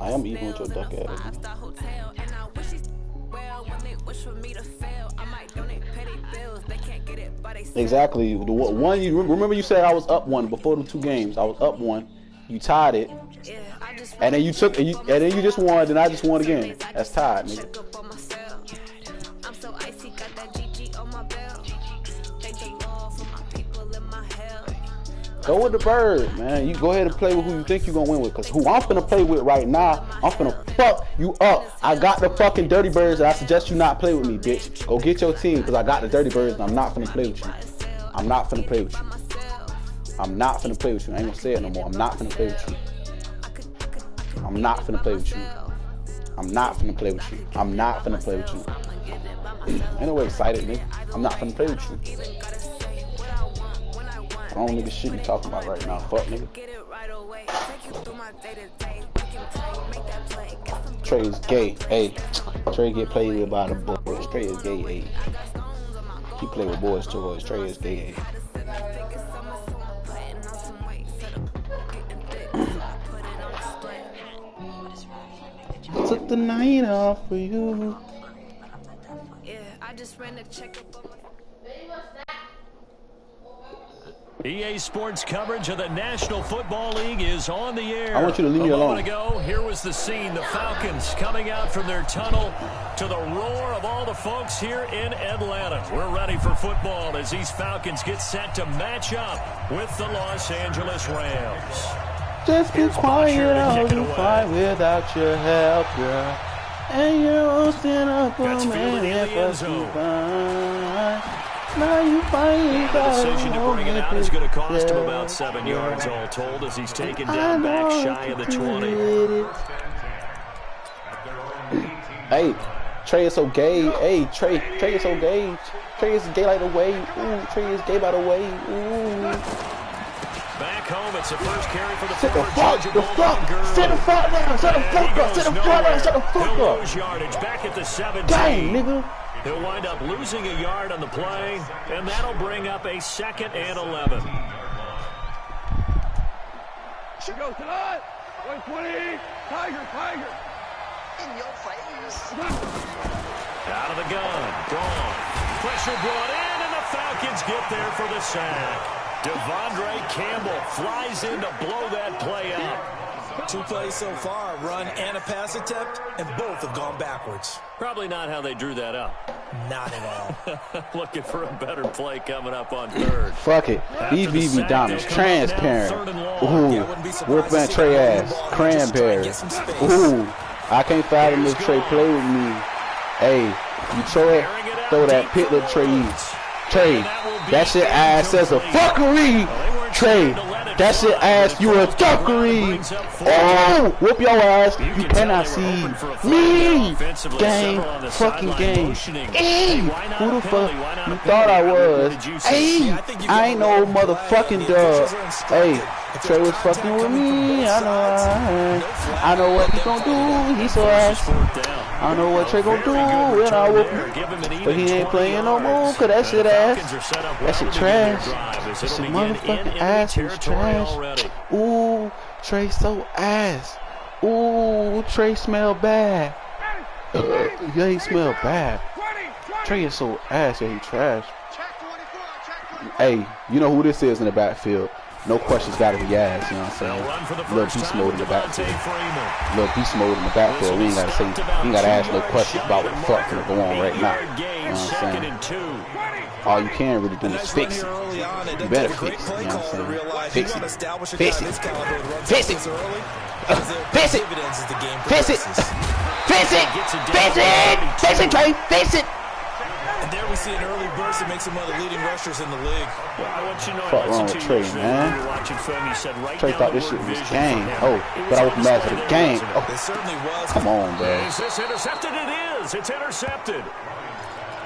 I am even with your duck ass. Exactly. The one you remember you said I was up 1 before the 2 games. I was up 1. You tied it. And then you took and then you just won, then I just won again. That's tied, nigga. Go with the bird, man. You go ahead and play with who you think you're gonna win with. Cause who I'm finna play with right now, I'm finna fuck you up. I got the fucking dirty birds, and I suggest you not play with me, bitch. Go get your team, cause I got the dirty birds, and I'm not finna play with you. I'm not finna play with you. I'm not finna play with you. I ain't gonna say it no more. I'm not finna play with you. I'm not finna play with you. I'm not finna play with you. I'm not finna play with you. Ain't no way excited, nigga. I'm not finna play with you. I don't nigga shit you talking about right now. Fuck, nigga. Trey is gay. Hey, Trey get played with by the boys. Trey is gay. Hey, he play with boys too. Boys. Trey is gay. Hey. Took the night off for you. Yeah, I just ran a checkup on my. EA Sports coverage of the National Football League is on the air. I want you to leave me alone. A moment ago, here was the scene. The Falcons coming out from their tunnel to the roar of all the folks here in Atlanta. We're ready for football as these Falcons get set to match up with the Los Angeles Rams. Just be quiet, I'll do fine without your help, girl. And you're stand up on me if I fine. Now you find the decision to bring it out is going to cost him about 7 yards all told as he's taken down back shy of the 20. Hey, Trey is so gay. Hey, Trey is so gay. Trey is gay like the way. Ooh, Trey is gay by the way. Ooh. Back home, it's the first carry for the Sit the fuck down. Sit the fuck down. Sit the fuck up. Sit the fuck down. Sit the fuck up. Lose yardage back at the 17. Dang, nigga. He'll wind up losing a yard on the play, and that'll bring up a 2nd and 11. She goes to that. 120. Tiger. In your face. Out of the gun. Gone. Pressure brought in, and the Falcons get there for the sack. Devondre Campbell flies in to blow that play up. 2 plays so far, a run and a pass attempt, and both have gone backwards. Probably not how they drew that up. Not at all. Looking for a better play coming up on 3rd. Fuck it. These McDonald's transparent. Ooh, whipping Trey ass. Cranberry. Ooh, I can't fathom this Trey play with me. Hey, you throw that pit that Trey eats. Trey, that shit ass says a fuckery. Trey, that shit ass you a fuckery. Oh, whoop your ass. You cannot see me. Game, fucking game. Hey, who the fuck you thought I was? Hey, I ain't no motherfucking dog. Hey, Trey was fucking with me. I know what he gonna do. He so ass. I know what Trey gonna do, and I whoop him. But he ain't playing no more, cause that shit ass. That shit trash. That shit motherfucking ass is trash. Ooh, Trey so ass. Ooh, Trey smell bad. Yeah, he smell bad. Trey is so ass, yeah, he trash. Hey, you know who this is in the backfield. No questions gotta be asked, you know what I'm saying? Little beast mode in the backfield. Little beast mode in the backfield. We ain't gotta say, we ain't gotta ask no questions about what the fuck gonna go on right now. You know what I'm saying? All you can really do is fix it. You better fix it, you know what I'm saying? Fix it. Fix it. Fix it. Fix it. Fix it. Fix it. Fix it. Fix it, Trey. Fix it. And there we see an early burst that makes him one of the leading rushers in the league. Well, I want you to know, fuck wrong with Trey, man? Trey thought this shit was game. Oh, but I was mad for the game. Oh, come on, bro. Is this intercepted? It is. It's intercepted.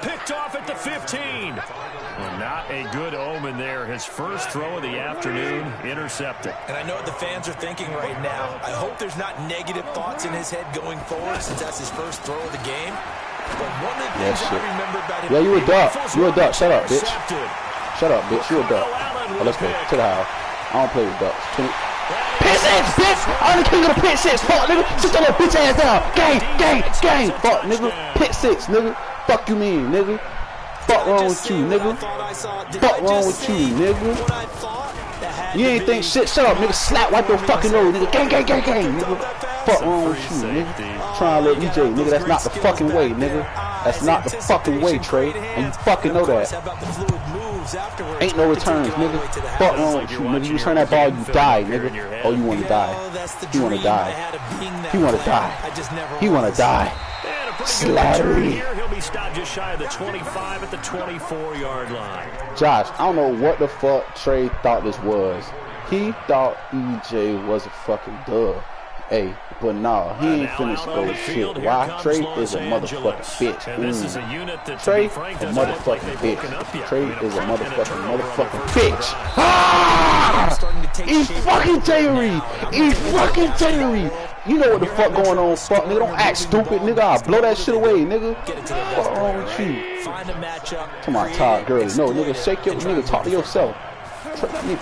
Picked off at the 15. Well, not a good omen there. His first throw of the afternoon, intercepted. And I know what the fans are thinking right now. I hope there's not negative thoughts in his head going forward since that's his first throw of the game. But one of the things I remember about him. Yeah, you a duck. You a duck. Shut up, bitch. Shut up, bitch. You a duck. Oh, let's go to the house. I don't play with ducks. Pit six, bitch! I'm the king of the pit six. Fuck, nigga. Sit that little bitch ass down. Gang. Fuck, nigga. Pit six, nigga. Fuck you mean, nigga. Fuck wrong with you, nigga. Fuck wrong with you, nigga. You ain't think shit. Shut up, nigga. Slap, wipe your fucking nose, nigga. Gang, nigga. Fuck wrong with you, nigga. Trying to let EJ, nigga. That's not the fucking way, nigga. That's not the fucking way, Trey. And you fucking know that. moves afterwards. Ain't no returns, nigga. Fuck wrong with you, nigga. You return that ball, you die, nigga. Oh, you want to die. You want to die. He want to die. He want to die. Slattery. He'll be stopped just shy of the 25 at the 24-yard line. Josh, I don't know what the fuck Trey thought this was. He thought EJ was a fucking dub. Hey, but nah, he ain't finna score shit. Why? Trey is a motherfucking bitch. Trey, a motherfucking bitch. Trey is a motherfucking bitch. Ah! He fucking Terry. He fucking Terry. You know what the fuck going on, fuck nigga. Don't act stupid, nigga. I'll blow that shit away, nigga. What's wrong with you? To my Todd Gurley. No, nigga, shake your nigga, talk to yourself.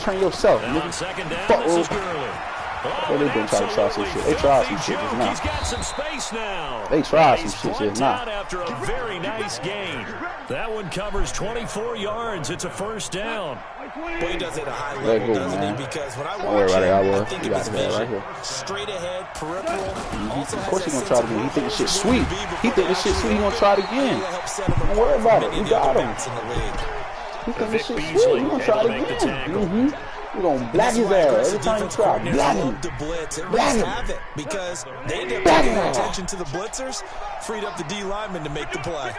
Train yourself, nigga. Fuck with. Well, they been trying to try some shit. They tried some shit just now. He's got some space now. They tried some shit just now. After a very nice gain. That one covers 24 yards. It's a first down. But he does it at a high level, doesn't he? Because when I watch it, I think of his vision. Straight ahead, peripheral. Of course he's going to try it again. He think this shit's sweet. He think this shit's sweet. He's going to try it again. Don't worry about it. We got him. He think this shit's sweet. He's going to try it again. We're going to black his ass every time you try. Black him. Black him. Because they ended up paying attention to the blitzers, freed up the D lineman to make the play.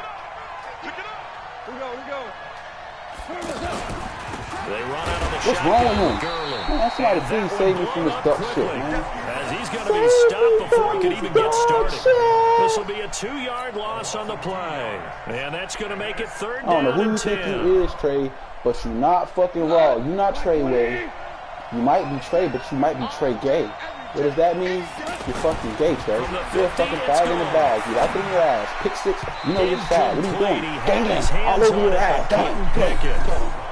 They run out of the What's wrong with him? Man, somebody please save me from this duck shit, man. As he's going to be stopped before he can even get started. This will be a 2-yard loss on the play. And that's going to make it third down. I don't know who you think you is, Trey, but you're not fucking raw. You're not Trey Way. You might be Trey, but you might be Trey Gay. What does that mean? You're fucking gay, Trey. You're a fucking fag in the bag. You like it in your ass. Pick six. You know you're fag. What are you doing? Gang, all over your ass.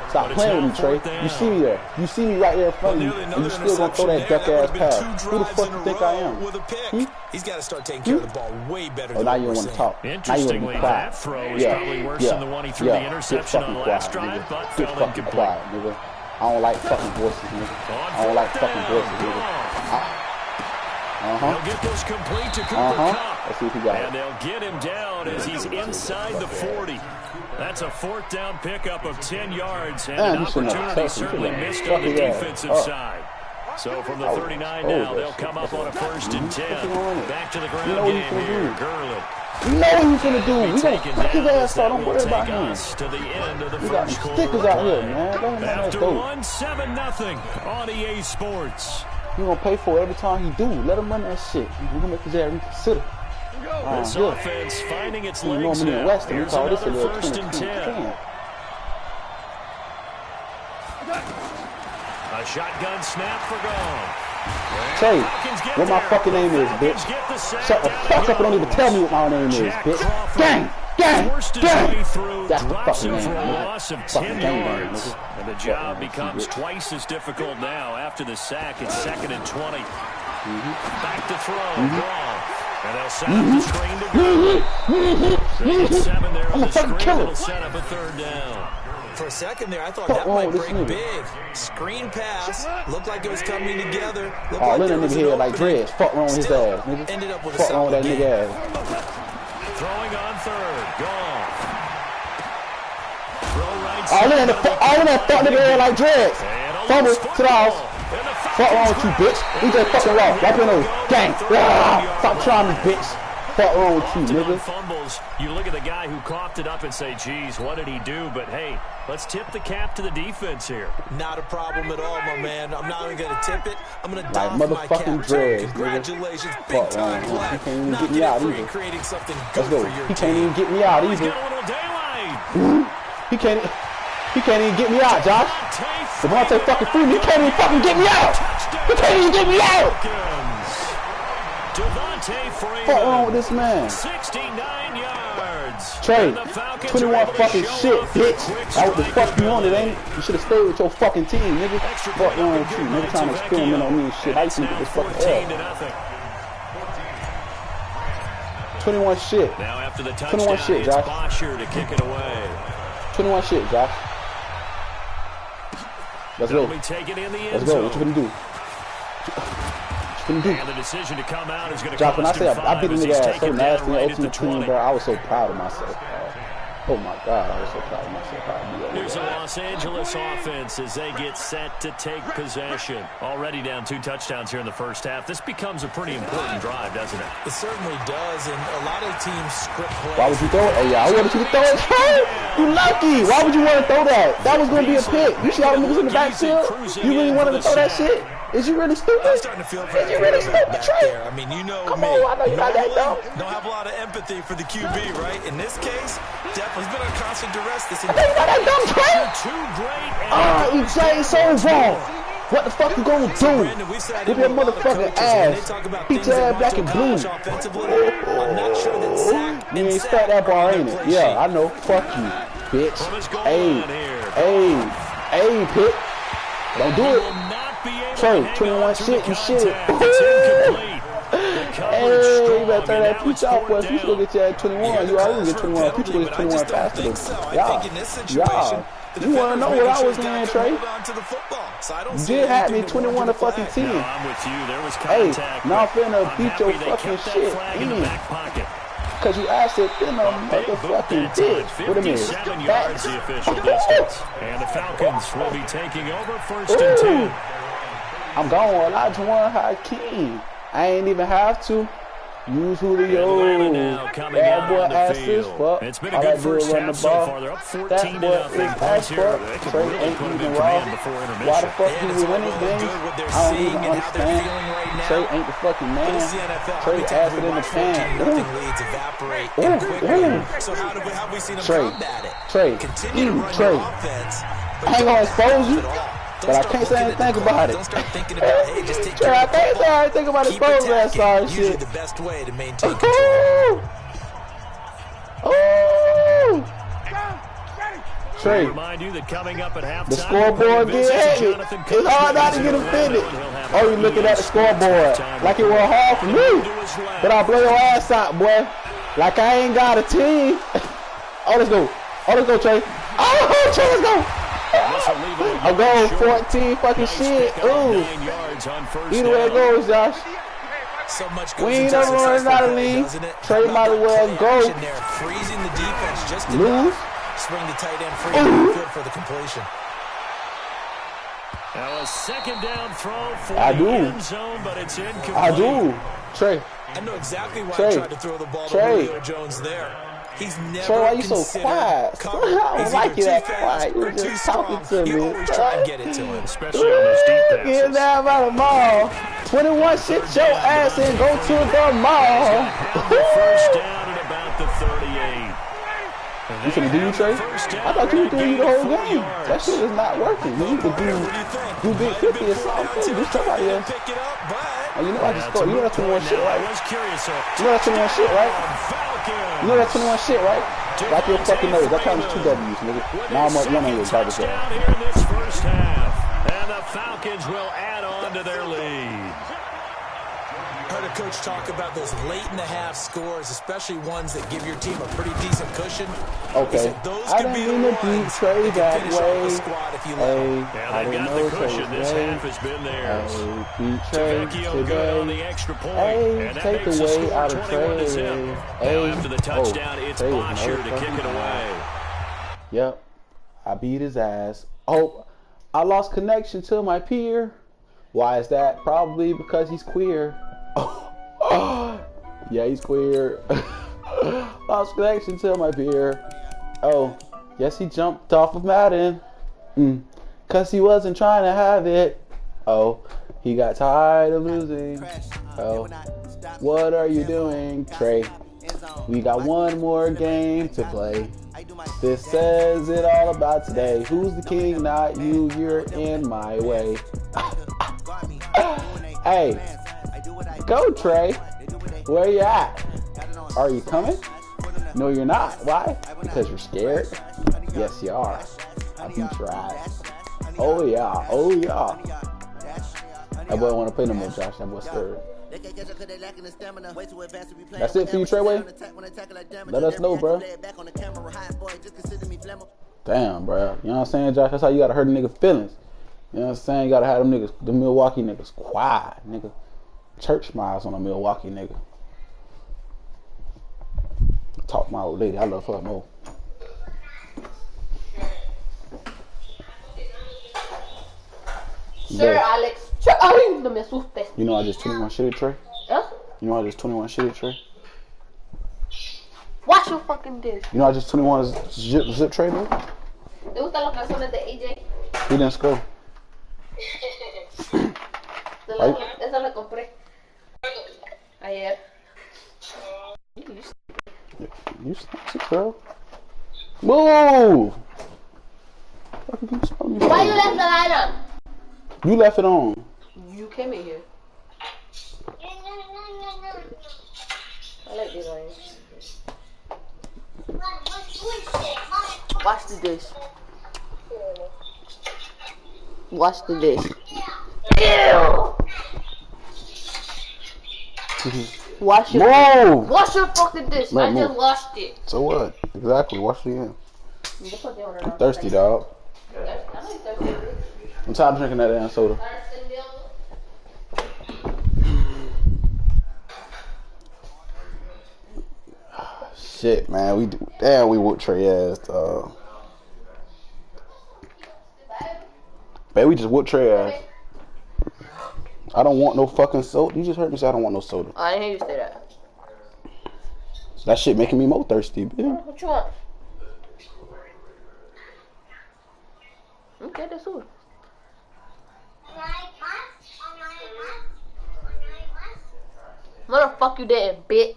Stop playing with me, Trey. You see me there. You see me right there in front of you, and you still gonna throw that duck ass pass. Who the fuck you think I am? He's got to start taking care of the ball way better. Oh, now you don't want to talk. Now you want to be quiet. That throw is probably worse than the one he threw the interception on the last drive, but get fucking quiet, nigga. I don't like fucking voices, nigga. I don't like fucking voices, nigga. They'll get this complete to Cooper Kupp. Let's see if he got it. And they'll get him down as he's inside the 40. That's a 4th down pickup of 10 yards, and an opportunity certainly missed on the defensive side. So from the 39 now, they'll come up on a 1st and 10. Back to the ground game here, Gurley. You know what he's gonna do. We gonna fuck his ass out. Don't worry about him. We got some stickers out here, man. After 1-7-0 on EA Sports. He gonna pay for it every time he do. Let him run that shit. We gonna make his ass reconsider. This offense finding its legs now. Here's another 1st and 10. A shotgun snap for Gone. Trey, what my fucking name is, bitch. Shut the fuck up and don't even tell me what my name is, bitch. Gang! Gang! Gang! That's the fucking name, man. Fucking gang, nigga. And the job becomes twice as difficult now. After the sack, it's 2nd and 20. Back to throw. Gone. And they'll set up the screen to go. 7 there on the screen. It'll set up a 3rd down. For a second there, I thought that might break big. Screen pass. Looked like it was coming together. Oh, look at that nigga here like dreads. Fuck wrong with his ass, nigga. Ended up with fuck wrong with that nigga ass. Throwing on 3rd. Gone. Throw right side. All in that fuck nigga here like dreads. Fumble to the house. Fuck wrong with you, bitch. We just fucking raw. Wipe your nose. Gang. Stop trying me, bitch. Fuck wrong with you, nigga. Fumbles. You look at the guy who coughed it up and say, geez, what did he do? But hey, let's tip the cap to the defense here. Not a problem at all, my man. I'm not even going to tip it. I'm going to doff my cap. Congratulations. Big time play. He can't even get me out either. Creating something good for your He can't even get me out either. He's got a little daylight. He can't even get me out, Josh. Devontae fucking Freeman, he can't even fucking get me out. He can't even get me out. Devontae Freeman. What's wrong with this man? 69 yards. Trey, 21 fucking shit, bitch. That what the fuck you wanted, ain't it? You should have stayed with your fucking team, nigga. Fuck wrong with you, nigga, trying to experiment on me and shit. I used to get this fucking L. 21 shit. Now after the touchdown, 21 shit, Josh. Bosher to kick it away. 21 shit, Josh. Let's go. Let's go. What you gonna do? And the decision to come out is going to Josh, when I say I beat the nigga ass so nasty in right Ultimate Team, bro, I was so proud of myself, bro. Oh my God, I was so proud of myself. Here's the Los Angeles offense as they get set to take possession. Already down 2 touchdowns here in the first half. This becomes a pretty important drive, doesn't it? It certainly does, and a lot of teams script plays. Why would you throw it? Oh, yeah, I wanted you to throw it. You lucky. Why would you want to throw that? That was going to be a pick. You see all the niggas in the backfield? You really wanted to throw that shit? Is you really stupid? I'm starting to feel for Is you really stupid, Trey? I mean, you know Come me. on, I know you're not that dumb. Don't have a lot of empathy for the QB, right? In this case, definitely he's been on constant duress this I know you're not that dumb, Trey. Too great. Oh, EJ so wrong. What the fuck you gonna do? With that motherfucking ass. Beat your ass black and blue. You ain't start that bar, ain't it? Yeah, I know. Fuck you, bitch. Hey, Pitt. Don't do it. Trey, 21 shit, you shit. Hey, you better turn that peach off, boy. Peach will get you at 21. You already get 21. Peach will get 21 faster than y'all. You want to know what I was doing, Trey? You did have me 21 to fucking 10. Hey, now I'm finna beat your fucking shit in. Because you asked it in a motherfucking dick. What a minute. Yards the official distance. And the Falcons will be taking over 1st and 10. I'm going Elijah Warren Hakeem. I ain't even have to use Julio. That boy ass is fuck. It's been a good first half so far. They're up 14 to nothing. Points here. They could really put them in command before intermission. Why the fuck he would win this game? I don't even understand. Trey ain't the fucking man. Trey ass it in the pan. Trey. I ain't gonna expose you. But I can't say anything about it. Don't start thinking about, hey, just take I can't say anything about his phone that sorry shit. Usually the best way to maintain control. Trey, remind you that coming up at halftime, the scoreboard get heavy. It's hard not to get offended. Oh, you looking at the scoreboard like it was hard for me. But I'll blow your ass out, boy. Like I ain't got a team. Oh, let's go. Trey. Oh, Trey, let's go. I'm going 14 fucking shit. Ooh. Either way it goes, Josh. So much we ain't never running out of lead. Trey might as well go. Freezing the defense just lose. Swing the tight end free field for the completion. Now a second down throw for the end zone, but it's incomplete. I do. Trey. I know exactly why I tried to throw the ball to Julio Jones there. He's never Trey, why you so quiet? I don't like you that quiet. You're just talking to me. You always try and get it to him, especially on those deep passes. Get down by the mall. 21, sit your ass and go to the mall. First down at about the 38. You finna do you, Trey? I thought you were doing you the whole game. That shit is not working. You need to do big 50 or something. Do somebody else. Oh, you know I just scored. You know that 21 shit, right? You know that 21 shit, right? You know that 21 shit, right? Wipe your fucking nose. That counts 2 W's, nigga. Now I'm up 1 on your garbage here in this first half. And the Falcons will add on to their lead. Heard a coach talk about those late in the half scores, especially ones that give your team a pretty decent cushion. Okay. I didn't mean to beat Trey that way. I didn't know Trey this half has been theirs. Beat Trey today. Take the way out of Trey. Now after the touchdown, it's Bosher to kick it away. Yep. I beat his ass. Oh, I lost connection to my peer. Why is that? Probably because he's queer. Yeah, he's queer. Lost connection to my peer. Oh, yes, he jumped off of Madden. Cause he wasn't trying to have it. Oh, he got tired of losing. Oh, what are you doing, Trey? We got one more game to play. This says it all about today. Who's the king? Not you. You're in my way. Hey. Go, Trey. Where you at? Are you coming? No, you're not. Why? Because you're scared? Yes, you are. I beat your ass. Oh, yeah. Oh, yeah. That boy don't want to play no more, Josh. That boy's scared. That's it for you, Treyway? Let us know, bro. Damn, bro. You know what I'm saying, Josh? That's how you got to hurt a nigga feelings. You know what I'm saying? You got to have them niggas, the Milwaukee niggas, quiet, nigga. Church smiles on a Milwaukee nigga. Talk to my old lady. I love her more. Sure, Alex. Sure. Ay, no me asustes. You know I just 21 shitty Trey? Huh? You know I just 21 shitty Trey? Wash your fucking dish. You know I just 21 zip Trey, man? ¿Te gustan los calzones de AJ? He didn't score. Esa la compré ayer. You sleep, girl. Move! Why you left the light on? You left it on. You came in here. I like this one. Wash the dish. Wash the dish. Ew! Wash your Move! Wash your fucking dish. No, I move. just washed it. So what? Exactly. Wash it again. You put the order I'm on. thirsty, dog. I know you're thirsty. I'm tired of drinking that damn soda. Shit, man. We whooped Trey ass, dog. Man, we just whooped Trey ass. I don't want no fucking soda. You just heard me say I don't want no soda. I didn't hear you say that. That shit making me more thirsty, bitch. What you want? Okay, that's all. Motherfucker, you didn't, bitch.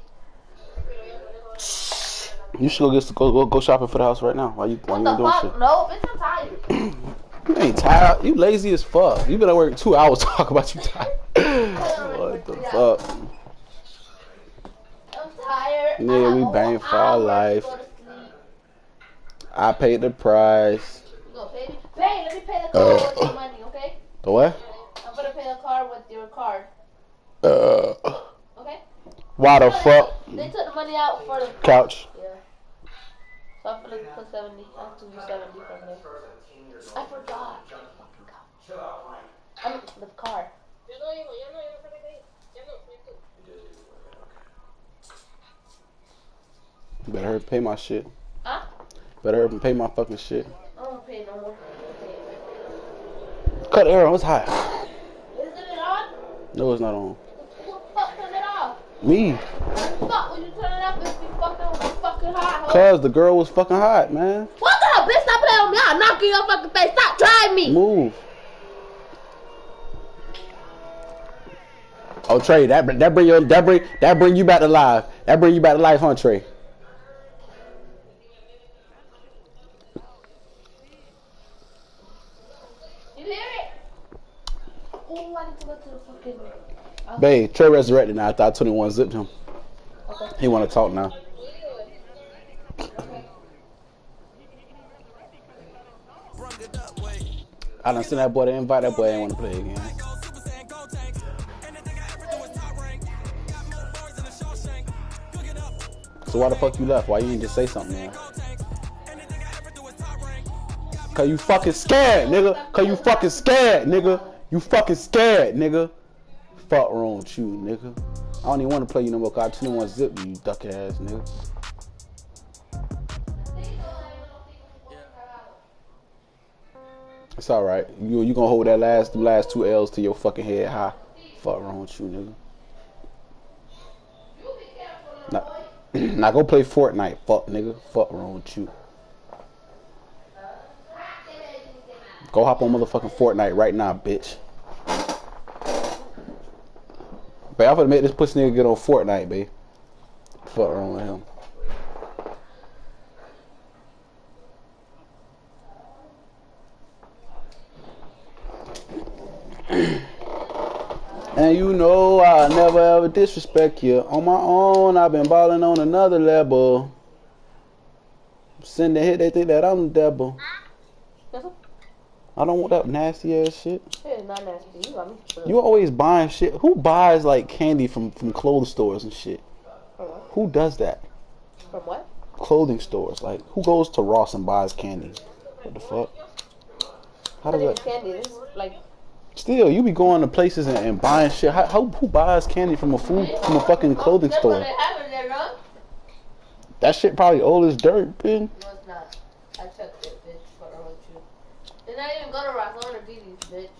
You should go shopping for the house right now. Why you doing shit? No, bitch, I'm tired. You ain't tired. You lazy as fuck. You been at work 2 hours talking about you tired. What the fuck? I'm tired. Nigga, we banged for our life. I paid the price. You gonna pay me? Pay, let me pay the car with your money, okay? The what? I'm gonna pay the car with your card. Okay? Why the fuck? They took the money out for the Couch. Yeah. So I'm gonna put 70. I have to do 70 from there. I forgot. Fucking couch. I mean, the car. You better hurry pay my shit. Huh? Better hurry pay my fucking shit. I don't pay no more. Cut the air on. It's hot. Isn't it on? No, it's not on. Who the fuck turned it off? Me. Fuck, when you turn it off, it's be fucking hot. Cause the girl was fucking hot, man. What the hell, bitch? Stop playing with me. I'll knock you in your fucking face. Stop trying me. Move. Oh, Trey, that bring you back to life. That bring you back to life, huh, Trey? You hear it? Oh, I need to go to the fucking. Babe, Trey resurrected now. I thought 21 zipped him. Okay. He want to talk now. I done seen that boy to invite that boy. I ain't want to play again. So why the fuck you left? Why you ain't just say something, man? Cause you fucking scared, nigga. Cause you fucking scared, nigga. You fucking scared, nigga. Fuck wrong with you, nigga. I don't even want to play you no more. Cause I 21 zip you duck ass, nigga. It's alright. You gonna hold that last 2 L's to your fucking head high. Fuck wrong with you, nigga. Now go play Fortnite, fuck nigga. Fuck wrong with you. Go hop on motherfucking Fortnite right now, bitch. Babe, I'm gonna make this pussy nigga get on Fortnite, babe. Fuck wrong with him. And you know I never ever disrespect you. On my own, I've been balling on another level. Send the hit, they think that I'm the devil. I don't want that nasty ass shit. It's not nasty. You got me. You always buying shit. Who buys like candy from clothing stores and shit? Who does that? From what? Clothing stores. Like who goes to Ross and buys candy? What the fuck? How does that? Candy. This is like. Still, you be going to places and buying shit. Who buys candy from a fucking clothing store? They have it there, huh? That shit probably old as dirt, bitch. No, it's not. I checked it, bitch. Fuck wrong with you. Did not even go to Ross. I went to BD's, bitch.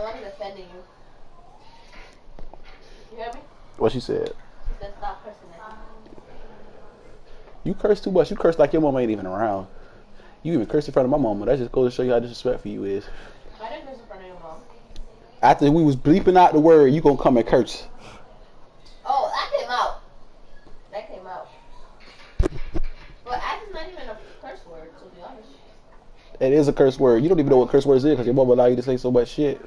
I'm defending you. You hear me? What she said? She said stop cursing at me. You curse too much. You curse like your mama ain't even around. You even curse in front of my mama. That just goes to show you how disrespectful you is. I didn't curse in front of your mom. After we was bleeping out the word, you gonna come and curse. Oh, that came out. That came out. But ass is not even a curse word, to be honest. It is a curse word. You don't even know what curse words is because your mama allow you to say so much shit.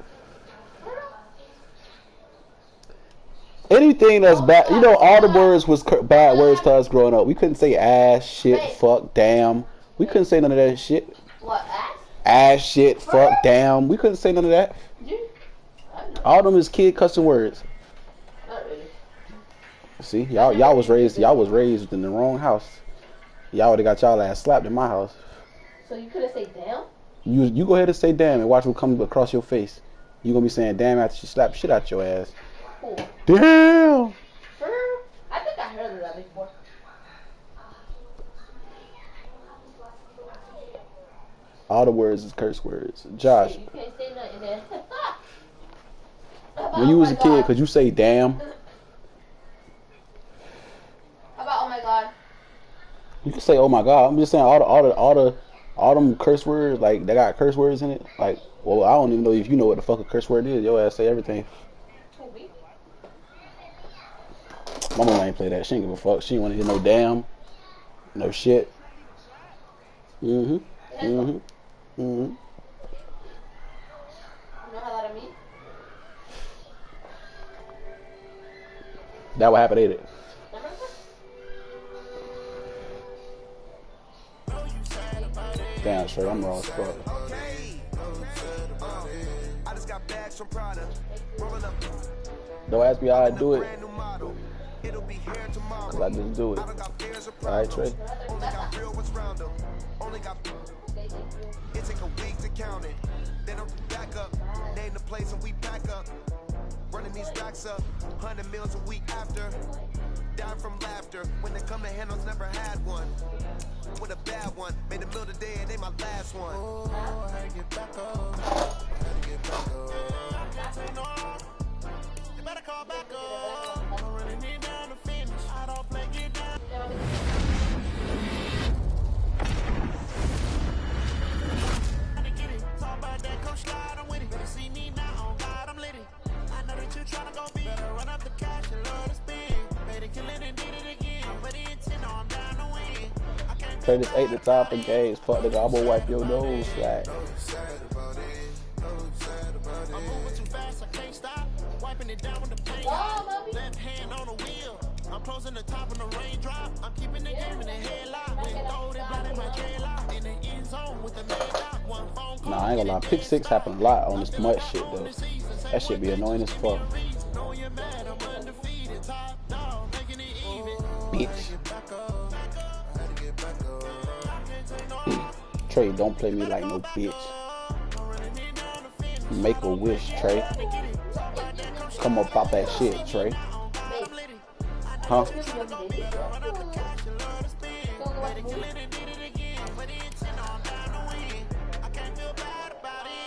Anything that's bad, you know, all the words was bad words to us growing up. We couldn't say ass, shit, fuck, damn. We couldn't say none of that shit. What, ass? Ass, shit, fuck, damn. We couldn't say none of that. All of them is kid cussing words. Not really. See, y'all was raised in the wrong house. Y'all would have got y'all ass slapped in my house. So you couldn't say damn? You go ahead and say damn and watch what comes across your face. You gonna be saying damn after she slapped shit out your ass. Cool. Damn. For real? I think I heard of that before. All the words is curse words. Josh, You can't say nothing there. when you was a kid, could you say damn? How about oh my god? You can say oh my god. I'm just saying all them curse words, like they got curse words in it. Like, well, I don't even know if you know what the fuck a curse word is. Your ass say everything. My mama ain't play that. She ain't give a fuck. She ain't want to hear no damn, no shit. You know how that means? That what happened, ain't it? Damn, straight. I'm wrong as fuck. Don't ask me how I do it. Cause I just do it. Alright, Trey. It take a week to count it. Then I'm back up. Name the place and we pack up. Running these stacks up. 100 meals a week after. Dying from laughter. When they come to handles, never had one. With a bad one. Made a meal today and they my last one. Oh, I had to get back up. I had to get back up. I can't take no. You better call back up. I don't really need down to finish. I don't play get down. Talk about that coach slide, I'm with it. Better see me now, on God, I'm lit it. I know that you tryna go big. Better run up the cash and love to spend. Made it, kill it, and did it again. But the intent, no, I'm down to win. I can't Trey just ate the top of games. Fuck nigga, I'm gonna wipe your nose flat. I'm moving too fast, I can't stop. Wiping it down with the paint. Left hand on the wheel. I'm closing the top of the raindrop. I'm keeping the game in the headlock. When gold and blood in my dreadlock. In the end zone with the man out. One phone call. Nah, I ain't gonna lie. Pick six happen a lot on this much shit though. That shit be annoying as fuck. Bitch. Trey, don't play me like no bitch. Make a wish, Trey. Come up pop that shit, Trey. Huh?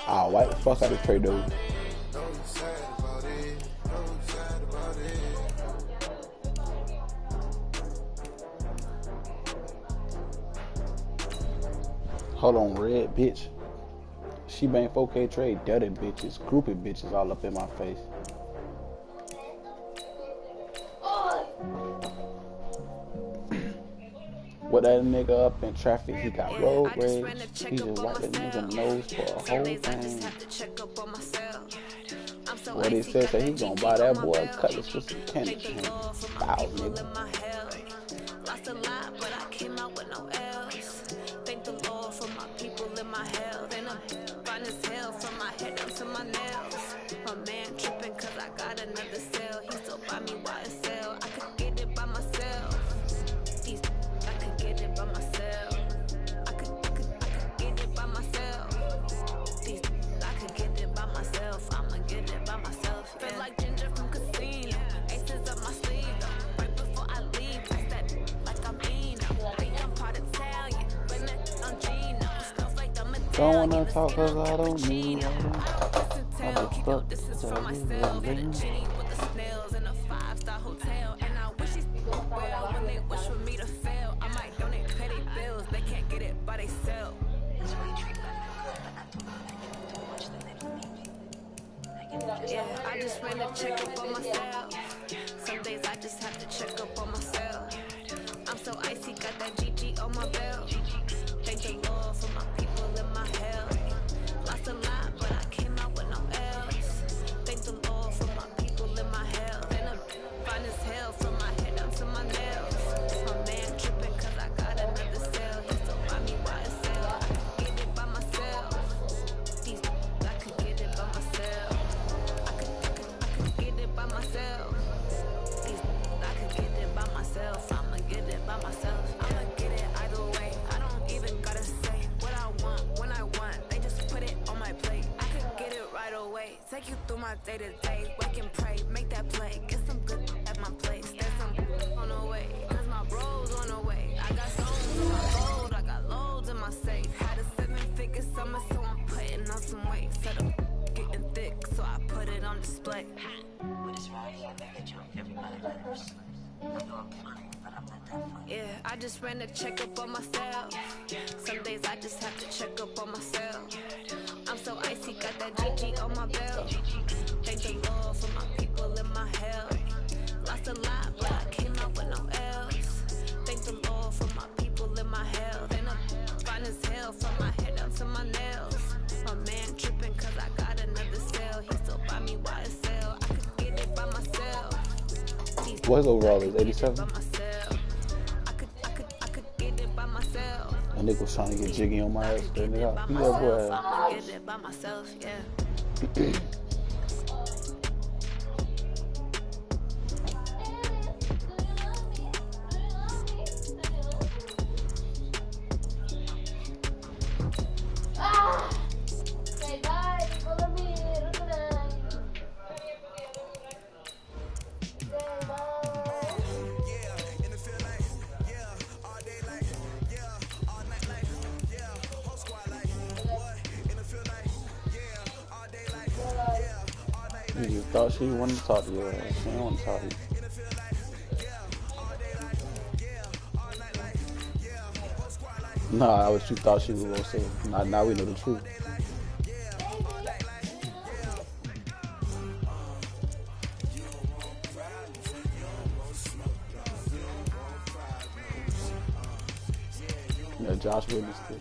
Ah, why the fuck out of Trey dude? Hold on, red bitch. She bang 4K trade, dirty bitches, groupie bitches all up in my face. What that nigga up in traffic, he got road rage. He just wiped that nigga nose for a whole thing. What he said, he gonna buy that boy a cutlass with some candy cane. Bow, nigga. Lost a lot, but I came out with no L's. Thank the Lord for my people in my health. And I'm fine as hell from my head down to my nails. My man tripping cause I got another cell. He still buy me YSL. I could get it by myself. I could get it by myself. I could get it by myself. I could get it by myself. I'ma get it by myself. Feel like Ginger from Casino. Aces up my sleeve though. Right before I leave, that's that like I'm Eno. I am part Italian, but not on Gino. Smells like the Don't wanna talk cause I don't need it. feel. Keep your distance from myself. Hit a genie with the snails in a 5-star hotel. And I wish these people well when they wish for me to fail. I might donate petty bills, they can't get it by they self. Yeah, I just ran to check up on myself. Some days I just have to check up on myself. I'm so icy, got that GG on my belt. Thank the Lord for my people in my health. Lost a lot, but I came out with no else. Thank the Lord for my people in my health. And I'm fine as hell from my head down to my nails. My man tripping cause I got another cell. He still buy me YSL. I could get it by myself. These I could get it by myself. I could get it by myself. These I could get it by myself. I'ma get it by myself. I'ma get it either way. I don't even gotta say what I want when I want. They just put it on my plate. I could get it right away. Take you through my day to day. Wake and pray, make that play. Get some good at my place. There's some on the way. Cause my bros on the way. I got stones in my gold. I got loads in my safe. Had a 7-figure summer, so I'm putting on some weight. Said I'm getting thick, so I put it on display. Yeah, I just ran to check up on myself. Some days I just have to check up on myself. I'm so icy, got that GG on my belt. Thank the Lord for my people in my health. Lost a lot, but I came out with no else. Thank the Lord for my people in my health. And I'm fine as hell from my head down to my nails. My man tripping cause I got another cell. He still buy me YSL. I could get it by myself. What's overall is 87? That nigga was trying to get jiggy on my ass. That nigga, beat that boy ass. Get it by myself, yeah. You thought she wanted to talk to your ass. She didn't want to talk to you. Nah, what you thought she was gonna say. Now we know the truth. Yeah, Josh witnessed it.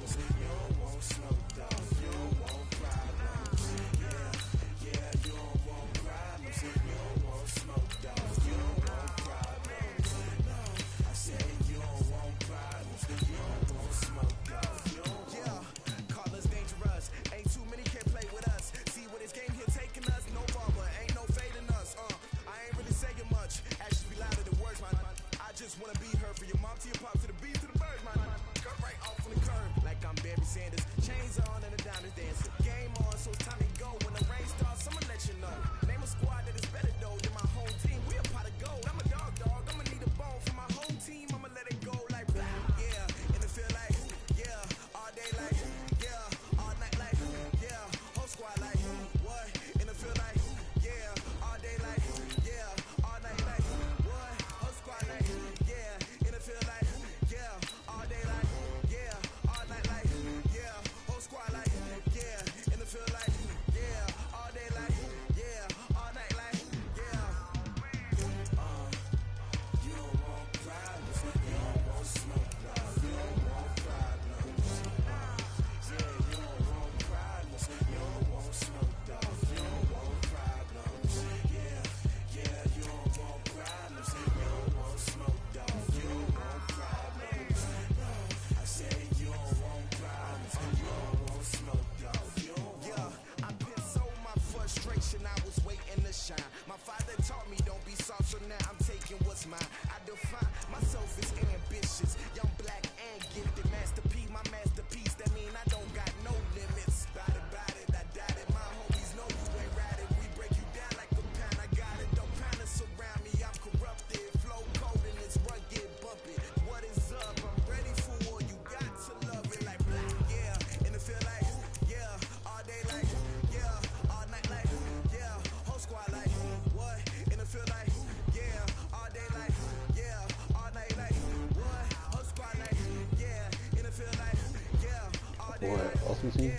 Awesome team.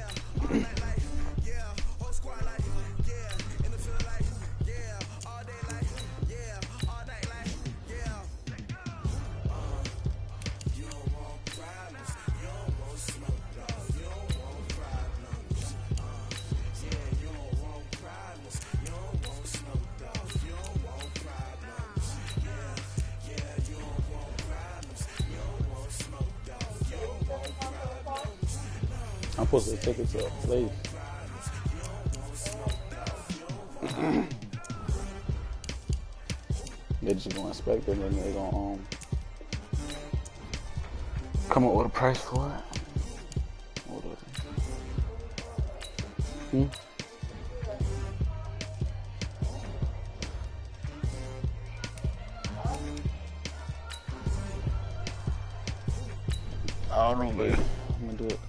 I'm supposed to take it to a place. They just gonna inspect it and then they gonna come up with a price for it. What is it? I don't know, baby. I'm gonna do it.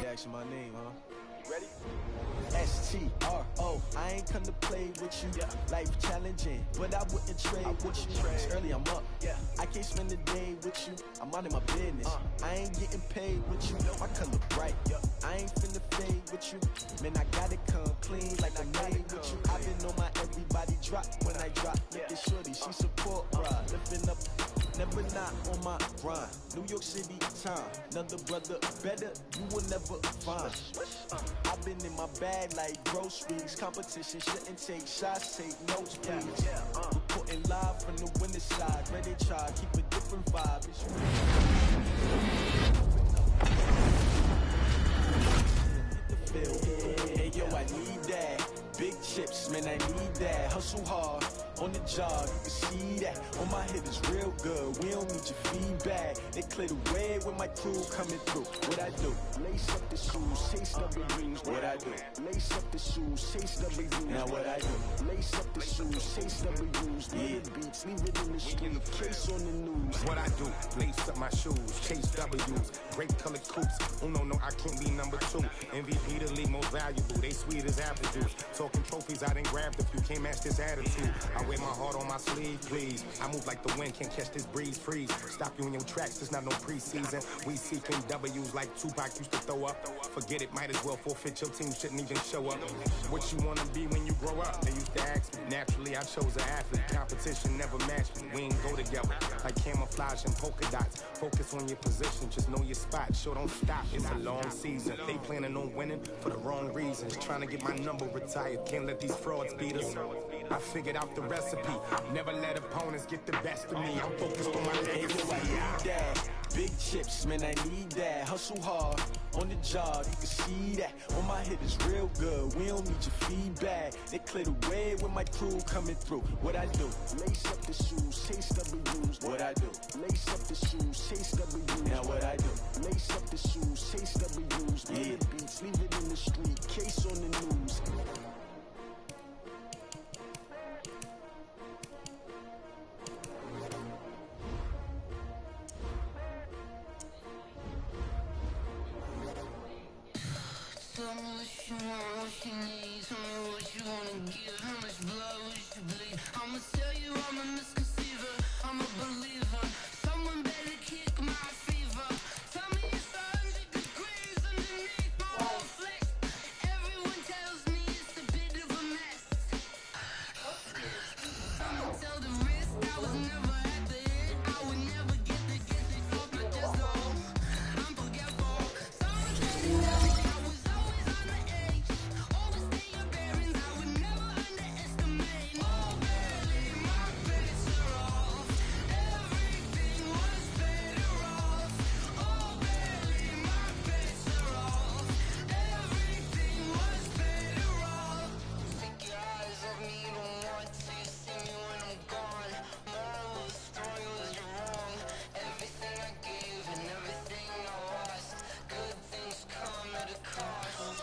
They asking my name, huh? You ready? S-T-R-O, I ain't come to play with you. Life challenging, but I wouldn't trade with you. It's early, I'm up. I can't spend the day with you. I'm out of my business. I ain't getting paid with you. My color bright. I ain't finna fade with you. Man, I gotta come clean like I made with you. I've been on my everybody drop when I drop. Look at shorty, she support, bruh. Lifting up, never not on my grind. New York City time, another brother better, you will never find. I've been in my bag like groceries. Competition shouldn't take shots, take notes, please. Reporting live from the winter side. Ready to try, keep a different vibe. feel. Hey yo, I need that. Big chips, man, I need that. Hustle hard on the job, you can see that. On my hit is real good, we don't need your feedback. They clear the way with my crew coming through. What I do? Lace up the shoes, chase W's. What I do? Lace up the shoes, chase W's. Now what I do? Lace up the shoes, chase W's. Yeah, beats, leave it in the street, case on the news. What I do? Lace up my shoes, chase W's. Great colored coops. Oh no, I can't be number 2. MVP the league most valuable. They sweet as apple juice. Talking trophies, I done grabbed a few. Can't match this attitude. I wear my heart on my sleeve, please. I move like the wind, can't catch this breeze, freeze. Stop you in your tracks, it's not no preseason. We seeking W's like Tupac used to throw up. Forget it, might as well forfeit. Your team shouldn't even show up. What you wanna be when you grow up? They used to ask me. Naturally, I chose an athlete. Competition never matched me. We ain't go together like camouflage and polka dots. Focus on your position, just know your spot. Sure, don't stop. It's a long season. They planning on winning for the wrong reasons. Trying to get my number retired. Can't let these frauds beat us. I figured out the recipe. Never let opponents get the best of me. I'm focused on my legacy. Big chips, man, I need that. Hustle hard on the job, you can see that. On my hit is real good, we don't need your feedback. They clear the way with my crew coming through. What I do? Lace up the shoes, chase W's. What I do? Lace up the shoes, chase W's. Now what I do? Lace up the shoes, chase W's. Yeah, beats, leave it in the street, case on the news. Tell me what you want, what you need. Tell me what you wanna give. How much blood would you bleed? I'ma tell you I'm a misconceiver. I'm a believer. Someone better kick my fever. Tell me it's 100 degrees underneath my whole flesh. Everyone tells me it's a bit of a mess. I'ma tell the risk I was never at the end. I would never get it off my chest. I'm forgetful. Someone said it tell me I was always on the edge. Always stay your bearings. I would never underestimate. Oh, barely my bets are off. Everything was better off. Oh, barely my bets are off. Everything was better off. Take your eyes off me, you don't want to see me when I'm gone. Moral of the story was you're wrong. Everything I gave and everything I lost. Good things come at a cost.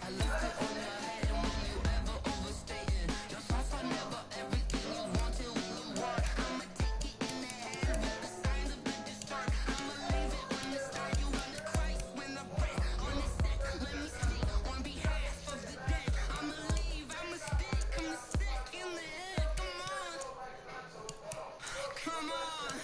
I left it on your head and when you ever overstated. Your thoughts are never everything you wanted when you were. I'ma take it in the head with the signs of the distort. I'ma leave it when the start. You run the Christ when I pray on the set. Let me speak on behalf of the dead. I'ma leave, I'ma stick in the head. Come on.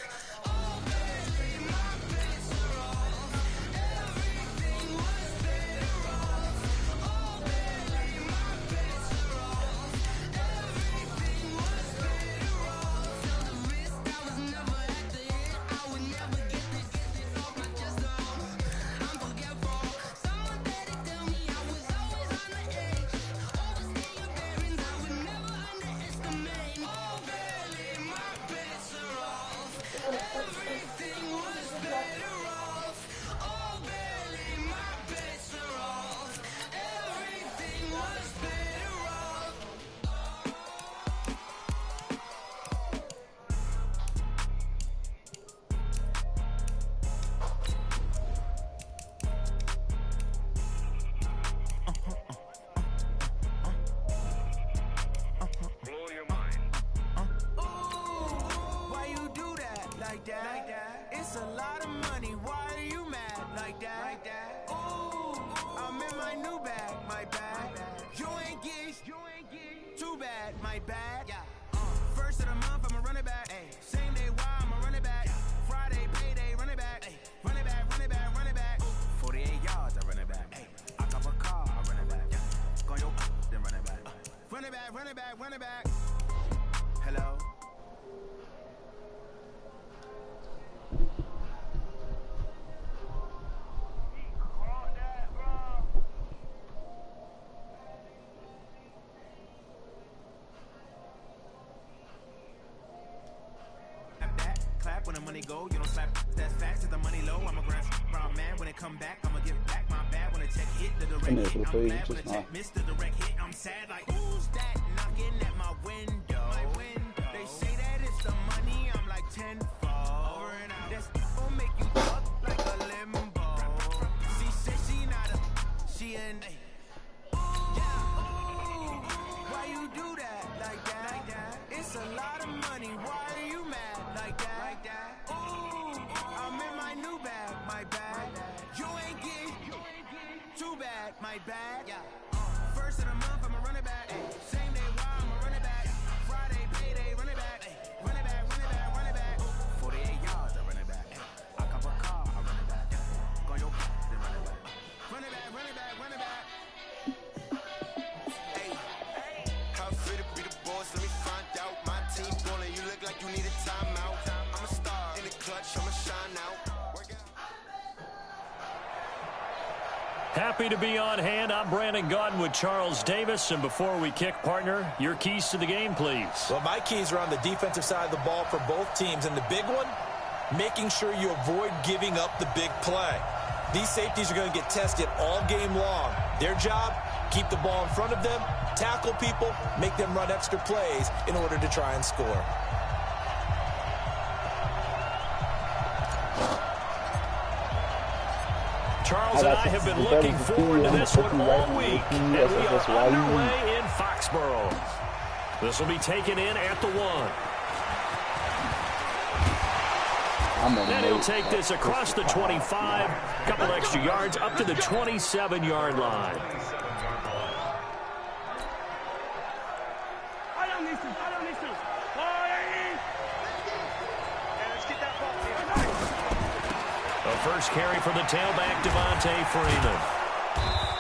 Oh, barely my bets are off. Everything was better off. Oh, barely my bets are off. Everything was better off. Tell the risk I was never at the end. I would never get it off my chest. I'm forgetful. Someone better tell me I was always on the edge. Overstay your bearings. I would never underestimate. Oh, barely my bets are off. Everything was better off. Oh, barely my bets are off. Everything was better off. Why you do that like that? It's a lot of money. Why are you mad like that? Ooh, I'm in my new bag, my bad. You ain't get too bad, my bad. First of the month, I'ma run it back. Same day, why I'ma run it back. Friday, payday, run it back. Run it back, run it back, run it back. 48 yards, I run it back. I cop a car, I run it back. Go your then run it back. Run it back, run it back, run it back. Hello? Clap when the money go. You don't slap that's fast to the money low. I'm a ground man. When it come back, I'ma give back my bad. When the check hit, the direct hit. I'm glad when the check missed the direct hit. I'm sad like, who's that knocking at my window? They say that it's the money. I'm like tenfold. Over and out. That's gonna make you fuck like a limbo. She said she not a, she an why you do that like that? It's a lot of money. Why are you mad like that? Ooh, I'm in my new bag, my bag. You ain't getting too bad, my bag. First of the month, I'ma run it back. Same day, why I'ma run it back. Friday, payday, run it back. Run it back, run it back, run it back. 48 yards, I run it back. I cop a car, I run it back. Go your then run it back. Run it back, run it back, run it back. How fit to be the boss? Let me find out. My team ballin', you look like you need a timeout. I'm a star in the clutch, I'ma shine out. Happy to be on hand. I'm Brandon Gaudin with Charles Davis. And before we kick, partner, your keys to the game, please. Well, my keys are on the defensive side of the ball for both teams. And the big one, making sure you avoid giving up the big play. These safeties are going to get tested all game long. Their job, keep the ball in front of them, tackle people, make them run extra plays in order to try and score. Charles and I have been looking forward to this one all week, and we are underway in Foxborough. This will be taken in at the 1. And he'll take this across the 25, couple extra yards up to the 27-yard line. First carry for the tailback, Devontae Freeman.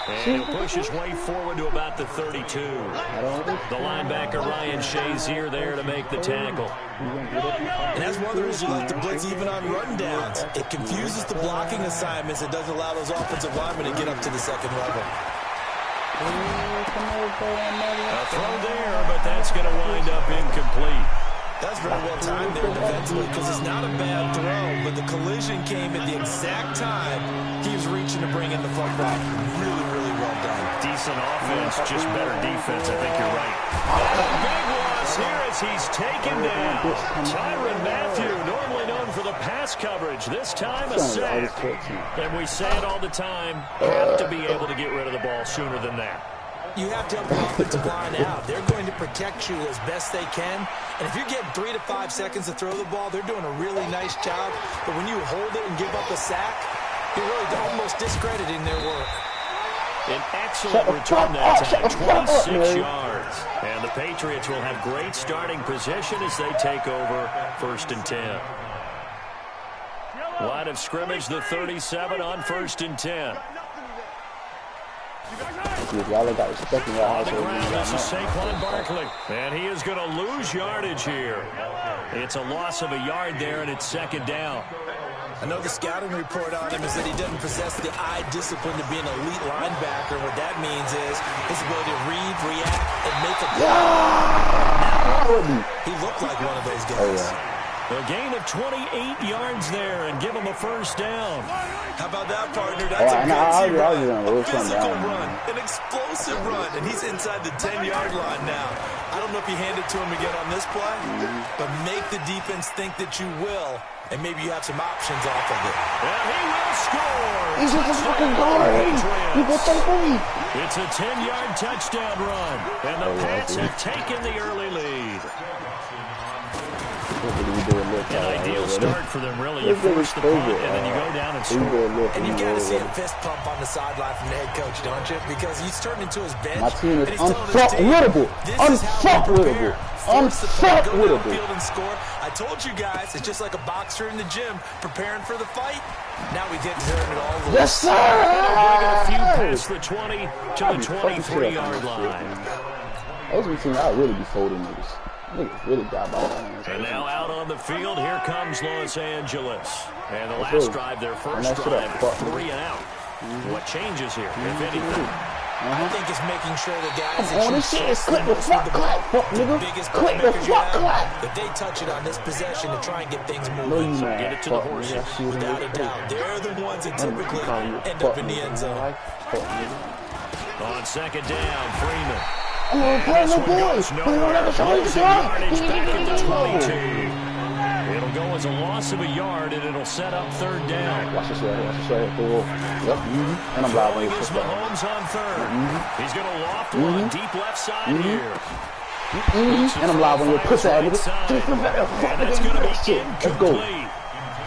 And he'll push his way forward to about the 32. The linebacker, Ryan Shazier, there to make the tackle. And that's one of the reasons you like to blitz even on rundowns. It confuses the blocking assignments. It doesn't allow those offensive linemen to get up to the second level. A throw there, but that's going to wind up incomplete. That's very well timed there defensively because it's not a bad throw, but the collision came at the exact time he was reaching to bring in the football. Really, really well done. Decent offense, just better defense. I think you're right. And a big loss here as he's taken down. Tyrann Mathieu, normally known for the pass coverage, this time a sack. And we say it all the time, have to be able to get rid of the ball sooner than that. You have to help the offensive line out. They're going to protect you as best they can. And if you're getting 3 to 5 seconds to throw the ball, they're doing a really nice job. But when you hold it and give up a sack, you're really almost discrediting their work. An excellent return that time, 26 yards. And the Patriots will have great starting position as they take over 1st and 10. Line of scrimmage, the 37 on 1st and 10. Y'all got respect in your On the household. ground, this is Saquon Barkley. And he is going to lose yardage here. It's a loss of a yard there, and it's 2nd down. I know the scouting report on him is that he doesn't possess the eye discipline to be an elite linebacker. What that means is his ability to read, react, and make a play. He looked like one of those guys. A gain of 28 yards there and give him a 1st down. How about that, partner? That's a good physical run, an explosive run, and he's inside the 10-yard line now. I don't know if you hand it to him again on this play, but make the defense think that you will, and maybe you have some options off of it. And he will score. He's just a fucking guard. He got so funny. It's a 10-yard touchdown run, and the Pats have taken the early lead. An ideal start for them, really. You force the punt, and then you go down and score. And you've got to see a fist pump on the sideline from the head coach, don't you? Because he's turned into his bench. My team is and he's telling his unfuckwittable. team, this is how we prepare. Force the punt, go Unfuckwittable. downfield and score. I told you guys, it's just like a boxer in the gym preparing for the fight. Now we get to turn it all loose. Yes, sir! Bringing a few past the 20 to the 23-yard line. Those are the teams I really be folding niggas. Niggas really got my hands. And now out on the field, here comes Los Angeles. And the last drive, their first drive, 3 and out. What changes here, if anything? I think it's making sure the guys Come on, this shit is click the fuck clap, fuck nigga. Click the fuck clap. That they touch it on this possession to try and get things moving. No, you Get it to the horses. Without a doubt, they're the ones that typically end up in the end zone. On second down, Freeman. Oh, play the boys. Yardage back at the 22. It'll go as a loss of a yard, and it'll set up third down. Watch this right here. Watch this right here. Yep. And I'm live on your Is Mahomes on third. He's going to loft one deep left side here. And I'm live on your pussy ass nigga. And that's going to be Let's incomplete. go.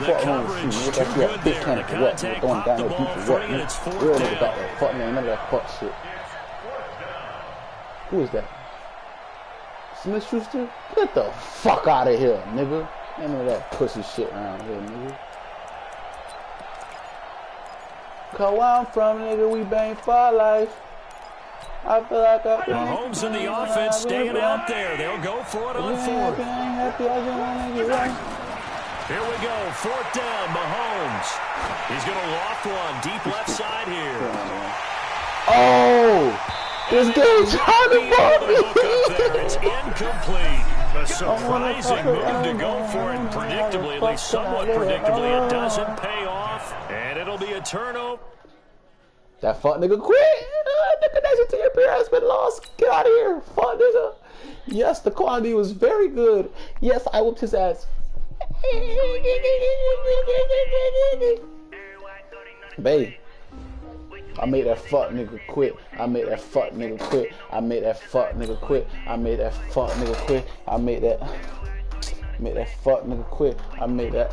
The coverage too good there. The contact popped the ball free, and it's fourth down. Fuck none of that fuck shit. Who is that? Smith Schuster? Get the fuck out of here, nigga. Ain't none of that pussy shit around here, nigga. Cause where I'm from, nigga, we bang for life. I feel like I can. Mahomes in the offense staying out there. They'll go for it on fourth. Here we go, fourth down, Mahomes. He's going to loft one, deep left side here. Oh! This dude's trying to ball me! It's incomplete. A surprising move to go for it, predictably, at least somewhat predictably. It doesn't pay off, and it'll be a turnover. That fuck nigga quit! The connection to your peer has been lost. Get out of here, fuck nigga. Yes, the quality was very good. Yes, I whooped his ass. Babe, I made that fuck nigga quit. I made that fuck nigga quit. I made that fuck nigga quit. I made that fuck nigga quit. I made that fuck nigga quit. I made that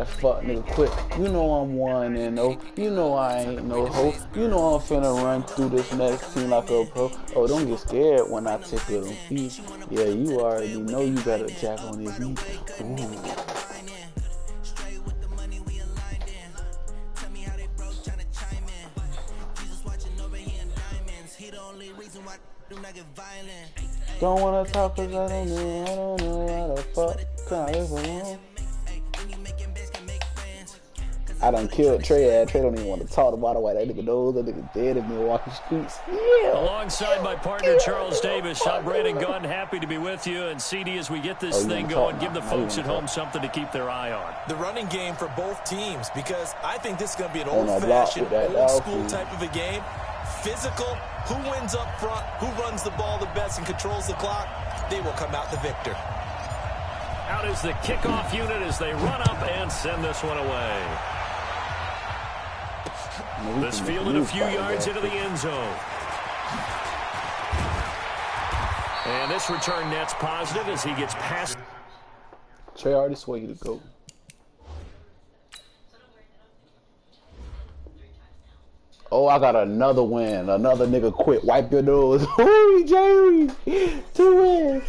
fuck nigga quit. You know I'm 1-0. You know I ain't no hoe. You know I'm finna run through this next team like a pro. Oh, don't get scared when I take it on feet. Yeah, you already know you better jack on his knee. Ooh. Don't wanna talk cause I don't know how the fuck can I live alone. I done killed Trey. Trey don't even want to talk about it. Why that nigga knows that nigga dead in Milwaukee streets. Yeah. Alongside my partner Charles Davis, I'm Brandon Gunn. Happy to be with you. And CD, as we get this thing going, give the folks at home something to keep their eye on. The running game for both teams, because I think this is going to be an old-fashioned, old-school type of a game. Physical, who wins up front, who runs the ball the best and controls the clock, they will come out the victor. Out is the kickoff unit as they run up and send this one away. This fielded a few yards into the end zone. And this return net's positive as he gets past. Trey already swore you to go. Oh, I got another win. Another nigga quit. Wipe your nose. Hooey, Jerry. 2 wins.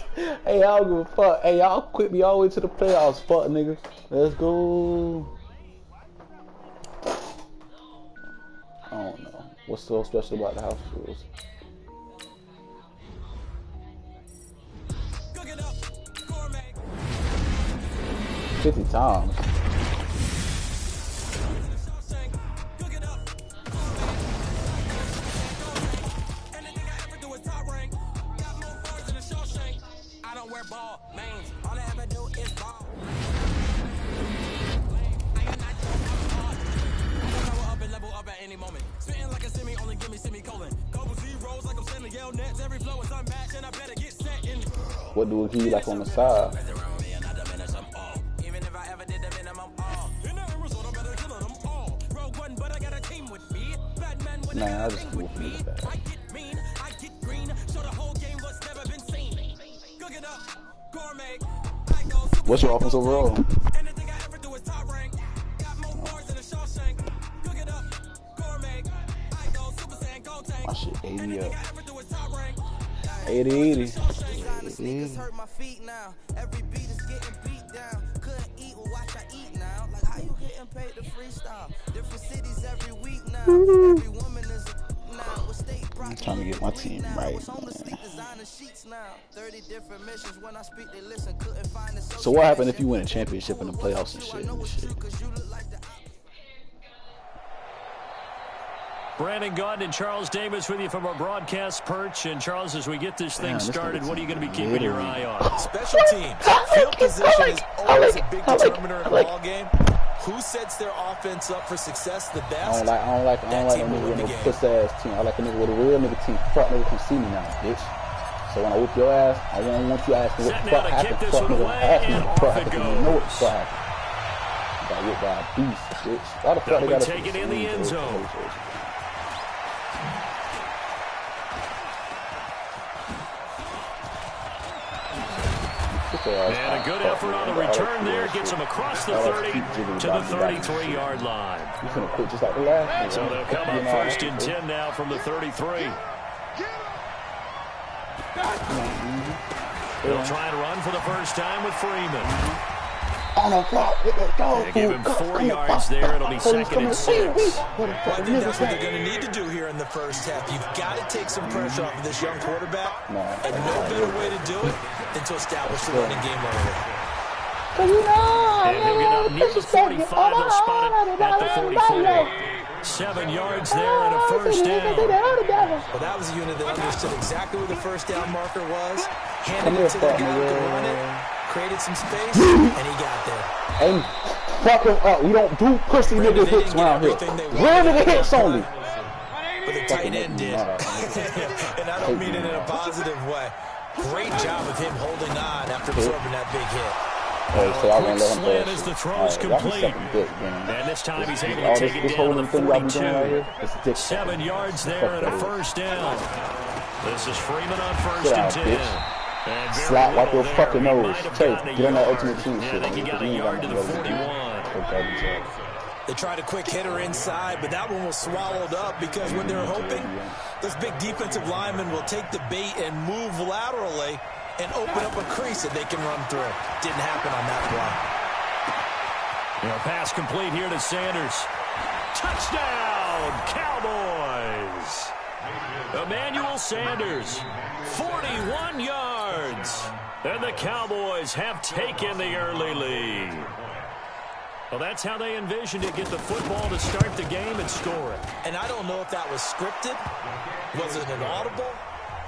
Hey, I don't give a fuck. Hey, y'all quit me all the way to the playoffs. Fuck, nigga. Let's go. I don't know. What's so special about the house rules? $50 times. I don't wear ball lanes. All I ever do is ball. Level up at any moment. Spitting like a semi, only give me semicolon. Couple zeros like I'm sending yell nets. Every flow is unmatched, and I better get set in. What do he like on the side? Even if I ever did the minimum all. In the result, I'm better killing them all. Rogue one, but I got a team with me. Batman with Nah, I just with me. I get mean, I get green. So the whole game was never been seen. Cook it up, gourmet. What's your offense overall? Anything I ever do is top rank. Got more bars than a Shawshank. My shit 80 up. 80. Sneakers hurt my feet now. Every beat is getting beat down. Couldn't eat or watch I eat now. Like how you getting paid to freestyle? Different cities every week now. Every woman is now. I'm trying to get my team right. So what happened if you win a championship in the playoffs and shit? Brandon Gaudin and Charles Davis with you from our broadcast perch. And Charles, as we get this thing started, what are you going to be keeping your eye on? Special teams. Field position is always a big determiner in a ball game. Who sets their offense up for success the best? I don't like a nigga with no puss-ass team. I like a nigga with a real nigga team. Fuck nigga come see me now, bitch. So when I whoop your ass, I don't want you asking what the fuck happened. Fuck nigga, ask me what the fuck happened. You know what the fuck happened. Got whipped by a beast, bitch. Why the fuck they gotta take it in the end zone? And a good effort on the return there. Gets him across the 30 to the 33-yard line. He's going to quit just like the last one. So they'll come up first and 10 now from the 33. They'll try and run for the first time with Freeman. On the block, go. They give him 4 yards there. It'll be second and 6. Well, I think that's what they're going to need to do here in the first half. You've got to take some pressure off of this young quarterback, and no better way to do it than to establish the running game early. And he'll get up near the 45. They'll spot it at the 44. 7 yards there and a first down. Well, that was a unit that understood exactly where the first down marker was, handed it to the guy who could run it, created some space, and he got there. And fuck him up. We don't do pussy nigga hits around here. Real nigga hits only. But the tight end did. And I don't mean it in a positive way. Great job of him holding on after absorbing that big hit. So I won't let him slant as the throw's complete. And this time he's able to take it down to the 42. 7 yards there and a first down. This is Freeman on first and 10. And slap like your fucking nose. Chase, get on that ultimate team shit. I think he got a yard to the 41. They tried a quick hitter inside, but that one was swallowed up because when they're hoping this big defensive lineman will take the bait and move laterally and open up a crease that they can run through. Didn't happen on that play. Pass complete here to Sanders. Touchdown, Cowboys! Emmanuel Sanders, 41 yards. And the Cowboys have taken the early lead. Well, that's how they envisioned it. Get the football to start the game and score it. And I don't know if that was scripted. Was it an audible?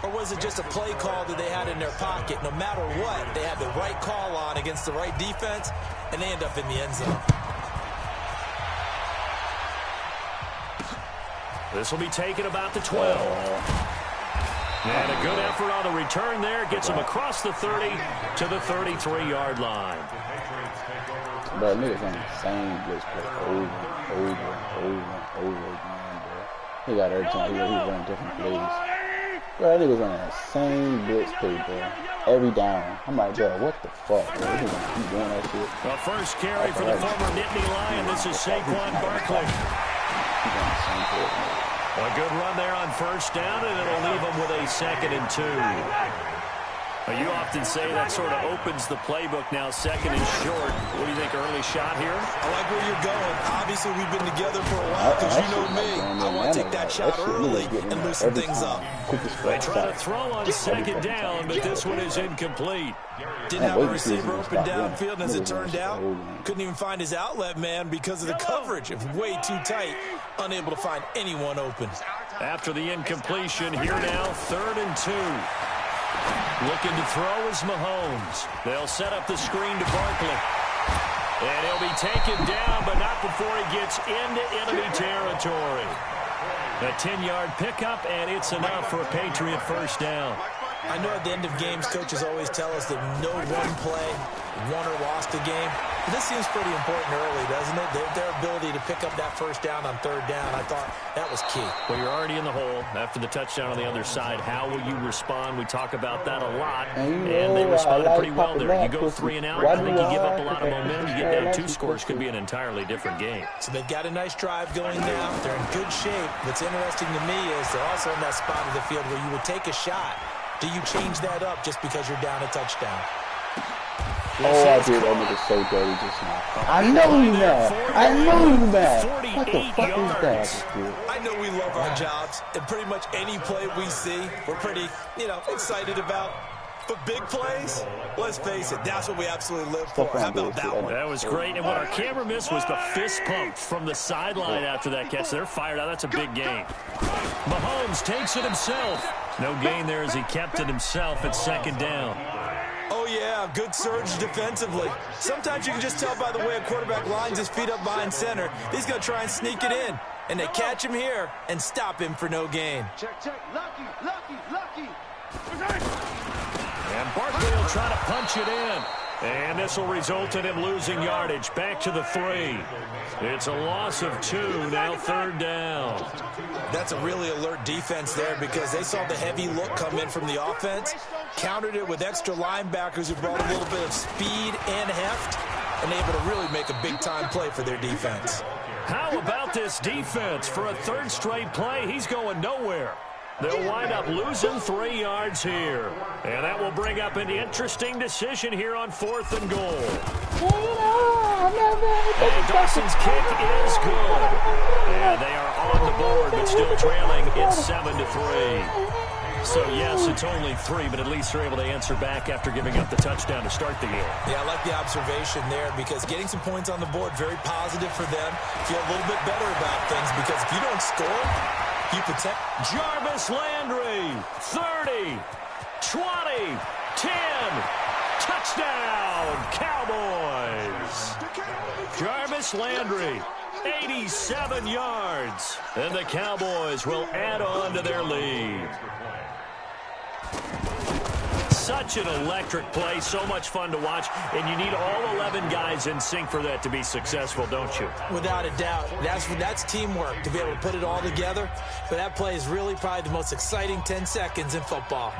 Or was it just a play call that they had in their pocket? No matter what, they had the right call on against the right defense, and they end up in the end zone. This will be taken about the 12. And a good effort on the return there. Gets him across the 30 to the 33-yard line. Bro, niggas on the same blitz play over and over again, bro. He got every time he running different plays. Bro, that niggas on that same blitz play, bro. Every down. I'm like, bro, what the fuck, bro? He gonna keep doing that shit. Well, first carry for the former Nittany Lion. This is Saquon Barkley. A good run there on first down, and it'll leave them with a 2nd and 2. You often say that sort of opens the playbook now, 2nd and short. What do you think, early shot here? I like where you're going. Obviously, we've been together for a while because you know me. I want to take that shot early and loosen things up. They try to throw on 2nd down, but this one is incomplete. Didn't have a receiver open downfield, and as it turned out, couldn't even find his outlet man because of the coverage. It was way too tight, unable to find anyone open. After the incompletion, here now, 3rd and 2. Looking to throw is Mahomes. They'll set up the screen to Barkley. And he'll be taken down, but not before he gets into enemy territory. A 10-yard pickup, and it's enough for a Patriot first down. I know at the end of games, coaches always tell us that no one play won or lost a game. But this seems pretty important early, doesn't it? Their ability to pick up that first down on 3rd down, I thought that was key. Well, you're already in the hole after the touchdown on the other side. How will you respond? We talk about that a lot, and they responded pretty well there. You go 3 and out, I think you give up a lot of momentum. You get down 2 scores, could be an entirely different game. So they've got a nice drive going now. They're in good shape. What's interesting to me is they're also in that spot of the field where you would take a shot. Do you change that up just because you're down a touchdown? Oh, I did. That nigga so dirty just now. I know you mad. I know you mad. What the fuck is that, dude? I know we love our jobs, and pretty much any play we see, we're pretty, excited about. But big plays, let's face it, that's what we absolutely live for. How about that one? That was great. And what our camera missed was the fist pump from the sideline after that catch. They're fired out. That's a big gain. Mahomes takes it himself. No gain there as he kept it himself at second down. Oh, yeah, good surge defensively. Sometimes you can just tell by the way a quarterback lines his feet up behind center. He's going to try and sneak it in. And they catch him here and stop him for no gain. Check, check. Lucky. And Barkley will try to punch it in. And this will result in him losing yardage. Back to the 3. It's a loss of 2, now third down. That's a really alert defense there because they saw the heavy look come in from the offense, countered it with extra linebackers who brought a little bit of speed and heft, and able to really make a big-time play for their defense. How about this defense? For a third straight play, he's going nowhere. They'll wind up losing 3 yards here. And that will bring up an interesting decision here on 4th and goal. And Dawson's kick is good. And they are on the board, but still trailing. It's 7-3. So, yes, it's only 3, but at least they're able to answer back after giving up the touchdown to start the game. Yeah, I like the observation there because getting some points on the board, very positive for them. Feel a little bit better about things because if you don't score, you protect. Jarvis Landry, 30, 20, 10, touchdown, Cowboys. Jarvis Landry, 87 yards, and the Cowboys will add on to their lead. Such an electric play, so much fun to watch, and you need all 11 guys in sync for that to be successful, don't you? Without a doubt. That's teamwork to be able to put it all together, but that play is really probably the most exciting 10 seconds in football.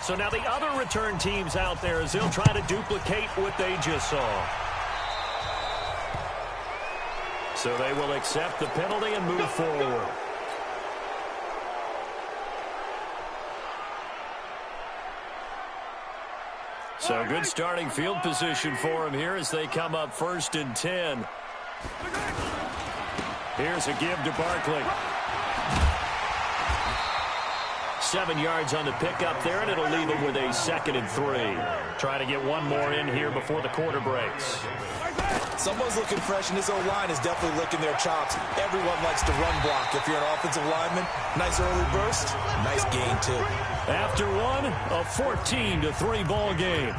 So now the other return teams out there as they'll try to duplicate what they just saw. So they will accept the penalty and move forward. So good starting field position for him here as they come up 1st and 10. Here's a give to Barkley. 7 yards on the pickup there, and it'll leave him with a 2nd and 3. Trying to get one more in here before the quarter breaks. Someone's looking fresh, and this O-line is definitely licking their chops. Everyone likes to run block. If you're an offensive lineman, nice early burst, nice gain, too. After one, a 14-3 ball game.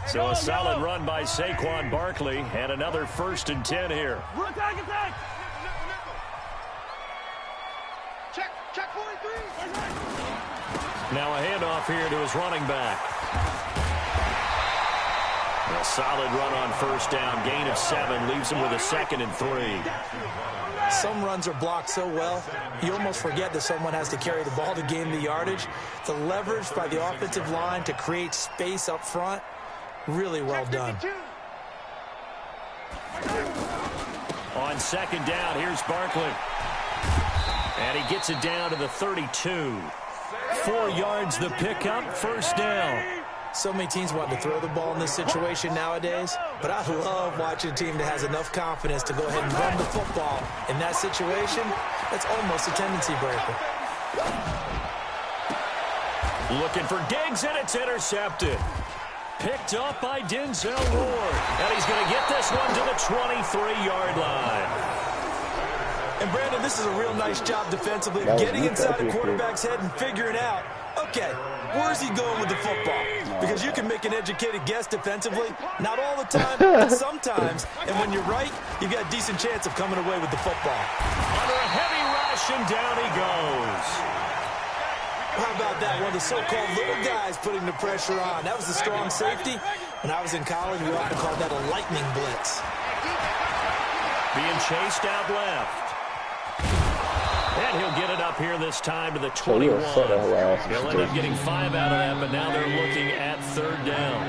So a solid run by Saquon Barkley, and another 1st and 10 here. Attack! Check 43. Now a handoff here to his running back. A solid run on 1st down. Gain of 7 leaves him with a 2nd and 3. Some runs are blocked so well, you almost forget that someone has to carry the ball to gain the yardage. The leverage by the offensive line to create space up front, really well done. On 2nd down, here's Barkley. And he gets it down to the 32. 4 yards the pickup, 1st down. So many teams want to throw the ball in this situation nowadays, but I love watching a team that has enough confidence to go ahead and run the football. In that situation, that's almost a tendency breaker. Looking for Diggs, and it's intercepted. Picked up by Denzel Ward. And he's going to get this one to the 23-yard line. And, Brandon, this is a real nice job defensively of getting inside the quarterback's head and figuring out, okay, where's he going with the football? Because you can make an educated guess defensively. Not all the time, but sometimes. And when you're right, you've got a decent chance of coming away with the football. Under a heavy rush, and down he goes. How about that? One of the so-called little guys putting the pressure on. That was the strong safety. When I was in college, we often called that a lightning blitz. Being chased out left. And he'll get it up here this time to the 21. He'll end up getting 5 out of that, but now they're looking at 3rd down.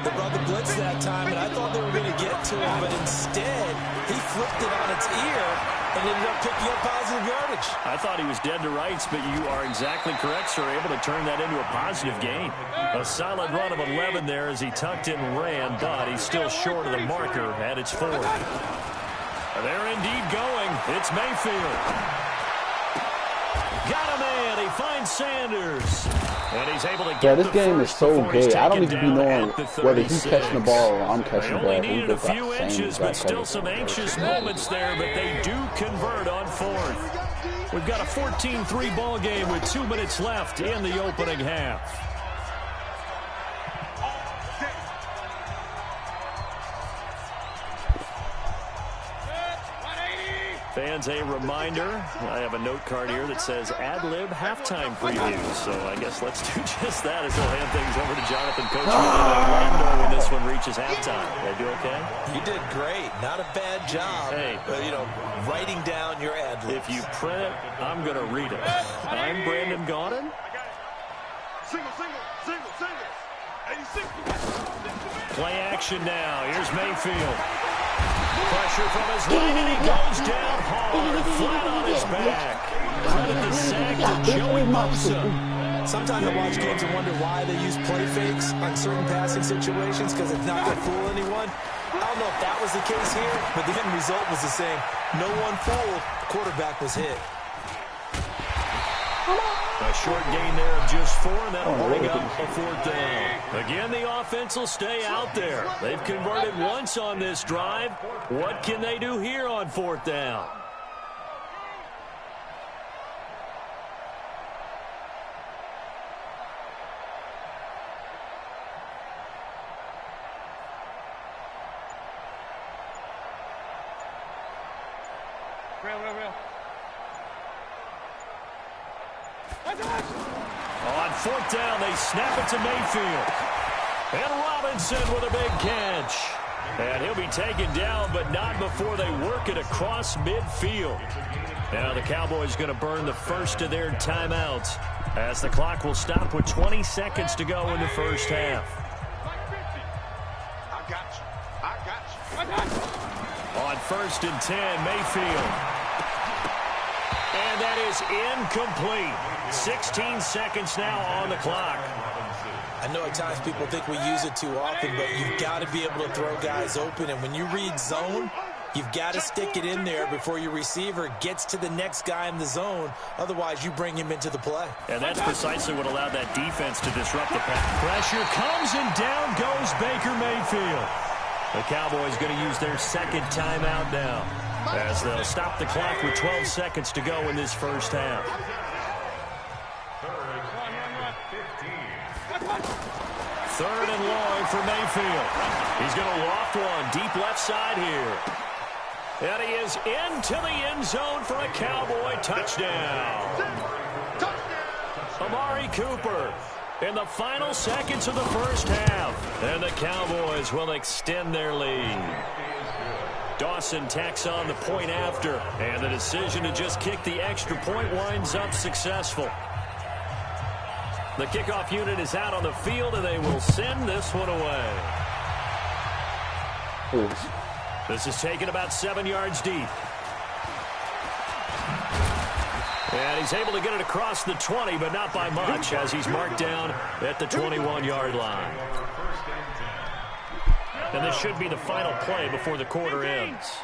They brought the blitz that time, and I thought they were going to get to him, but instead, he flipped it on its ear and ended up picking up positive yardage. I thought he was dead to rights, but you are exactly correct, sir. Able to turn that into a positive gain. A solid run of 11 there as he tucked in and ran, but he's still short of the marker at its 4. They're indeed going. It's Mayfield. Got a man. He finds Sanders. And he's able to get Yeah, this game is so gay. I don't even be knowing whether he's catching the ball or I'm catching the ball. They only needed a few inches, but still some anxious moments there, but they do convert on fourth. We've got a 14-3 ball game with 2 minutes left in the opening half. Fans, a reminder, I have a note card here that says ad-lib halftime previews, so I guess let's do just that as we'll hand things over to Jonathan Coach Orlando when this one reaches halftime. Did I do okay? You did great. Not a bad job. Hey, writing down your ad-libs. If you print it, I'm going to read it. I'm Brandon Gaudin. Single. 86. Play action now. Here's Mayfield. Pressure from his right, and he goes down hard, flat on his back. Credit the sack to Joey Bosa. Sometimes I watch games and wonder why they use play fakes on certain passing situations because it's not going to fool anyone. I don't know if that was the case here, but the end result was the same. No one fooled. The quarterback was hit. A short gain there of just 4, and that'll bring up a 4th down. Again, the offense will stay out there. They've converted once on this drive. What can they do here on 4th down? Real. On 4th down, they snap it to Mayfield. And Robinson with a big catch. And he'll be taken down, but not before they work it across midfield. Now the Cowboys going to burn the first of their timeouts as the clock will stop with 20 seconds to go in the first half. I got you. On 1st and 10, Mayfield. And that is incomplete. 16 seconds now on the clock. I know at times people think we use it too often, but you've got to be able to throw guys open. And when you read zone, you've got to stick it in there before your receiver gets to the next guy in the zone. Otherwise, you bring him into the play. And that's precisely what allowed that defense to disrupt the pass. Pressure comes, and down goes Baker Mayfield. The Cowboys going to use their second timeout now, as they'll stop the clock with 12 seconds to go in this first half. Third and long for Mayfield. He's going to loft one deep left side here. And he is into the end zone for a Cowboy touchdown. Amari Cooper in the final seconds of the first half. And the Cowboys will extend their lead. Dawson tacks on the point after. And the decision to just kick the extra point winds up successful. The kickoff unit is out on the field, and they will send this one away. This is taken about 7 yards deep. And he's able to get it across the 20, but not by much, as he's marked down at the 21-yard line. And this should be the final play before the quarter ends.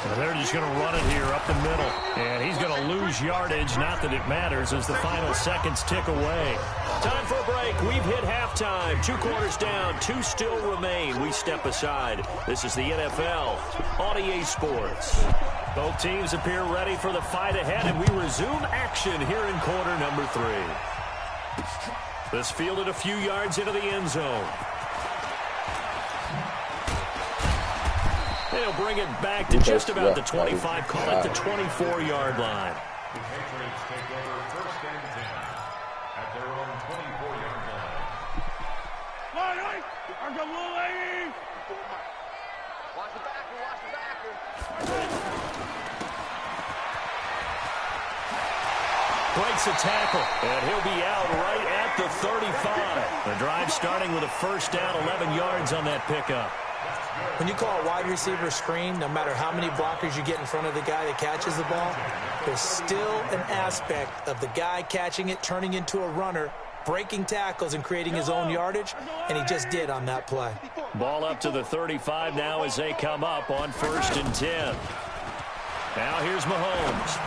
And they're just going to run it here up the middle. And he's going to lose yardage. Not that it matters as the final seconds tick away. Time for a break. We've hit halftime. 2 quarters down. 2 still remain. We step aside. This is the NFL on EA Sports. Both teams appear ready for the fight ahead, and we resume action here in quarter number 3. This fielded a few yards into the end zone. They'll bring it back to just about the 25, call it the 24-yard line. The Patriots take over 1st and 10 at their own 24-yard line. Watch the backer. Breaks a tackle, and he'll be out right at the 35. The drive starting with a first down, 11 yards on that pickup. When you call a wide receiver screen, no matter how many blockers you get in front of the guy that catches the ball, there's still an aspect of the guy catching it, turning into a runner, breaking tackles and creating his own yardage, and he just did on that play. Ball up to the 35 now as they come up on 1st and 10. Now here's Mahomes.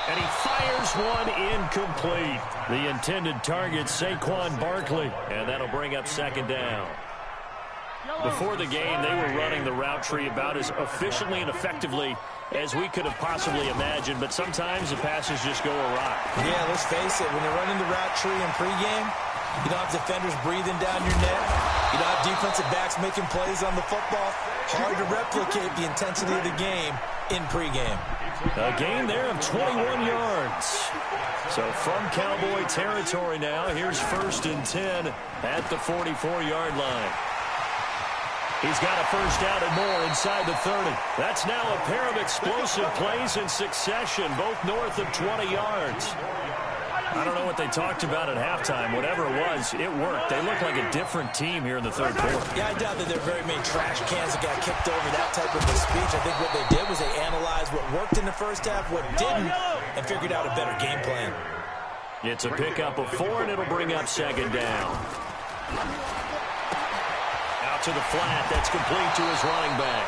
And he fires one incomplete. The intended target, Saquon Barkley. And that'll bring up second down. Before the game, they were running the route tree about as efficiently and effectively as we could have possibly imagined. But sometimes the passes just go awry. Yeah, let's face it. When you're running the route tree in pregame, you don't have defenders breathing down your neck. You don't have defensive backs making plays on the football. Hard to replicate the intensity of the game in pregame. A gain there of 21 yards. So from Cowboy territory now, here's 1st and 10 at the 44-yard line. He's got a first down and more inside the 30. That's now a pair of explosive plays in succession, both north of 20 yards. I don't know what they talked about at halftime. Whatever it was, it worked. They look like a different team here in the third quarter. Yeah, I doubt that there are very many trash cans that got kicked over that type of a speech. I think what they did was they analyzed what worked in the first half, what didn't, and figured out a better game plan. It's a pickup of 4, and it'll bring up second down. Out to the flat. That's complete to his running back.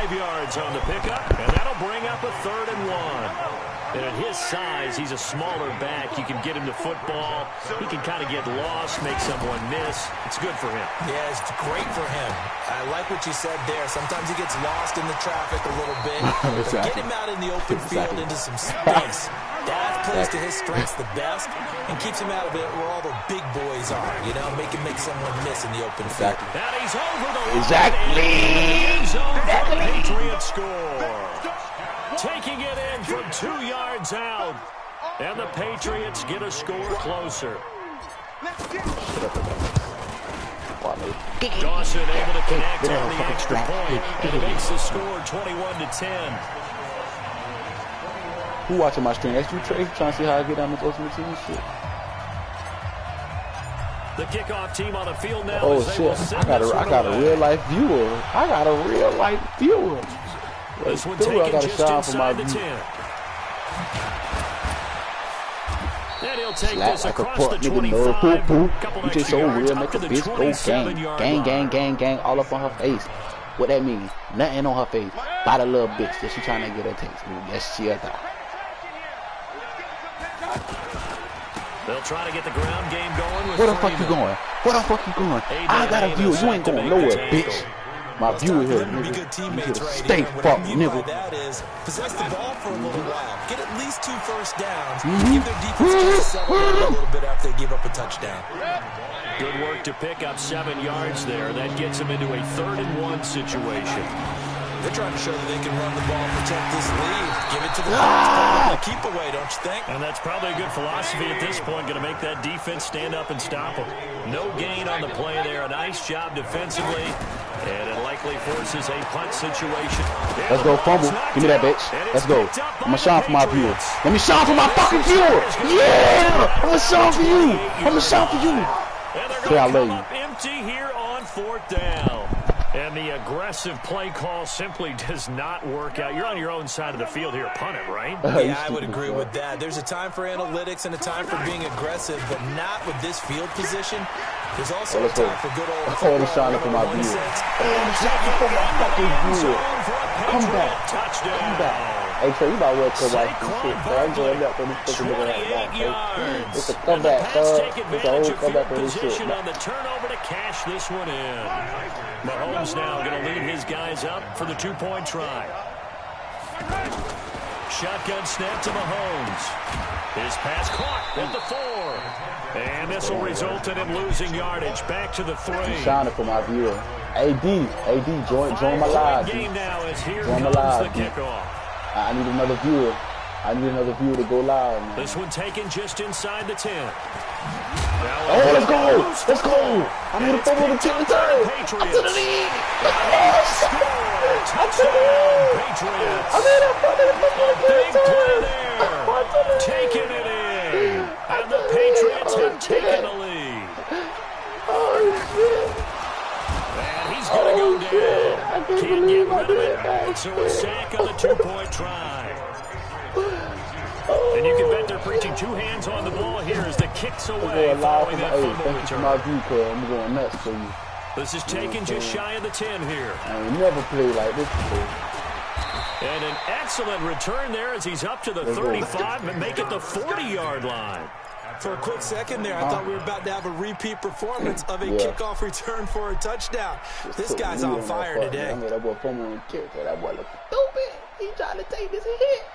5 yards on the pickup, and that'll bring up a 3rd and 1. And at his size, he's a smaller back. You can get him to football. He can kind of get lost, make someone miss. It's good for him. Yeah, it's great for him. I like what you said there. Sometimes he gets lost in the traffic a little bit. But get him out in the open field into some space. That plays to his strengths the best and keeps him out of it where all the big boys are. You know, make someone miss in the open field. And he's over the line. Exactly. Patriot score. Taking it in from 2 yards out. And the Patriots get a score closer. Dawson able to connect on the extra point. And it makes the score 21-10. Who watching my stream? That's you, Trey? Trying to see how I get down this Ultimate Team shit. The kickoff team on the field now. Oh shit! I got a real life viewer. I got a real life viewer. This one taken just inside the 10. And he'll take this across the 25. You just so real, make a bitch go gang, all up on her face. What that mean? Nothing on her face. By the little bitch that she trying to get her taste. Yes, she is. They'll try to get the ground game going. Where the fuck you going? Where the fuck you going? I got a view. You ain't going nowhere, bitch. My viewer here, nigga. Stay fuck, nigga. That is, possess the ball for a little while. Get at least 2 first downs. Give their defense a chance to settle down a little bit after they give up a touchdown. Good work to pick up 7 yards there. That gets them into a 3rd and 1 situation. They're trying to show that they can run the ball and protect this lead. Give it to the defense. Keep away, don't you think? And that's probably a good philosophy at this point. Going to make that defense stand up and stop them. No gain on the play there. A nice job defensively. And it likely forces a punt situation. Let's go, fumble. Give me that, bitch. Let's go. I'm going to shine for my viewers. Let me shine for my fucking viewer. Yeah! I'm going to shine for you. I'm going to shine for you. And they're going to come up empty here on 4th down. And the aggressive play call simply does not work out. You're on your own side of the field here. Punt it, right? Yeah, I would agree with that. There's a time for analytics and a time for being aggressive, but not with this field position. There's also a time for good old football. I'm shining for my viewer. I'm shining for my fucking viewer. Come back. Come back. Hey, Trey, you about to come back and shit, bro. I'm going up on this fucking nigga right now. It's a comeback, dog. It's a whole comeback for this shit. On the turnover to cash this one in. Mahomes now going to lead his guys up for the 2-point try. Shotgun snap to Mahomes. His pass caught at the 4. And this will result in him losing yardage. Back to the 3. I'm shining for my viewer. AD, join my live. Join my live. The kickoff. I need another viewer. I need another viewer to go live, man. This one taken just inside the 10. Oh, let's go! Let's go! I need a fumble to kill the turn. I'm to the lead. I'm in a big play there. Taking it in. And the Patriots have taken the lead. Oh, shit. And he's going to go down. Can't get rid of it. So a sack on the 2-point try. And you can bet they're preaching 2 hands on the ball here as the kicks away following that fumble return. I'm going nuts for you. This is taken just shy of the 10 here. I ain't never played like this before. And an excellent return there as he's up to the 35 and make it the 40-yard line. For a quick second there, I thought we were about to have a repeat performance of a kickoff return for a touchdown. This guy's on fire today. I mean, that boy former character. That boy look stupid. He trying to take this hit.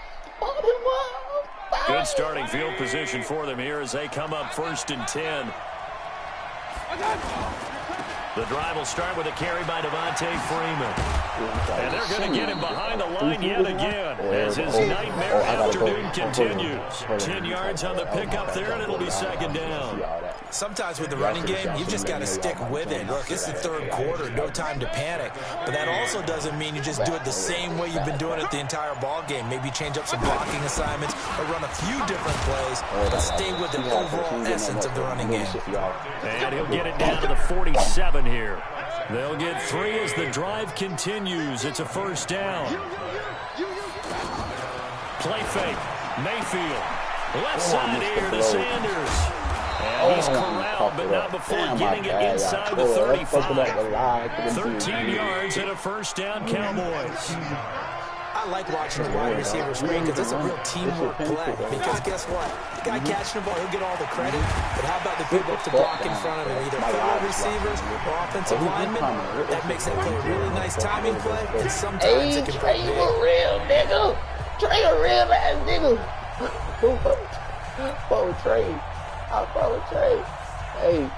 Good starting field position for them here as they come up 1st and 10. The drive will start with a carry by Devontae Freeman. And they're going to get him behind the line yet again as his nightmare afternoon continues. 10 yards on the pickup there, and it'll be 2nd down. Sometimes with the running game, you've just got to stick with it. Look, it's the 3rd quarter, no time to panic. But that also doesn't mean you just do it the same way you've been doing it the entire ball game. Maybe change up some blocking assignments or run a few different plays, but stay with the overall essence of the running game. And he'll get it down to the 47 here. They'll get 3 as the drive continues. It's a 1st down. Play fake. Mayfield. Left side here to Sanders. And he's corralled, but not before getting it inside the 35. 13 yards and a 1st down, Cowboys. I like watching the wide receiver screen because it's a real teamwork play. Because guess what? The guy catching the ball, he'll get all the credit. But how about the people to block in front of him? Either fellow receivers or offensive linemen. That makes that play a really nice timing play. And sometimes it can break big. Trey, you a real nigga. Trey a real ass nigga. Fuck Trey. I follow Trey. Hey.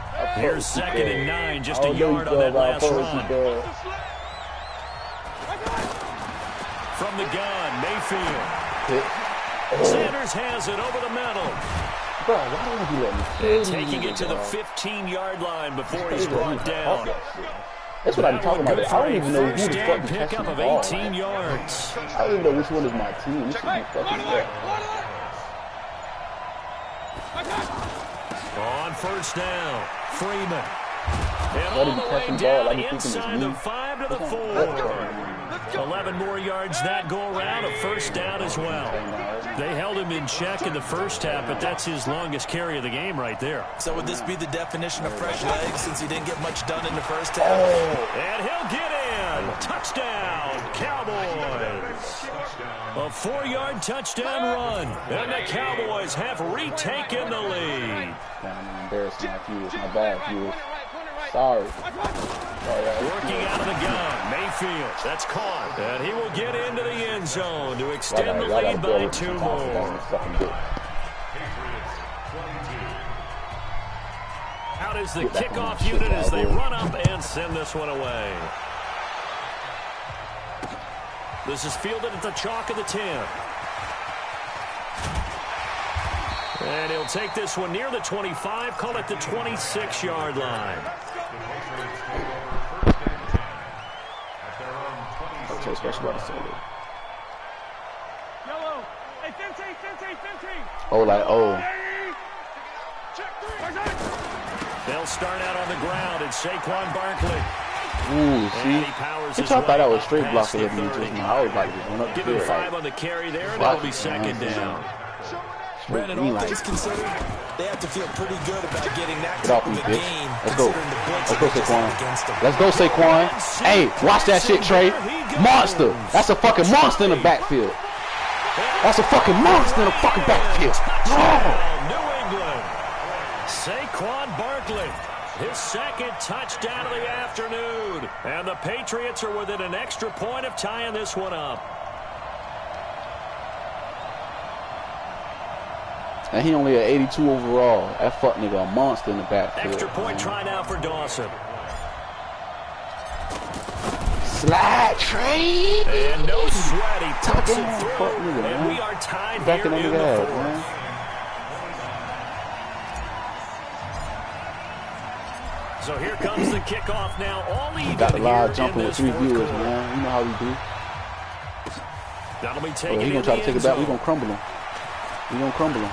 Here's 2nd and 9. Just a yard on that last run. From the gun, Mayfield. Sanders has it over the middle. Bro, why don't you let me taking it to the 15-yard line before he's brought down. That's what I'm talking about. I don't even know who the fuck is pickup of 18 yards. I don't even know which one is my team. This should be fucking good. On 1st down, Freeman. And all the way down inside the 5 to the 4. 11 more yards that go around, a 1st down as well. They held him in check in the 1st half, but that's his longest carry of the game right there. So would this be the definition of fresh legs since he didn't get much done in the 1st half? And he'll get in. Touchdown, Cowboys. A 4-yard touchdown run, and the Cowboys have retaken the lead. I'm embarrassing my viewers. My bad, viewers. Sorry. Working out of the gun, Mayfield. That's caught. And he will get into the end zone to extend the lead by 2 more. Out is the kickoff unit as they run up and send this one away. This is fielded at the chalk of the 10. And he'll take this one near the 25, call it the 26-yard line. Oh, like, oh. They'll start out on the ground. It's Saquon Barkley. Ooh, see? I thought that was straight blocking at me just now. I was like, just went up Give him 5 on the carry there, and it'll be 2nd down. Brandon, all things considered, they have to feel pretty good about getting that type of a game. Let's go. Let's go, Saquon. Let's go, Saquon. Hey, watch that shit, Trey. Monster. That's a fucking monster in the backfield. That's a fucking monster in the fucking backfield. New England. Saquon Barkley. His 2nd touchdown of the afternoon. And the Patriots are within an extra point of tying this one up. And he only at 82 overall. That fuck nigga a monster in the backfield. Extra point try now for Dawson. Slide Trey. And no sweat. He puts it through. And we are tied here in the 4th. So here comes the kickoff now. All even got a live here jumping with 3 viewers, man. You know how we do. That'll be taken. He's gonna try to take it back. We're gonna crumble him. We're gonna crumble him.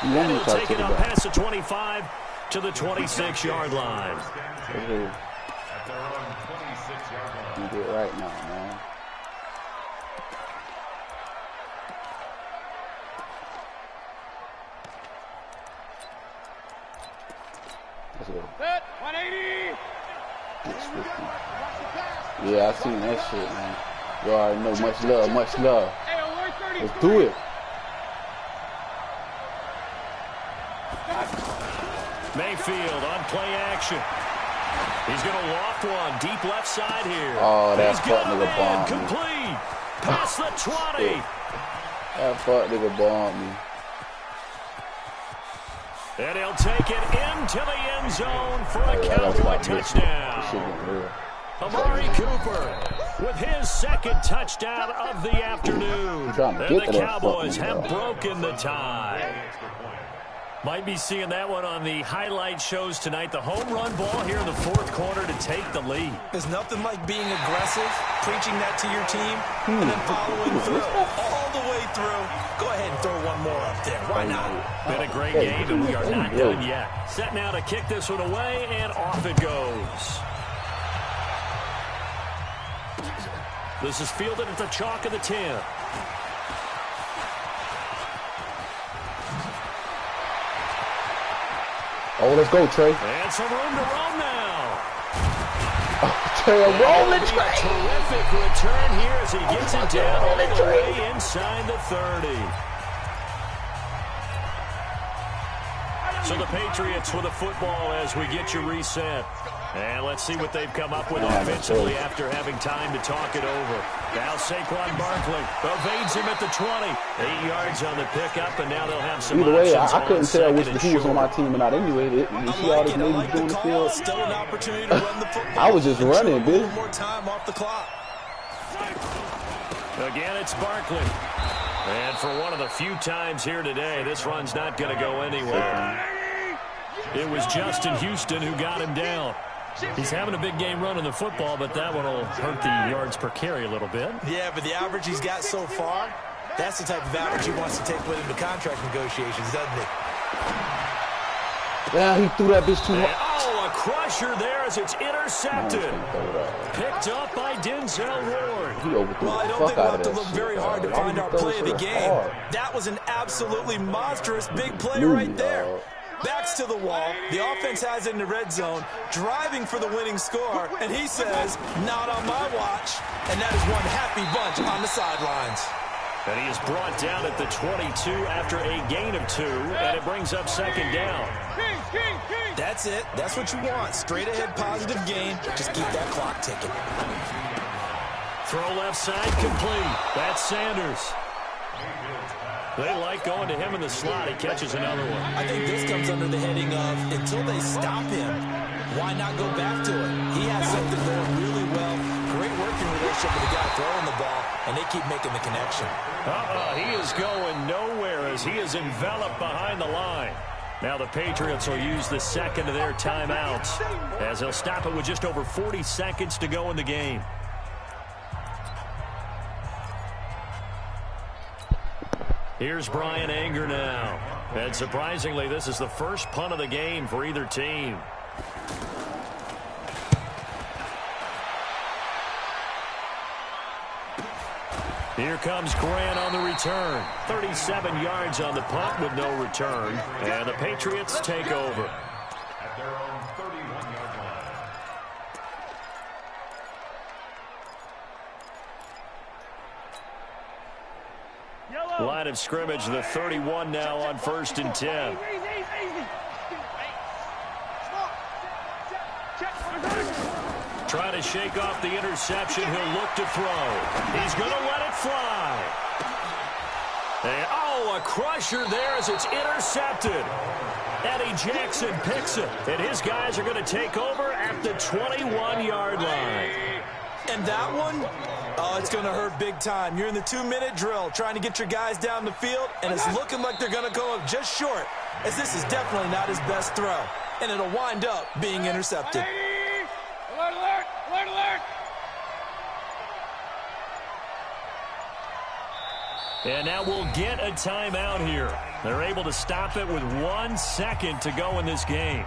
You want me to try to take it on back? past the 25 to the 26-yard line. You do it right now, man. Let's go. 180. Yeah, I seen that shit, man. You already know. Much love, much love. Let's do it. Mayfield on play action. He's going to loft one deep left side here. Oh, that fuck nigga bombed me. Complete. Past the 20. That fuck nigga bombed me. And he'll take it into the end zone for a Cowboy touchdown. Amari Cooper with his second touchdown of the afternoon. And the Cowboys have broken the tie. Might be seeing that one on the highlight shows tonight. The home run ball here in the fourth quarter to take the lead. There's nothing like being aggressive, preaching that to your team, and then following through, all the way through. Go ahead and throw one more up there. Why not? Been a great game, and we are not done yet. Set now to kick this one away, and off it goes. This is fielded at the chalk of the 10. Oh, let's go, Trey. And some room to roam now. Trey, rolling, Trey. A terrific return here as he gets it down all the way inside the 30. So the Patriots with a football as we get you reset. And let's see what they've come up with offensively after having time to talk it over. Now Saquon Barkley evades him at the 20. 8 yards on the pickup, and now they'll have some Either way, I options couldn't tell which second who was on my team or not anyway. You see all this niggas doing the field? Still an opportunity to run the football. I was just running, bitch. More time off the clock. Again, it's Barkley. And for one of the few times here today, this run's not going to go anywhere. It was Justin Houston who got him down. He's having a big game running the football, but that one will hurt the yards per carry a little bit. Yeah, but the average he's got so far, that's the type of average he wants to take with him to contract negotiations, doesn't he? Yeah, he threw that bitch too hard. Oh, a crusher there as it's intercepted. Picked up by Denzel Ward. He overthrew well, I don't think we'll have to look very hard to find our play of the game. That was an absolutely monstrous big play right there. Backs to the wall. The offense has it in the red zone, driving for the winning score, and he says, not on my watch. And that is one happy bunch on the sidelines. And he is brought down at the 22 after a gain of 2, and it brings up second down. That's it. That's what you want. Straight ahead positive gain. Just keep that clock ticking. Throw left side complete. That's Sanders. They like going to him in the slot. He catches another one. I think this comes under the heading of until they stop him, why not go back to it? He has something going really well. Great working relationship with the guy throwing the ball, and they keep making the connection. He is going nowhere as he is enveloped behind the line. Now the Patriots will use the second of their timeouts as they'll stop it with just over 40 seconds to go in the game. Here's Brian Anger now. And surprisingly, this is the first punt of the game for either team. Here comes Grant on the return. 37 yards on the punt with no return. And the Patriots take over. At their own 31-yard line. Line of scrimmage, the 31 now on 1st and 10. Trying to shake off the interception. He'll look to throw. He's going to let it fly. And, a crusher there as it's intercepted. Eddie Jackson picks it. And his guys are going to take over at the 21-yard line. And that one, it's going to hurt big time. You're in the 2-minute drill trying to get your guys down the field, and it's looking like they're going to go up just short, as this is definitely not his best throw, and it'll wind up being intercepted. Alert, alert, alert, alert. And now we'll get a timeout here. They're able to stop it with 1 second to go in this game.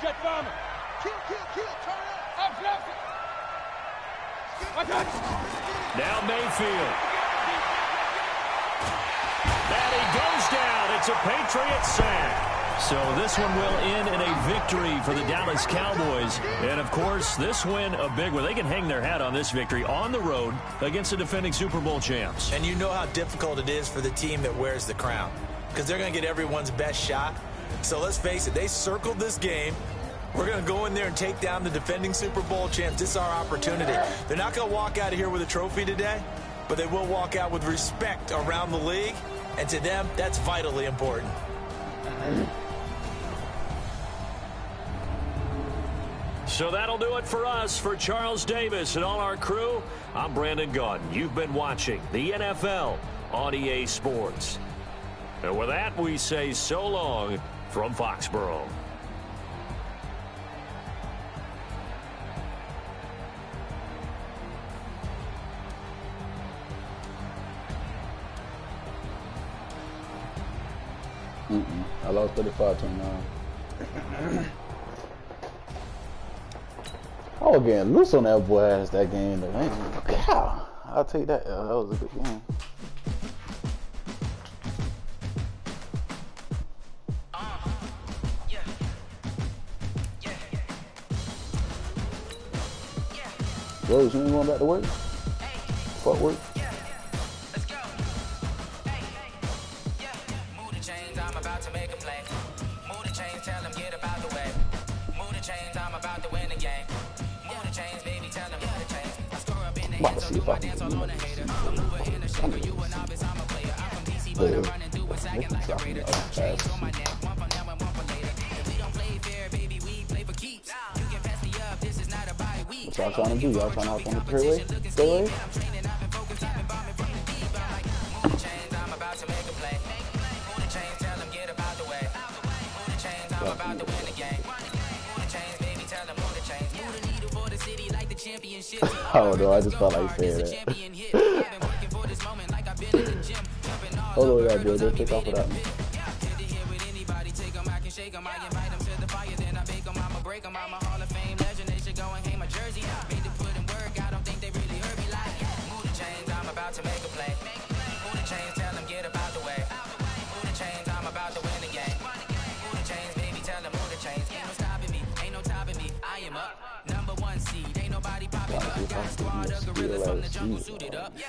Jet bomber. Kill, turn up. Now Mayfield. And he goes down. It's a Patriot sack. So this one will end in a victory for the Dallas Cowboys. And, of course, this win a big one. They can hang their hat on this victory on the road against the defending Super Bowl champs. And you know how difficult it is for the team that wears the crown because they're going to get everyone's best shot. So let's face it, they circled this game. We're going to go in there and take down the defending Super Bowl champs. This is our opportunity. They're not going to walk out of here with a trophy today, but they will walk out with respect around the league. And to them, that's vitally important. So that'll do it for us. For Charles Davis and all our crew, I'm Brandon Gaudin. You've been watching the NFL on EA Sports. And with that, we say so long from Foxborough. I lost 35-29. I was getting loose on that boy ass that game. God, I'll take that. That was a good game. Rose, you ain't going back to work? Fuck work? I'm about to see if I can what y'all trying to do? Y'all trying to hop on the fairway? Oh no, I just felt like saying that. Hold on, that boy, don't take off of that.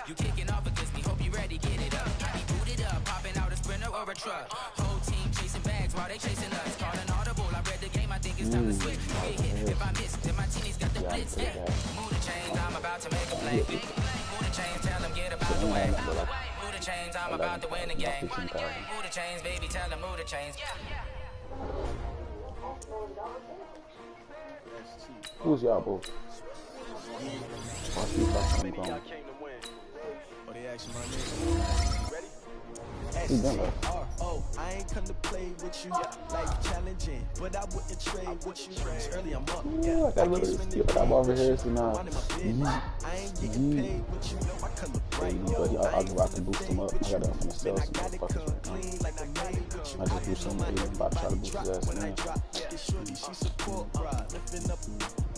You kicking off against me, hope you ready, get it up. I be booted up, popping out a sprinter or a truck. Whole team chasing bags while they chasing us. Calling audible, I read the game, I think it's time to switch. Get hit if I miss, then my teammates got the blitz. Move the chains, I'm about to make a play. Move the chains, tell them get about the way. Move the chains, I'm about to win the game. Move the chains, baby, tell them move the chains. Who's y'all both? I ain't come to play with you. Life challenging, but I wouldn't trade with you. Early I'm up. I got a little skip. I'm over here, so now. I ain't getting paid with you. My color bright. I can boost him up. I got that from the sales. I just boost him up. I'm about to try to boost his ass now.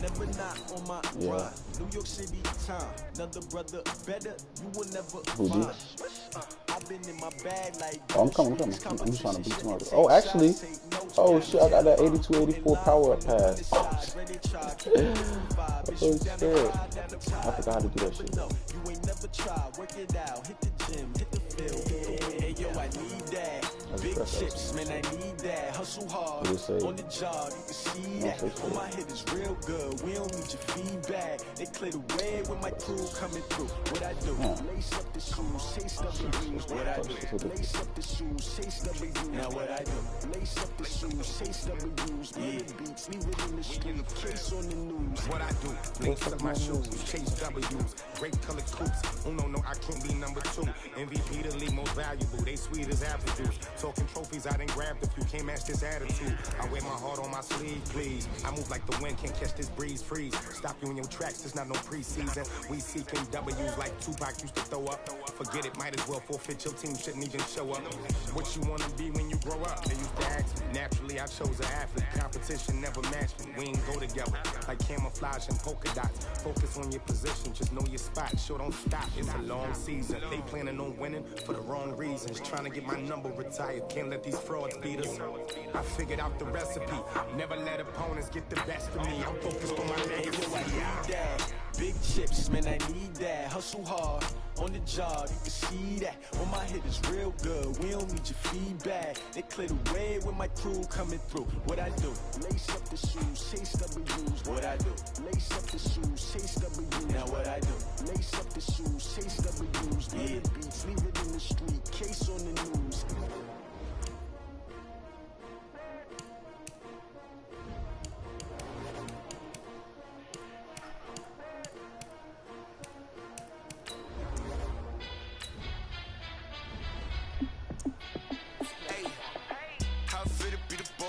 Never not on my ride. New York City time. Another brother better. You will never find. I've been in my bag like. Oh, I'm coming. I'm just trying to boost him up. Oh, actually. Oh shit! I got that 82-84 power up pass. Oh shit! I forgot how to do that shit. You ain't never try. Work it out. Hit the gym. Hit the field. Hey yo, I need that. Big chips, man, I need that. Hustle hard on the job, you can see that. Oh, my hit is real good. We don't need your feedback. They clear the way with my crew coming through. What I do? Lace up the shoes, chase up the views. What I do? Lace up the shoes, chase up the views. Now what I do? Lace up the shoes, chase up the views. Yeah, beats, leave it in the street, case on the news. What I do? Lace up my shoes, chase W's. Great colored coops. Oh no, I can't be number 2. MVP the league most valuable. They sweet as apple juice. Talking trophies I done grabbed if you can't match this attitude. I wear my heart on my sleeve, please. I move like the wind, can't catch this breeze, freeze. Stop you in your tracks, it's not no preseason. We seeking W's like Tupac used to throw up. Forget it, might as well forfeit, your team shouldn't even show up. What you wanna be when you grow up? They used to ask me, naturally I chose an athlete. Competition never match me. We ain't go together like camouflage and polka dots. Focus on your position, just know your spot. Sure, don't stop. It's a long season. They planning on winning for the wrong reasons. Trying to get my number retired. Can't let these frauds beat us. I figured out the recipe. Never let opponents get the best of me. I'm focused on my legacy. I need that. Big chips, man, I need that. Hustle hard on the job, you can see that. When my hit is real good, we don't need your feedback. They clear the way with my crew coming through. What I do? Lace up the shoes, chase W's. What I do? Lace up the shoes, chase W's. Now what I do? Lace up the shoes, chase W's. Yeah, beats, leave it in the street, case on the news.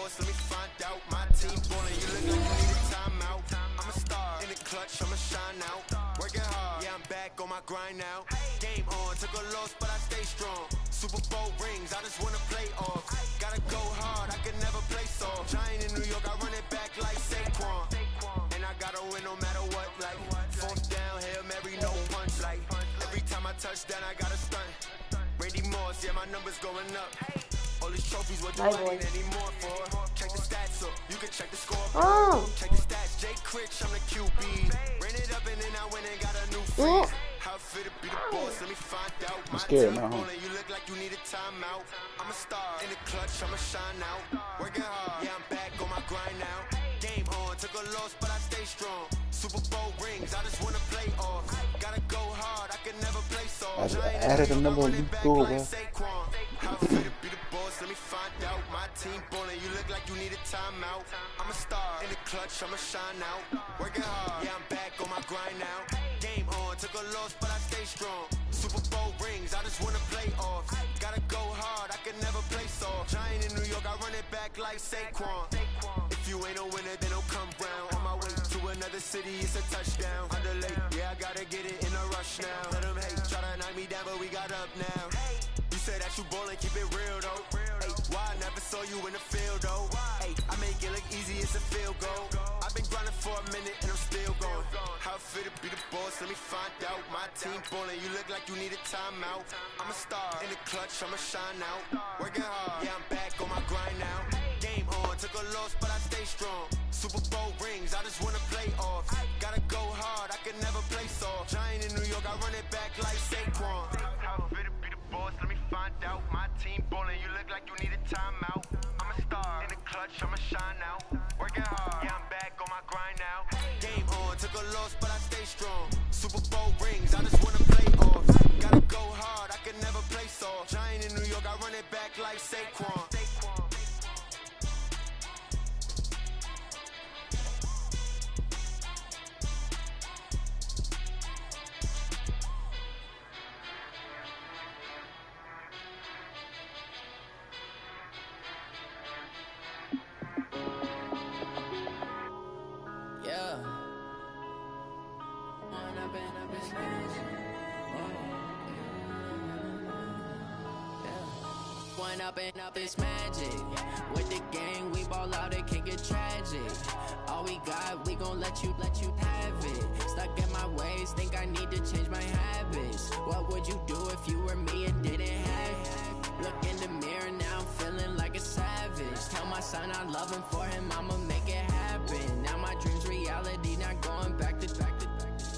Let me find out. My team ballin', you look like you need a timeout. I'm a star in the clutch, I'ma shine out. Working hard, yeah, I'm back on my grind now. Game on, took a loss, but I stay strong. Super Bowl rings, I just wanna play off. Gotta go hard, I can never play soft. Giant in New York, I run it back like Saquon. And I gotta win no matter what, like fourth down, Hail Mary, no punch. Like every time I touch down, I gotta stunt. Randy Moss, yeah, my numbers going up. All these trophies, what do I need any more for? Check the stats up, you can check the score. Check the stats, Jay Critch, I'm the QB. Ran it up and then I went and got a new friend. How fit to be the boss, let me find out. I'm scared now, huh? You look like you need a timeout. I'm a star in the clutch, I'ma shine out. Working hard, yeah, I'm back on my grind now. Game on, took a loss, but I stay strong. Super Bowl rings, I just wanna play off. Gotta go hard, I can never play soft. I added another one, you cool, man. How fit to be the boss, let me find out. My team ballin', you look like you need a timeout. I'm a star in the clutch, I'ma shine out. Working hard, yeah, I'm back on my grind now. Game on, took a loss, but I stay strong. Super Bowl rings, I just wanna play off. Gotta go hard, I can never play soft. Giant in New York, I run it back like Saquon. If you ain't a winner, then don't come round. On my way to another city, it's a touchdown. Underlay, yeah, I gotta get it in a rush now. Let them hate, try to knock me down, but we got up now. You say that you ballin', keep it real though. Ay, why I never saw you in the field though? Ay, I make it look easy, it's a field goal. I've been grinding for a minute and I'm still going. How fit to be the boss, let me find out. My team ballin', you look like you need a timeout. I'm a star in the clutch, I'ma shine out. Working hard, yeah, I'm back on my grind now. Game on, took a loss, but I stay strong. Super Bowl rings, I just wanna play off. Gotta go hard, I can never play soft. Giant in New York, I run it back like Saquon. How fit to be the boss, let me find out. My team ballin', you look like you need a timeout. I'm a star in the clutch, I'ma shine out. Working hard, yeah, I'm back on my grind now. Game on, took a loss, but I stay strong. Super Bowl rings, I just wanna play off. Gotta go hard, I can never play soft. Giant in New York, I run it back like Saquon. Up it's magic. With the gang, we ball out, it can get tragic. All we got, we gon' let you have it. Stuck in my ways, think I need to change my habits. What would you do if you were me and didn't have it? Look in the mirror, now I'm feeling like a savage. Tell my son I love him, for him I'ma make it happen. Now my dream's reality, not going back to.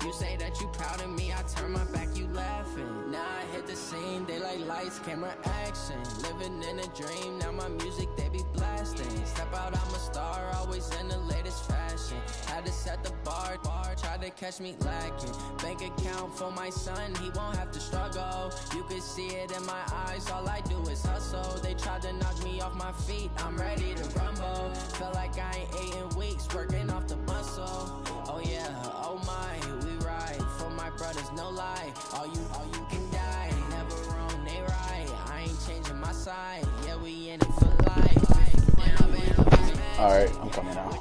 You say that you proud of me, I turn my back, you laughing. Now I hit the scene, they like lights, camera, action. Living in a dream, now my music, they be blasting. Step out, I'm a star, always in the latest fashion. Had to set the bar, try to catch me lacking. Bank account for my son, he won't have to struggle. You can see it in my eyes, all I do is hustle. They tried to knock me off my feet, I'm ready to rumble. Feel like I ain't ate in weeks, working off the muscle. Oh yeah, oh my, we ride for my brothers, no lie. All you can die, never wrong, they right. I ain't changing my side, yeah, we in it for life. Alright, I'm coming out.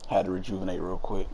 Had to rejuvenate real quick.